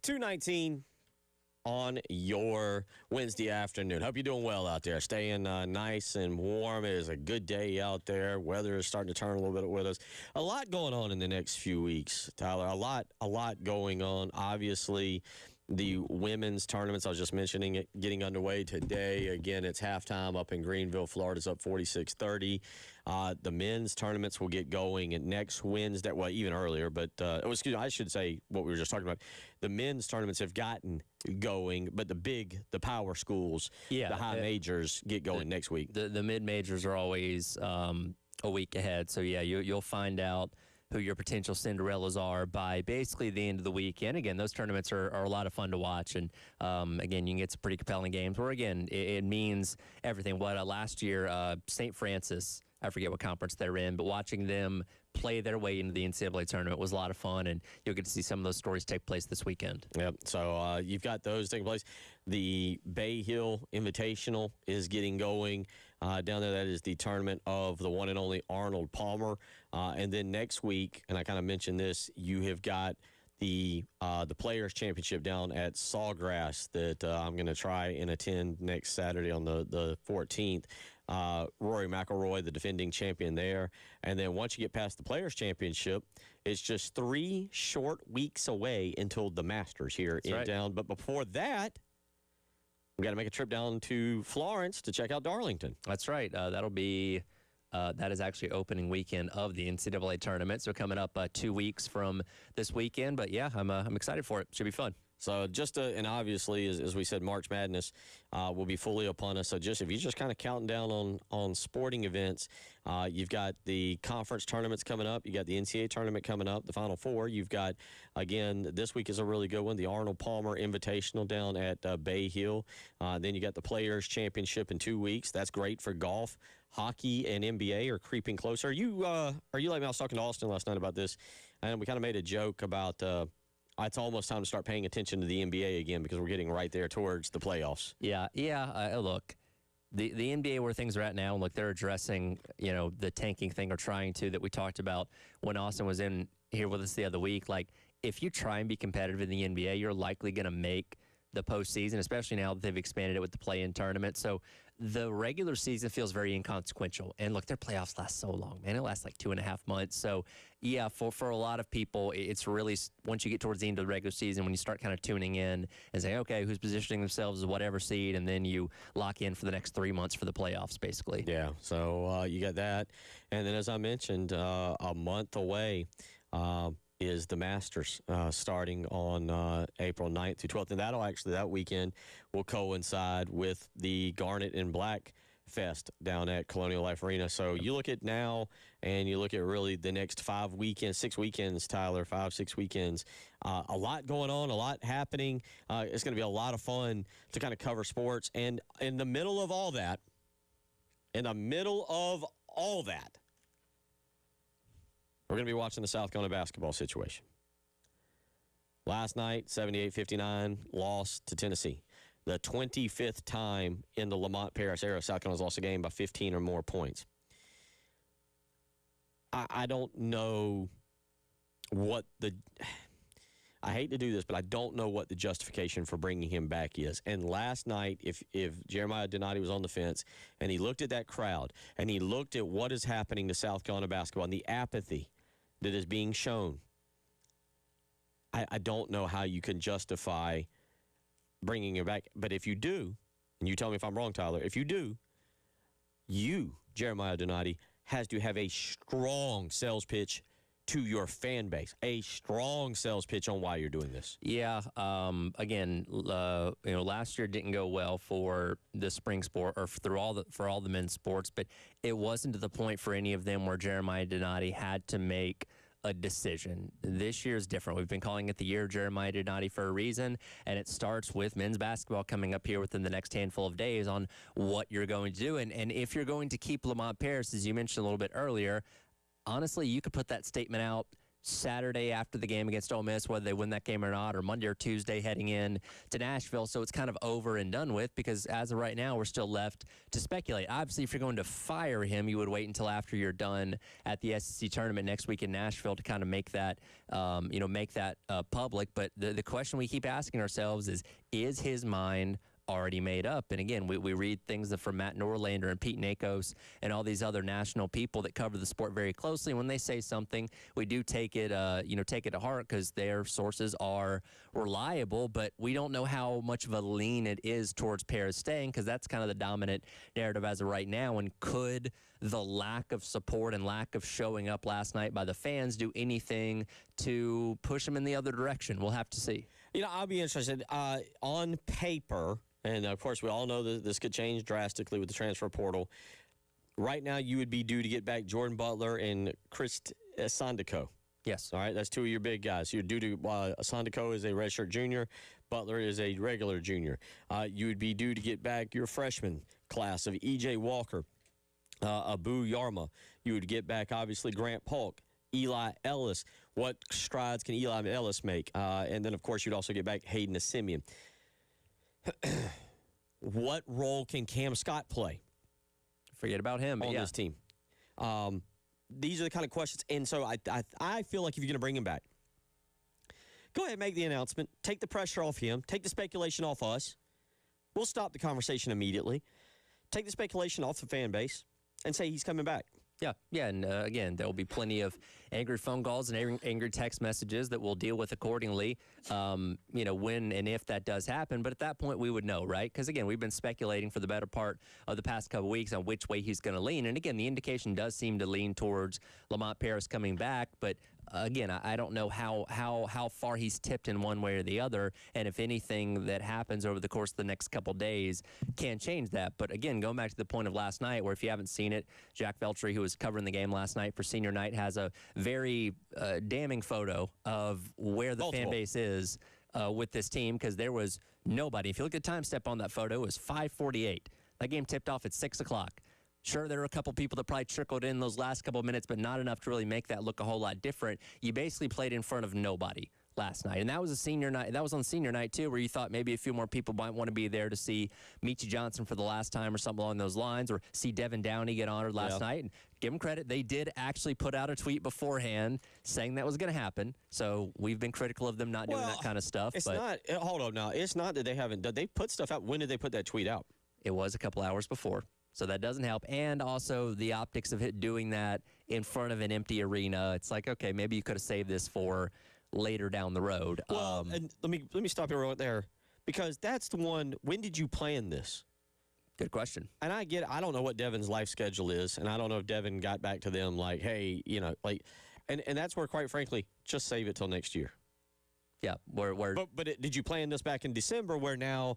2:19 on your Wednesday afternoon. Hope you're doing well out there. Staying nice and warm. It is a good day out there. Weather is starting to turn a little bit with us. A lot going on in the next few weeks, Tyler. A lot going on. Obviously, the women's tournaments, I was just mentioning it, getting underway today. Again, it's halftime up in Greenville. Florida's up 46-30. The men's tournaments will get going next Wednesday. Well, even earlier, but I should say what we were just talking about. The men's tournaments have gotten going, but the power schools, the high majors get going next week. The mid-majors are always a week ahead. So, yeah, you'll find out who your potential Cinderellas are by basically the end of the weekend. Again, those tournaments are a lot of fun to watch. And, again, you can get some pretty compelling games where, again, it means everything. Last year, St. Francis, I forget what conference they're in, but watching them play their way into the NCAA tournament was a lot of fun, and you'll get to see some of those stories take place this weekend. Yep. So you've got those taking place. The Bay Hill Invitational is getting going down there. That is the tournament of the one and only Arnold Palmer. And then next week, and I kind of mentioned this, you have got the Players Championship down at Sawgrass that I'm going to try and attend next Saturday on the 14th. Rory McIlroy, the defending champion there. And then once you get past the Players Championship, it's just 3 short weeks away until the Masters here in town. But before that, we got to make a trip down to Florence to check out Darlington. That's right. That'll be that is actually opening weekend of the NCAA tournament. So coming up 2 weeks from this weekend. But yeah, I'm excited for it. Should be fun. So and obviously, as we said, March Madness will be fully upon us. So if you're just kind of counting down on sporting events, you've got the conference tournaments coming up. You got the NCAA tournament coming up, the Final Four. You've got, again, this week is a really good one, the Arnold Palmer Invitational down at Bay Hill. Then you got the Players Championship in 2 weeks. That's great for golf. Hockey and NBA are creeping closer. Are you like me? I was talking to Austin last night about this, and we kind of made a joke about it's almost time to start paying attention to the NBA again because we're getting right there towards the playoffs. Yeah. Look, the NBA where things are at now, look, they're addressing, the tanking thing or trying to that we talked about when Austin was in here with us the other week. Like, if you try and be competitive in the NBA, you're likely going to make the postseason, especially now that they've expanded it with the play-in tournament. So the regular season feels very inconsequential. And look, their playoffs last so long, man. It lasts like 2.5 months. So, yeah, for a lot of people, it's really, once you get towards the end of the regular season, when you start kind of tuning in and saying, okay, who's positioning themselves as whatever seed, and then you lock in for the next 3 months for the playoffs, basically. Yeah, so you got that. And then, as I mentioned, a month away, is the Masters starting on April 9th through 12th. And that weekend will coincide with the Garnet and Black Fest down at Colonial Life Arena. So you look at now and you look at really the next 6 weekends, Tyler, 5-6 weekends. A lot going on, a lot happening. It's going to be a lot of fun to kind of cover sports. And in the middle of all that, we're going to be watching the South Carolina basketball situation. Last night, 78-59, loss to Tennessee. The 25th time in the Lamont Paris era, South Carolina's lost a game by 15 or more points. I don't know what I hate to do this, but I don't know what the justification for bringing him back is. And last night, if Jeremiah Donati was on the fence and he looked at that crowd and he looked at what is happening to South Carolina basketball and the apathy that is being shown, I don't know how you can justify bringing him back. But if you do, and you tell me if I'm wrong, Tyler, if you do, Jeremiah Donati, has to have a strong sales pitch to your fan base, a strong sales pitch on why you're doing this. Yeah. Again, last year didn't go well for the spring sport or for all the men's sports, but it wasn't to the point for any of them where Jeremiah Donati had to make a decision. This year is different. We've been calling it the year of Jeremiah Donati for a reason, and it starts with men's basketball coming up here within the next handful of days on what you're going to do. And if you're going to keep Lamont Paris, as you mentioned a little bit earlier, honestly, you could put that statement out Saturday after the game against Ole Miss, whether they win that game or not, or Monday or Tuesday heading in to Nashville. So it's kind of over and done with, because as of right now, we're still left to speculate. Obviously, if you're going to fire him, you would wait until after you're done at the SEC tournament next week in Nashville to kind of make that, public. But the question we keep asking ourselves is his mind already made up? And again, we read things from Matt Norlander and Pete Nakos and all these other national people that cover the sport very closely. When they say something, we do take it to heart, because their sources are reliable. But we don't know how much of a lean it is towards Paris staying, because that's kind of the dominant narrative as of right now. And could the lack of support and lack of showing up last night by the fans do anything to push him in the other direction? We'll have to see. I'll be interested. On paper, and of course we all know that this could change drastically with the transfer portal. Right now, you would be due to get back Jordan Butler and Chris Sandico. Yes. All right, that's two of your big guys. You're due to Sandico is a redshirt junior. Butler is a regular junior. You would be due to get back your freshman class of E.J. Walker, Abu Yarma. You would get back, obviously, Grant Polk, Eli Ellis. What strides can Eli Ellis make? And then, of course, you'd also get back Hayden Asimian. What role can Cam Scott play? Forget about him on this team. These are the kind of questions. And so I feel like if you're going to bring him back, go ahead and make the announcement. Take the pressure off him. Take the speculation off us. We'll stop the conversation immediately. Take the speculation off the fan base and say he's coming back. Yeah, and again, there will be plenty of angry phone calls and angry text messages that we'll deal with accordingly, when and if that does happen. But at that point, we would know, right? Because, again, we've been speculating for the better part of the past couple weeks on which way he's going to lean. And, again, the indication does seem to lean towards Lamont Paris coming back. But, again, I don't know how far he's tipped in one way or the other, and if anything that happens over the course of the next couple days can change that. But, again, going back to the point of last night, where if you haven't seen it, Jack Veltri, who was covering the game last night for senior night, has a very damning photo of where the fan base is with this team, because there was nobody. If you look at the time step on that photo, it was 5:48. That game tipped off at 6 o'clock. Sure, there were a couple people that probably trickled in those last couple of minutes, but not enough to really make that look a whole lot different. You basically played in front of nobody last night, and that was a senior night. That was on senior night too, where you thought maybe a few more people might want to be there to see Meechie Johnson for the last time or something along those lines, or see Devin Downey get honored last night. And give them credit, they did actually put out a tweet beforehand saying that was going to happen. So we've been critical of them not doing that kind of stuff. It's not. Hold on now. It's not that they haven't done. They put stuff out. When did they put that tweet out? It was a couple hours before. So that doesn't help. And also the optics of it doing that in front of an empty arena. It's like, okay, maybe you could have saved this for later down the road. Well, and let me stop you right there, because that's the one. When did you plan this? Good question. And I don't know what Devin's life schedule is, and I don't know if Devin got back to them like, hey, and that's where, quite frankly, just save it till next year. Yeah. Did you plan this back in December, where now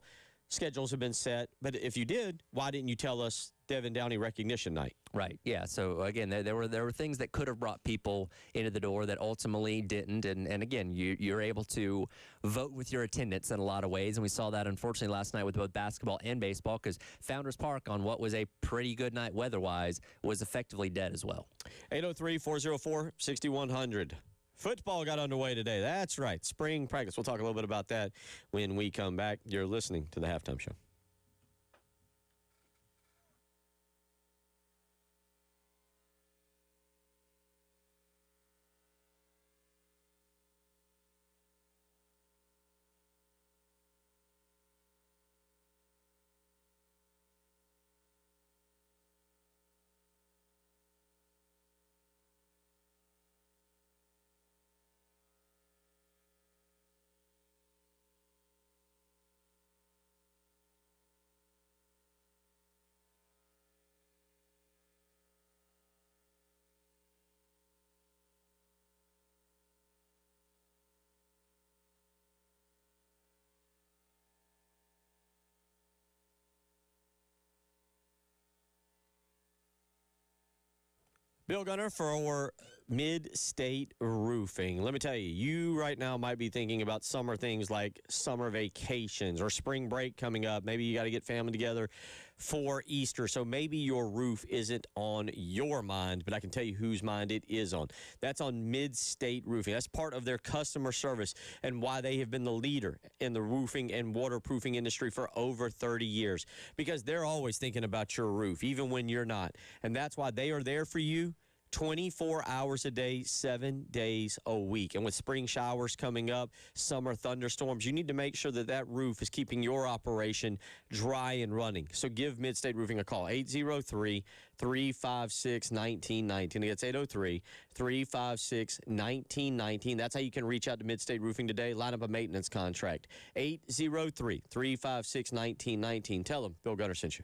schedules have been set? But if you did, why didn't you tell us Devin Downey recognition night? Right. Yeah. So again, there were things that could have brought people into the door that ultimately didn't. And again, you're able to vote with your attendance in a lot of ways, and we saw that unfortunately last night with both basketball and baseball, because Founders Park, on what was a pretty good night weather-wise, was effectively dead as well. 803-404-6100. Football got underway today. That's right. Spring practice. We'll talk a little bit about that when we come back. You're listening to the Halftime Show. Bill Gunner for Mid-State Roofing. Let me tell you, you right now might be thinking about summer things like summer vacations or spring break coming up. Maybe you got to get family together for Easter. So maybe your roof isn't on your mind, but I can tell you whose mind it is on. That's on Mid-State Roofing. That's part of their customer service and why they have been the leader in the roofing and waterproofing industry for over 30 years, because they're always thinking about your roof, even when you're not. And that's why they are there for you 24 hours a day, 7 days a week. And with spring showers coming up, summer thunderstorms, you need to make sure that that roof is keeping your operation dry and running. So give Mid-State Roofing a call, 803-356-1919. Again, it's 803-356-1919. That's how you can reach out to Mid-State Roofing today. Line up a maintenance contract, 803-356-1919. Tell them Bill Gunner sent you.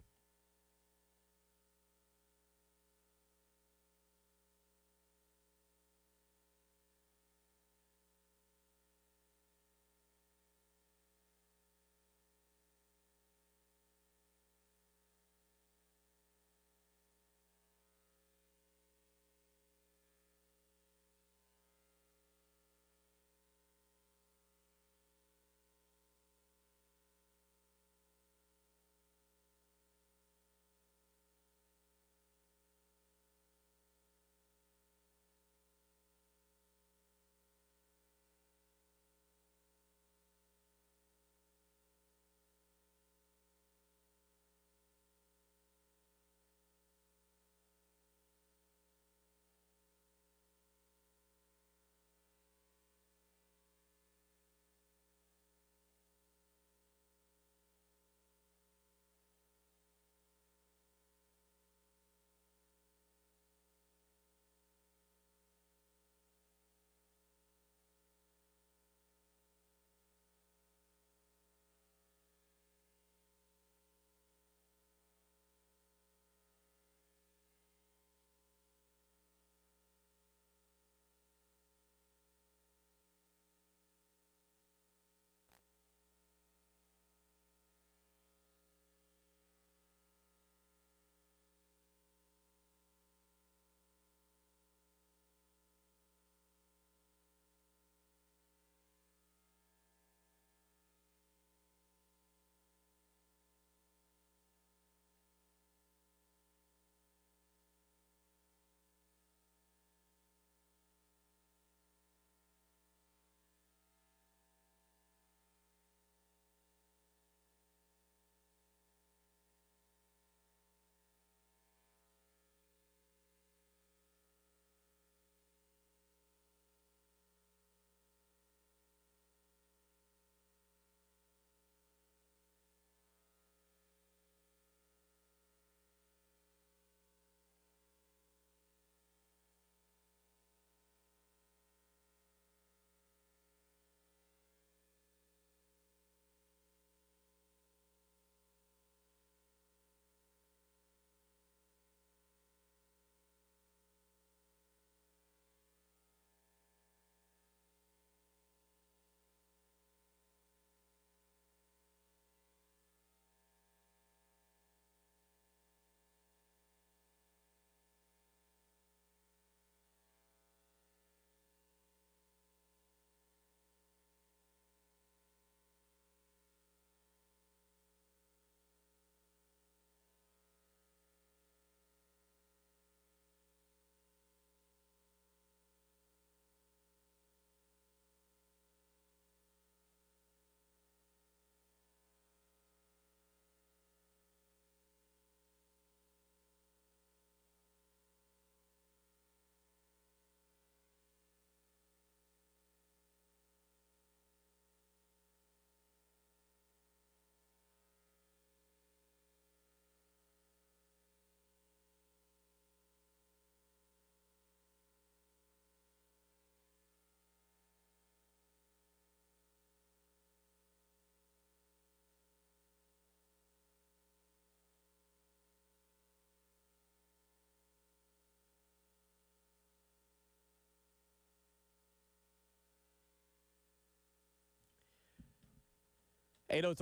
Eight zero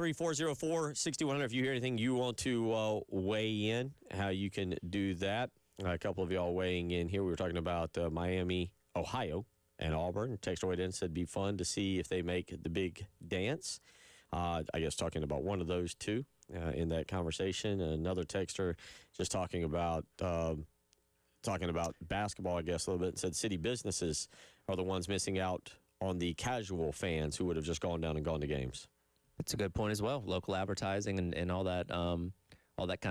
6100 If you hear anything you want to weigh in, how you can do that. A couple of y'all weighing in here. We were talking about Miami, Ohio, and Auburn. Text right in said it'd be fun to see if they make the big dance. I guess talking about one of those two. in that conversation. Another texter just talking about basketball, I guess, a little bit, and said city businesses are the ones missing out on the casual fans who would have just gone down and gone to games. That's a good point as well. Local advertising and all that kind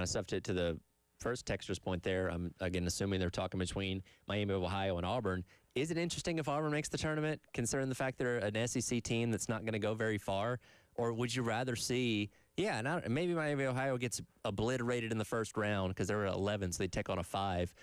of stuff. To the first texter's point there, I'm again assuming they're talking between Miami of Ohio and Auburn. Is it interesting if Auburn makes the tournament, considering the fact they're an SEC team that's not going to go very far? Or would you rather see, maybe Miami of Ohio gets obliterated in the first round because they're at 11, so they take on a 5.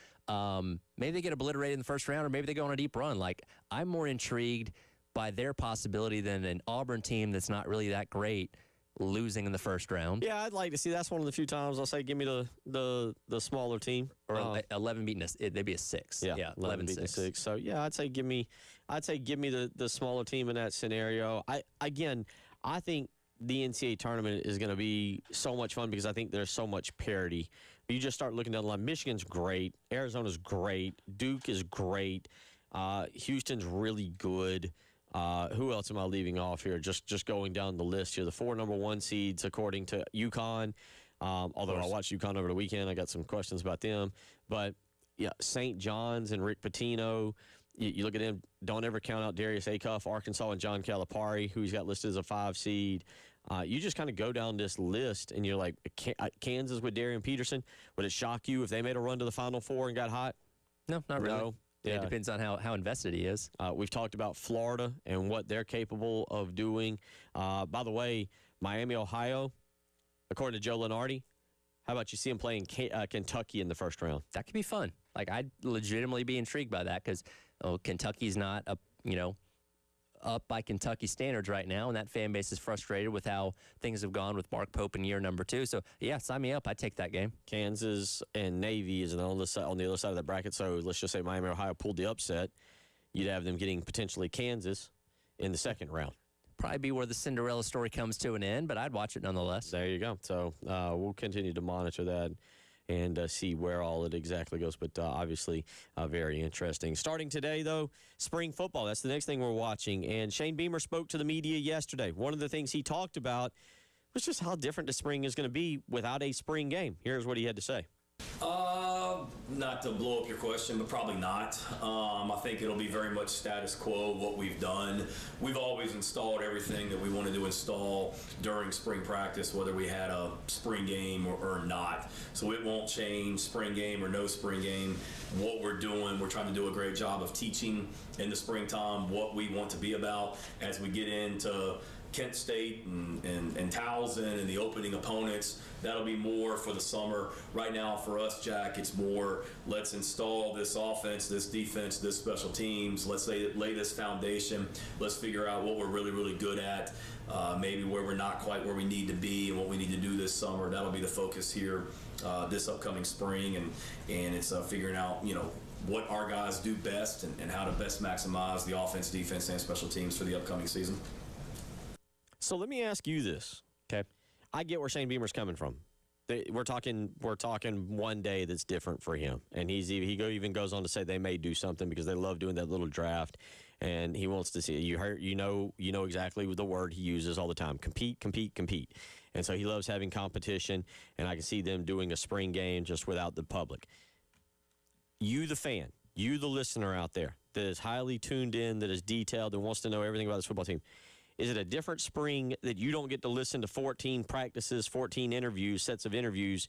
Maybe they get obliterated in the first round, or maybe they go on a deep run. Like, I'm more intrigued by their possibility than an Auburn team that's not really that great losing in the first round. Yeah, I'd like to see. That's one of the few times I'll say, give me the smaller team. Or 11 beating us. They'd be a 6. Yeah, 11 beating 6. So yeah, I'd say give me the smaller team in that scenario. I think the NCAA tournament is going to be so much fun because I think there's so much parity. You just start looking down the line. Michigan's great. Arizona's great. Duke is great. Houston's really good. Who else am I leaving off here? Just going down the list here. The 4 number 1 seeds, according to UConn. Although I watched UConn over the weekend, I got some questions about them. But yeah, St. John's and Rick Pitino. You look at them. Don't ever count out Darius Acuff, Arkansas, and John Calipari, who he's got listed as a 5 seed. You just kind of go down this list, and you're like, Kansas with Darian Peterson. Would it shock you if they made a run to the Final Four and got hot? No, not really. No. Yeah, it depends on how invested he is. We've talked about Florida and what they're capable of doing. By the way, Miami, Ohio, according to Joe Lenardi, how about you see him playing Kentucky in the first round? That could be fun. Like, I'd legitimately be intrigued by that because Kentucky's not up by Kentucky standards right now, and that fan base is frustrated with how things have gone with Mark Pope in year number 2. So, yeah, sign me up. I'd take that game. Kansas and Navy is on the other side of the bracket. So let's just say Miami, Ohio pulled the upset. You'd have them getting potentially Kansas in the second round. Probably be where the Cinderella story comes to an end, but I'd watch it nonetheless. There you go. So we'll continue to monitor that and see where all it exactly goes. But obviously, very interesting. Starting today, though, spring football. That's the next thing we're watching. And Shane Beamer spoke to the media yesterday. One of the things he talked about was just how different the spring is going to be without a spring game. Here's what he had to say. Not to blow up your question, but probably not. I think it'll be very much status quo, what we've done. We've always installed everything that we wanted to install during spring practice, whether we had a spring game or not. So it won't change, spring game or no spring game. What we're doing, we're trying to do a great job of teaching in the springtime what we want to be about as we get into Kent State and Towson and the opening opponents. That'll be more for the summer. Right now for us, Jack, it's more let's install this offense, this defense, this special teams. Let's lay this foundation. Let's figure out what we're really, really good at, maybe where we're not quite where we need to be and what we need to do this summer. That'll be the focus here this upcoming spring, and it's figuring out, what our guys do best and how to best maximize the offense, defense, and special teams for the upcoming season. So let me ask you this. Okay. I get where Shane Beamer's coming from. We're talking one day that's different for him, and he even goes on to say they may do something because they love doing that little draft, and he wants to see you know exactly the word he uses all the time: compete, compete, compete. And so he loves having competition, and I can see them doing a spring game just without the public. You, the fan, you, the listener out there that is highly tuned in, that is detailed, and wants to know everything about this football team. Is it a different spring that you don't get to listen to 14 practices, 14 interviews, sets of interviews,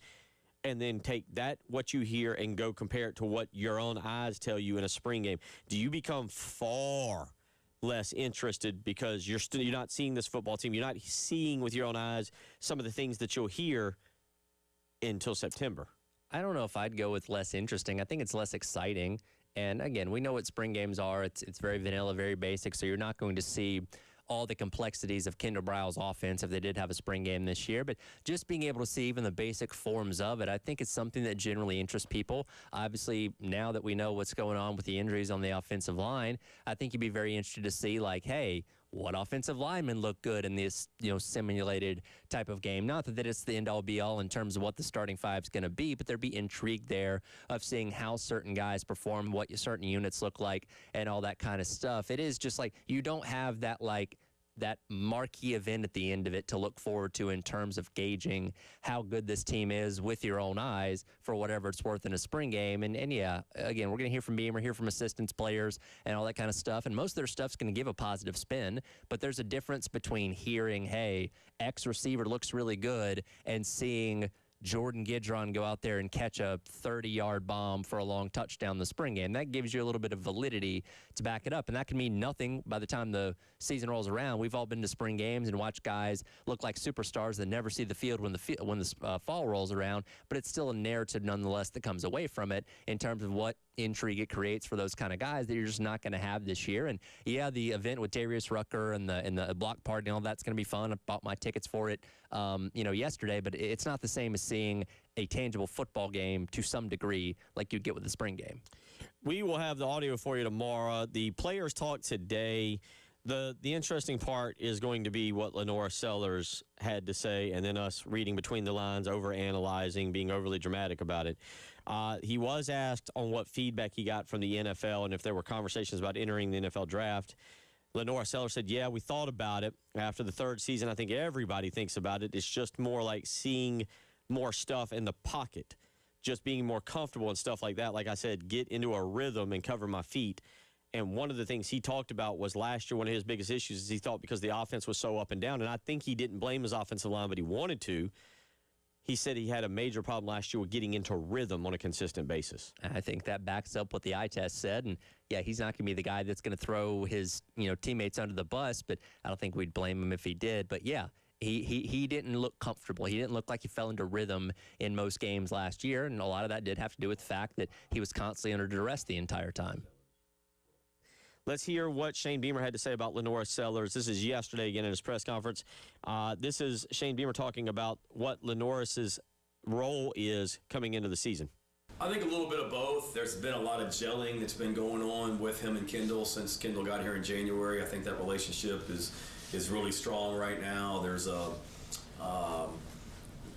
and then take what you hear, and go compare it to what your own eyes tell you in a spring game? Do you become far less interested because you're not seeing this football team? You're not seeing with your own eyes some of the things that you'll hear until September. I don't know if I'd go with less interesting. I think it's less exciting. And again, we know what spring games are. It's very vanilla, very basic, so you're not going to see all the complexities of Kendall Briles' offense if they did have a spring game this year. But just being able to see even the basic forms of it, I think it's something that generally interests people. Obviously, now that we know what's going on with the injuries on the offensive line, I think you'd be very interested to see, like, hey, what offensive linemen look good in this, simulated type of game? Not that it's the end-all, be-all in terms of what the starting five is going to be, but there'd be intrigue there of seeing how certain guys perform, what certain units look like, and all that kind of stuff. It is just like you don't have that, that marquee event at the end of it to look forward to in terms of gauging how good this team is with your own eyes for whatever it's worth in a spring game. And yeah, again, we're going to hear from Beamer, hear from assistants, players, and all that kind of stuff. And most of their stuff's going to give a positive spin, but there's a difference between hearing, hey, X receiver looks really good, and seeing Jordan Gidron go out there and catch a 30-yard bomb for a long touchdown in the spring game. That gives you a little bit of validity to back it up, and that can mean nothing by the time the season rolls around. We've all been to spring games and watched guys look like superstars that never see the field when the fall rolls around, but it's still a narrative nonetheless that comes away from it in terms of what intrigue it creates for those kind of guys that you're just not going to have this year. And yeah, the event with Darius Rucker and the block party and all that's going to be fun. I bought my tickets for it, yesterday, but it's not the same as seeing a tangible football game to some degree like you'd get with the spring game. We will have the audio for you tomorrow. The players talk today. The interesting part is going to be what Lenora Sellers had to say, and then us reading between the lines, overanalyzing, being overly dramatic about it. He was asked on what feedback he got from the NFL and if there were conversations about entering the NFL draft. Lenora Sellers said, yeah, we thought about it. After the third season, I think everybody thinks about it. It's just more like seeing more stuff in the pocket, just being more comfortable and stuff like that. Like I said, get into a rhythm and cover my feet. And one of the things he talked about was last year, one of his biggest issues is he thought because the offense was so up and down, and I think he didn't blame his offensive line, but he wanted to. He said he had a major problem last year with getting into rhythm on a consistent basis. I think that backs up what the eye test said. And, yeah, he's not going to be the guy that's going to throw his teammates under the bus, but I don't think we'd blame him if he did. But, yeah, he didn't look comfortable. He didn't look like he fell into rhythm in most games last year, and a lot of that did have to do with the fact that he was constantly under duress the entire time. Let's hear what Shane Beamer had to say about Lenora Sellers. This is yesterday again at his press conference. This is Shane Beamer talking about what Lenora's role is coming into the season. I think a little bit of both. There's been a lot of gelling that's been going on with him and Kendall since Kendall got here in January. I think that relationship is really strong right now. There's a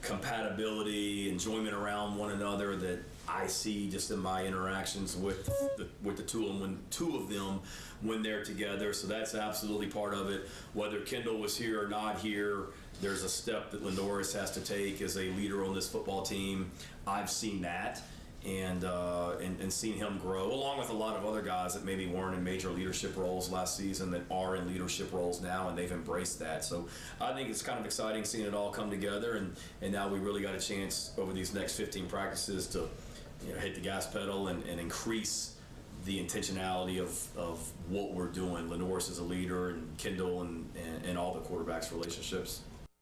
compatibility, enjoyment around one another that I see just in my interactions with the two of them when they're together. So that's absolutely part of it. Whether Kendall was here or not here, there's a step that Lendoris has to take as a leader on this football team. I've seen that and seen him grow, along with a lot of other guys that maybe weren't in major leadership roles last season that are in leadership roles now, and they've embraced that. So I think it's kind of exciting seeing it all come together, and now we really got a chance over these next 15 practices to hit the gas pedal and increase the intentionality of what we're doing. Lenoris is a leader, and Kendall and all the quarterbacks' relationships.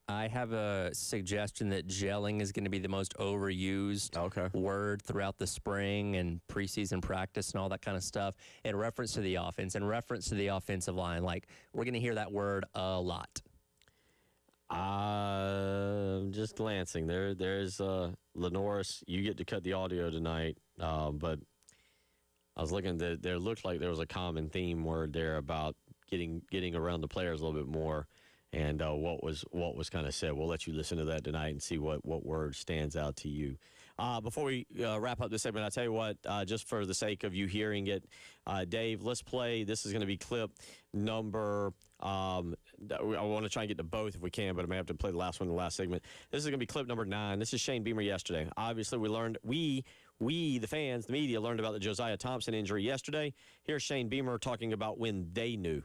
I have a suggestion that gelling is going to be the most overused word throughout the spring and preseason practice and all that kind of stuff in reference to the offense, in reference to the offensive line. Like, we're going to hear that word a lot. Just glancing. There's Lenoris. You get to cut the audio tonight, but I was looking. There looked like there was a common theme word there about getting around the players a little bit more. And what was kind of said. We'll let you listen to that tonight and see what word stands out to you. Before we wrap up this segment, I'll tell you what, just for the sake of you hearing it, Dave, let's play. This is going to be clip number, I want to try and get to both if we can, but I may have to play the last one in the last segment. This is going to be clip number 9. This is Shane Beamer yesterday. Obviously, we, the fans, the media, learned about the Josiah Thompson injury yesterday. Here's Shane Beamer talking about when they knew.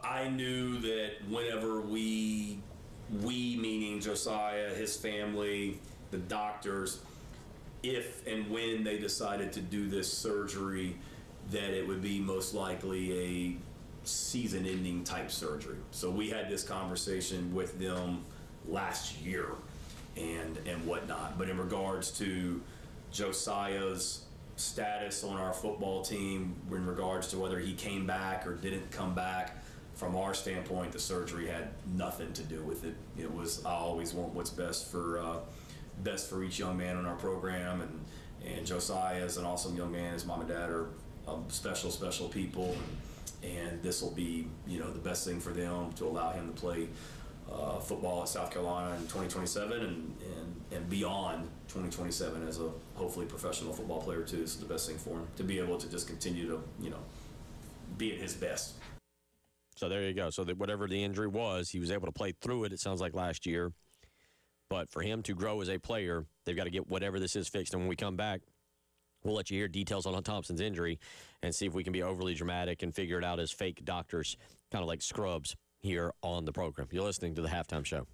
I knew that whenever we meaning Josiah, his family, the doctors, if and when they decided to do this surgery, that it would be most likely a season-ending type surgery. So we had this conversation with them last year and whatnot. But in regards to Josiah's status on our football team, in regards to whether he came back or didn't come back, from our standpoint, the surgery had nothing to do with it. It was, I always want what's best for each young man in our program, and Josiah is an awesome young man. His mom and dad are special people, and this will be the best thing for them to allow him to play football at South Carolina in 2027 and beyond 2027 as a hopefully professional football player too. This is the best thing for him to be able to just continue to be at his best. So there you go. So that whatever the injury was, he was able to play through it, it sounds like, last year. But for him to grow as a player, they've got to get whatever this is fixed. And when we come back, we'll let you hear details on Thompson's injury and see if we can be overly dramatic and figure it out as fake doctors, kind of like scrubs here on the program. You're listening to the Halftime Show.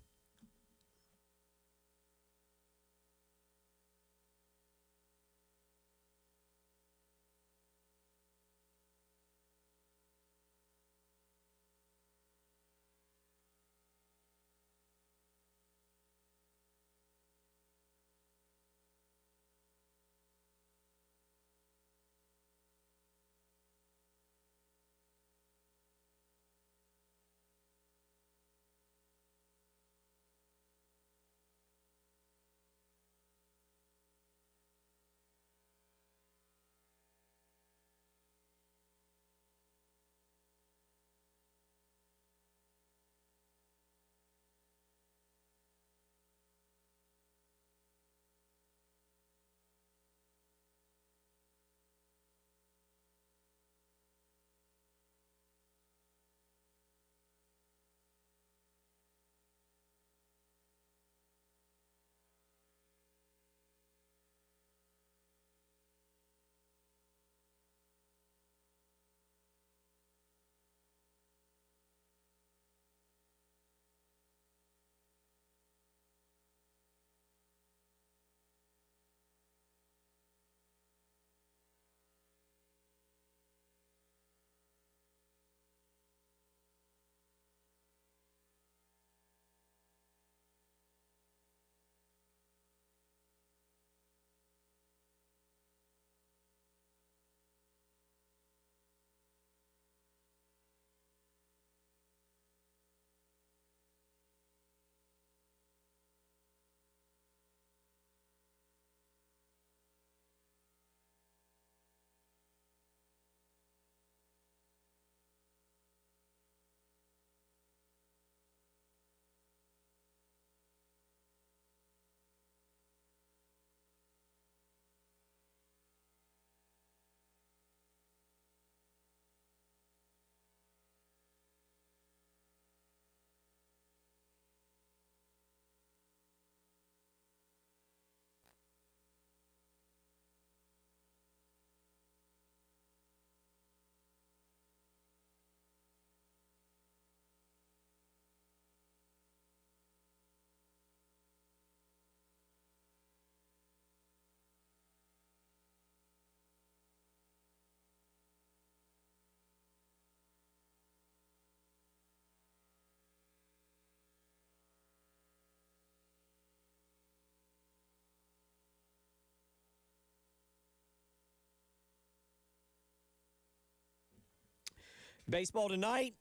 Baseball tonight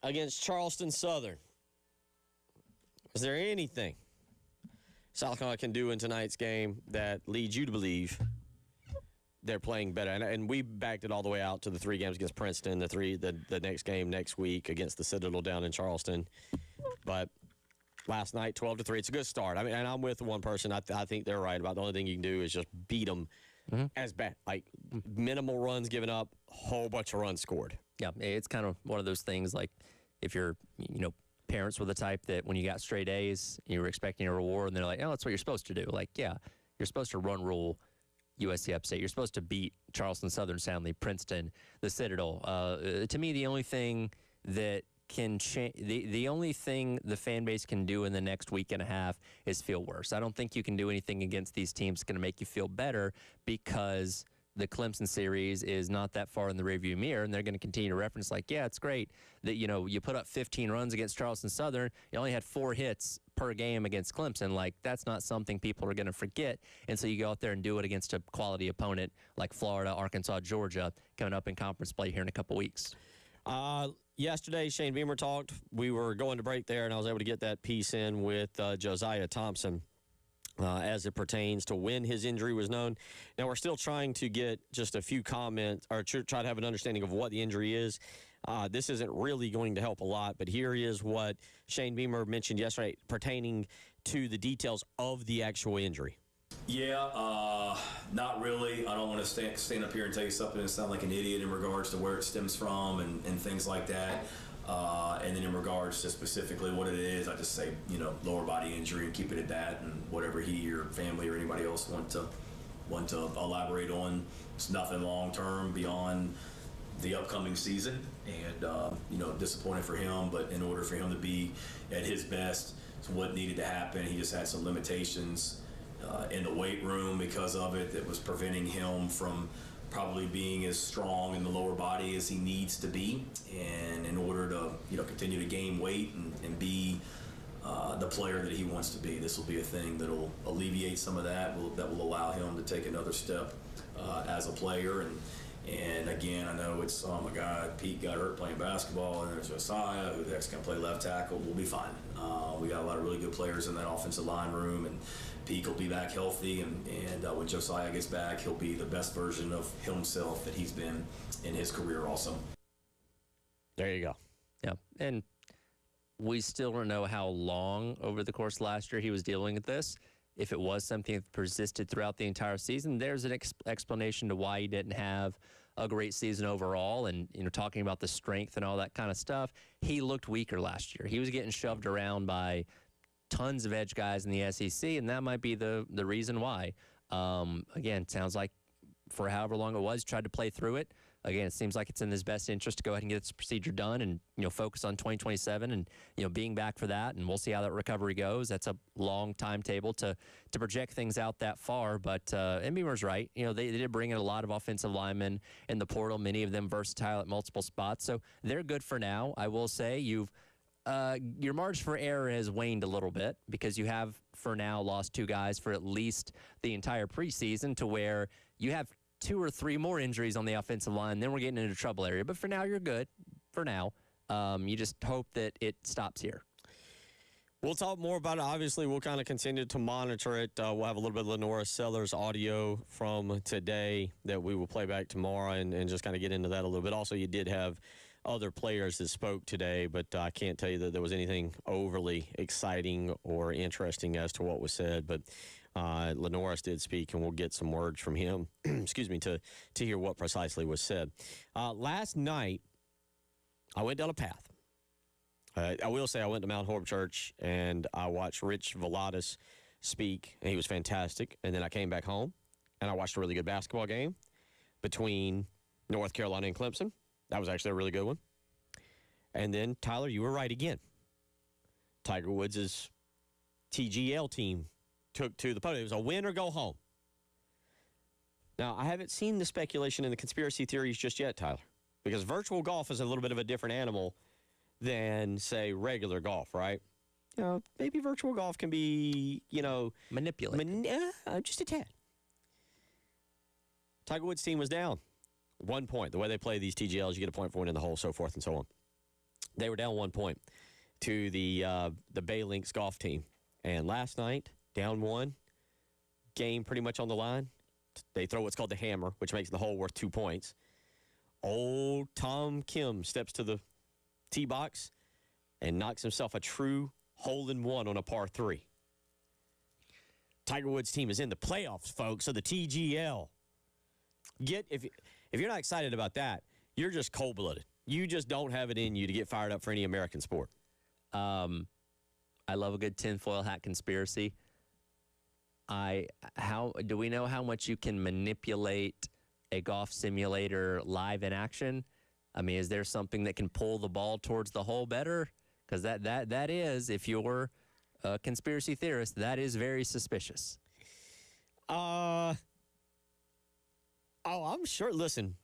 against Charleston Southern. Is there anything South Carolina can do in tonight's game that leads you to believe they're playing better? And we backed it all the way out to the 3 games against Princeton, the next game next week against the Citadel down in Charleston. But last night, 12-3, it's a good start. I mean, and I'm with one person. I think they're right about the only thing you can do is just beat them as bad. Like minimal runs given up, whole bunch of runs scored. Yeah, it's kind of one of those things like if you're, parents were the type that when you got straight A's, you were expecting a reward, and they're like, oh, that's what you're supposed to do. Like, yeah, you're supposed to run rule USC Upstate. You're supposed to beat Charleston Southern soundly, Princeton, the Citadel. To me, the only thing that can change, the only thing the fan base can do in the next week and a half is feel worse. I don't think you can do anything against these teams that's going to make you feel better because the Clemson series is not that far in the rearview mirror, and they're going to continue to reference like, yeah, it's great that, you put up 15 runs against Charleston Southern. You only had 4 hits per game against Clemson. Like, that's not something people are going to forget. And so you go out there and do it against a quality opponent like Florida, Arkansas, Georgia, coming up in conference play here in a couple weeks. Yesterday, Shane Beamer talked. We were going to break there, and I was able to get that piece in with Josiah Thompson. As it pertains to when his injury was known. Now, we're still trying to get just a few comments or try to have an understanding of what the injury is. This isn't really going to help a lot, but here is what Shane Beamer mentioned yesterday pertaining to the details of the actual injury. Yeah, not really. I don't want to stand up here and tell you something and sound like an idiot in regards to where it stems from and things like that. And then in regards to specifically what it is, I just say, lower body injury and keep it at that, and whatever he or family or anybody else want to elaborate on. It's nothing long term beyond the upcoming season, and disappointed for him, but in order for him to be at his best, it's what needed to happen. He just had some limitations in the weight room because of it that was preventing him from probably being as strong in the lower body as he needs to be, and in order to continue to gain weight and be the player that he wants to be, this will be a thing that will alleviate some of that, that will allow him to take another step as a player. And again, I know it's, oh my God, Pete got hurt playing basketball, and there's Josiah, who the heck's going to play left tackle. We'll be fine. We got a lot of really good players in that offensive line room, and Pete will be back healthy, and when Josiah gets back, he'll be the best version of himself that he's been in his career also. There you go. Yeah, and we still don't know how long over the course of last year he was dealing with this. If it was something that persisted throughout the entire season, there's an explanation to why he didn't have a great season overall. And, talking about the strength and all that kind of stuff, he looked weaker last year. He was getting shoved around by tons of edge guys in the SEC, and that might be the reason why. Again, it sounds like for however long it was, tried to play through it. Again, it seems like it's in his best interest to go ahead and get this procedure done and, focus on 2027 and, being back for that. And we'll see how that recovery goes. That's a long timetable to project things out that far. But Beamer's right. They did bring in a lot of offensive linemen in the portal, many of them versatile at multiple spots. So they're good for now. I will say your margin for error has waned a little bit because you have, for now, lost two guys for at least the entire preseason, to where you have 2 or 3 more injuries on the offensive line, then we're getting into trouble area. But for now, you're good. For now, you just hope that it stops here. We'll talk more about it. Obviously, we'll kind of continue to monitor it. We'll have a little bit of Lenora Sellers audio from today that we will play back tomorrow and just kind of get into that a little bit. Also, you did have other players that spoke today, but I can't tell you that there was anything overly exciting or interesting as to what was said. But Lenoris did speak, and we'll get some words from him, excuse me, to hear what precisely was said. Last night, I went down a path. I will say I went to Mount Horeb Church, and I watched Rich Veladis speak, and he was fantastic. And then I came back home, and I watched a really good basketball game between North Carolina and Clemson. That was actually a really good one. And then, Tyler, you were right again. Tiger Woods' TGL team took to the podium. It was a win or go home. Now, I haven't seen the speculation and the conspiracy theories just yet, Tyler, because virtual golf is a little bit of a different animal than, say, regular golf, right? Maybe virtual golf can be, manipulated. Just a tad. Tiger Woods' team was down 1 point. The way they play these TGLs, you get a point for winning the hole, so forth and so on. They were down 1 point to the Bay Links golf team. And last night, down 1, game pretty much on the line. They throw what's called the hammer, which makes the hole worth 2 points. Old Tom Kim steps to the tee box and knocks himself a true hole-in-one on a par 3. Tiger Woods' team is in the playoffs, folks, of the TGL. If you're not excited about that, you're just cold-blooded. You just don't have it in you to get fired up for any American sport. I love a good tinfoil hat conspiracy. Do we know how much you can manipulate a golf simulator live in action? I mean, is there something that can pull the ball towards the hole better? Because that is, if you're a conspiracy theorist, that is very suspicious. I'm sure. Listen,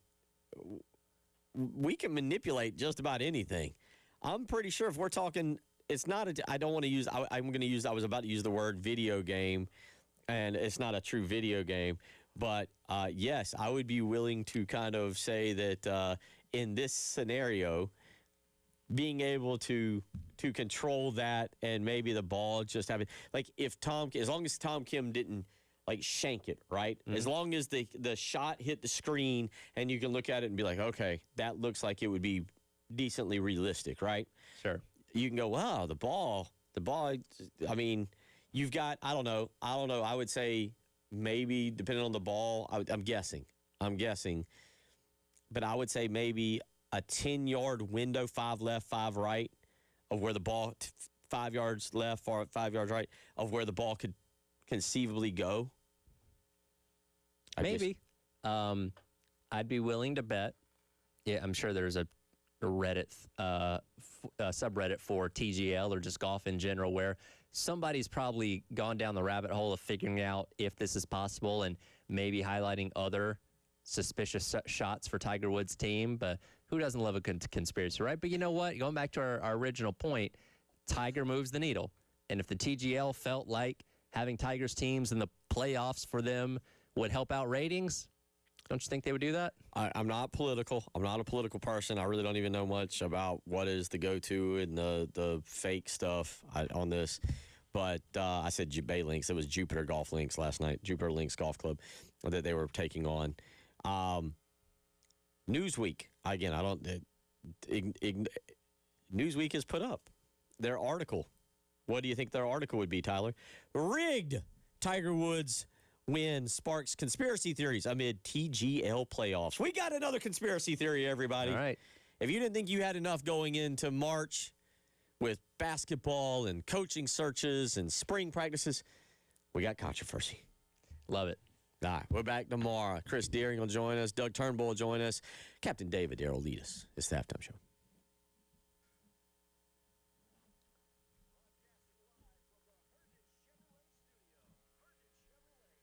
we can manipulate just about anything. I'm pretty sure if we're talking, it's not I don't want to use, I'm going to use, I was about to use the word video game, and it's not a true video game. But, yes, I would be willing to kind of say that in this scenario, being able to control that and maybe the ball just having, like, as long as Tom Kim didn't, like, shank it, right? Mm-hmm. As long as the shot hit the screen and you can look at it and be like, okay, that looks like it would be decently realistic, right? Sure. You can go, wow, the ball, I mean, you've got, I don't know, I would say maybe depending on the ball, I'm guessing, but I would say maybe a 10-yard window, 5 left, 5 right, of where the ball, 5 yards left, 5 yards right, of where the ball could conceivably go. Maybe. I'd be willing to bet. Yeah, I'm sure there's a Reddit subreddit for TGL or just golf in general where somebody's probably gone down the rabbit hole of figuring out if this is possible and maybe highlighting other suspicious shots for Tiger Woods' team. But who doesn't love a conspiracy, right? But you know what? Going back to our original point, Tiger moves the needle. And if the TGL felt like having Tiger's teams in the playoffs for them would help out ratings, don't you think they would do that? I'm not political. I'm not a political person. I really don't even know much about what is the go-to and the fake stuff on this. But I said Bay Links. It was Jupiter Golf Links last night, Jupiter Links Golf Club, that they were taking on. Newsweek, again, Newsweek has put up their article. What do you think their article would be, Tyler? Rigged Tiger Woods win sparks conspiracy theories amid TGL playoffs. We got another conspiracy theory, everybody. All right. If you didn't think you had enough going into March with basketball and coaching searches and spring practices, we got controversy. Love it. All right, we're back tomorrow. Chris Deering will join us. Doug Turnbull will join us. Captain David Darrell will lead us. It's the Halftime Show.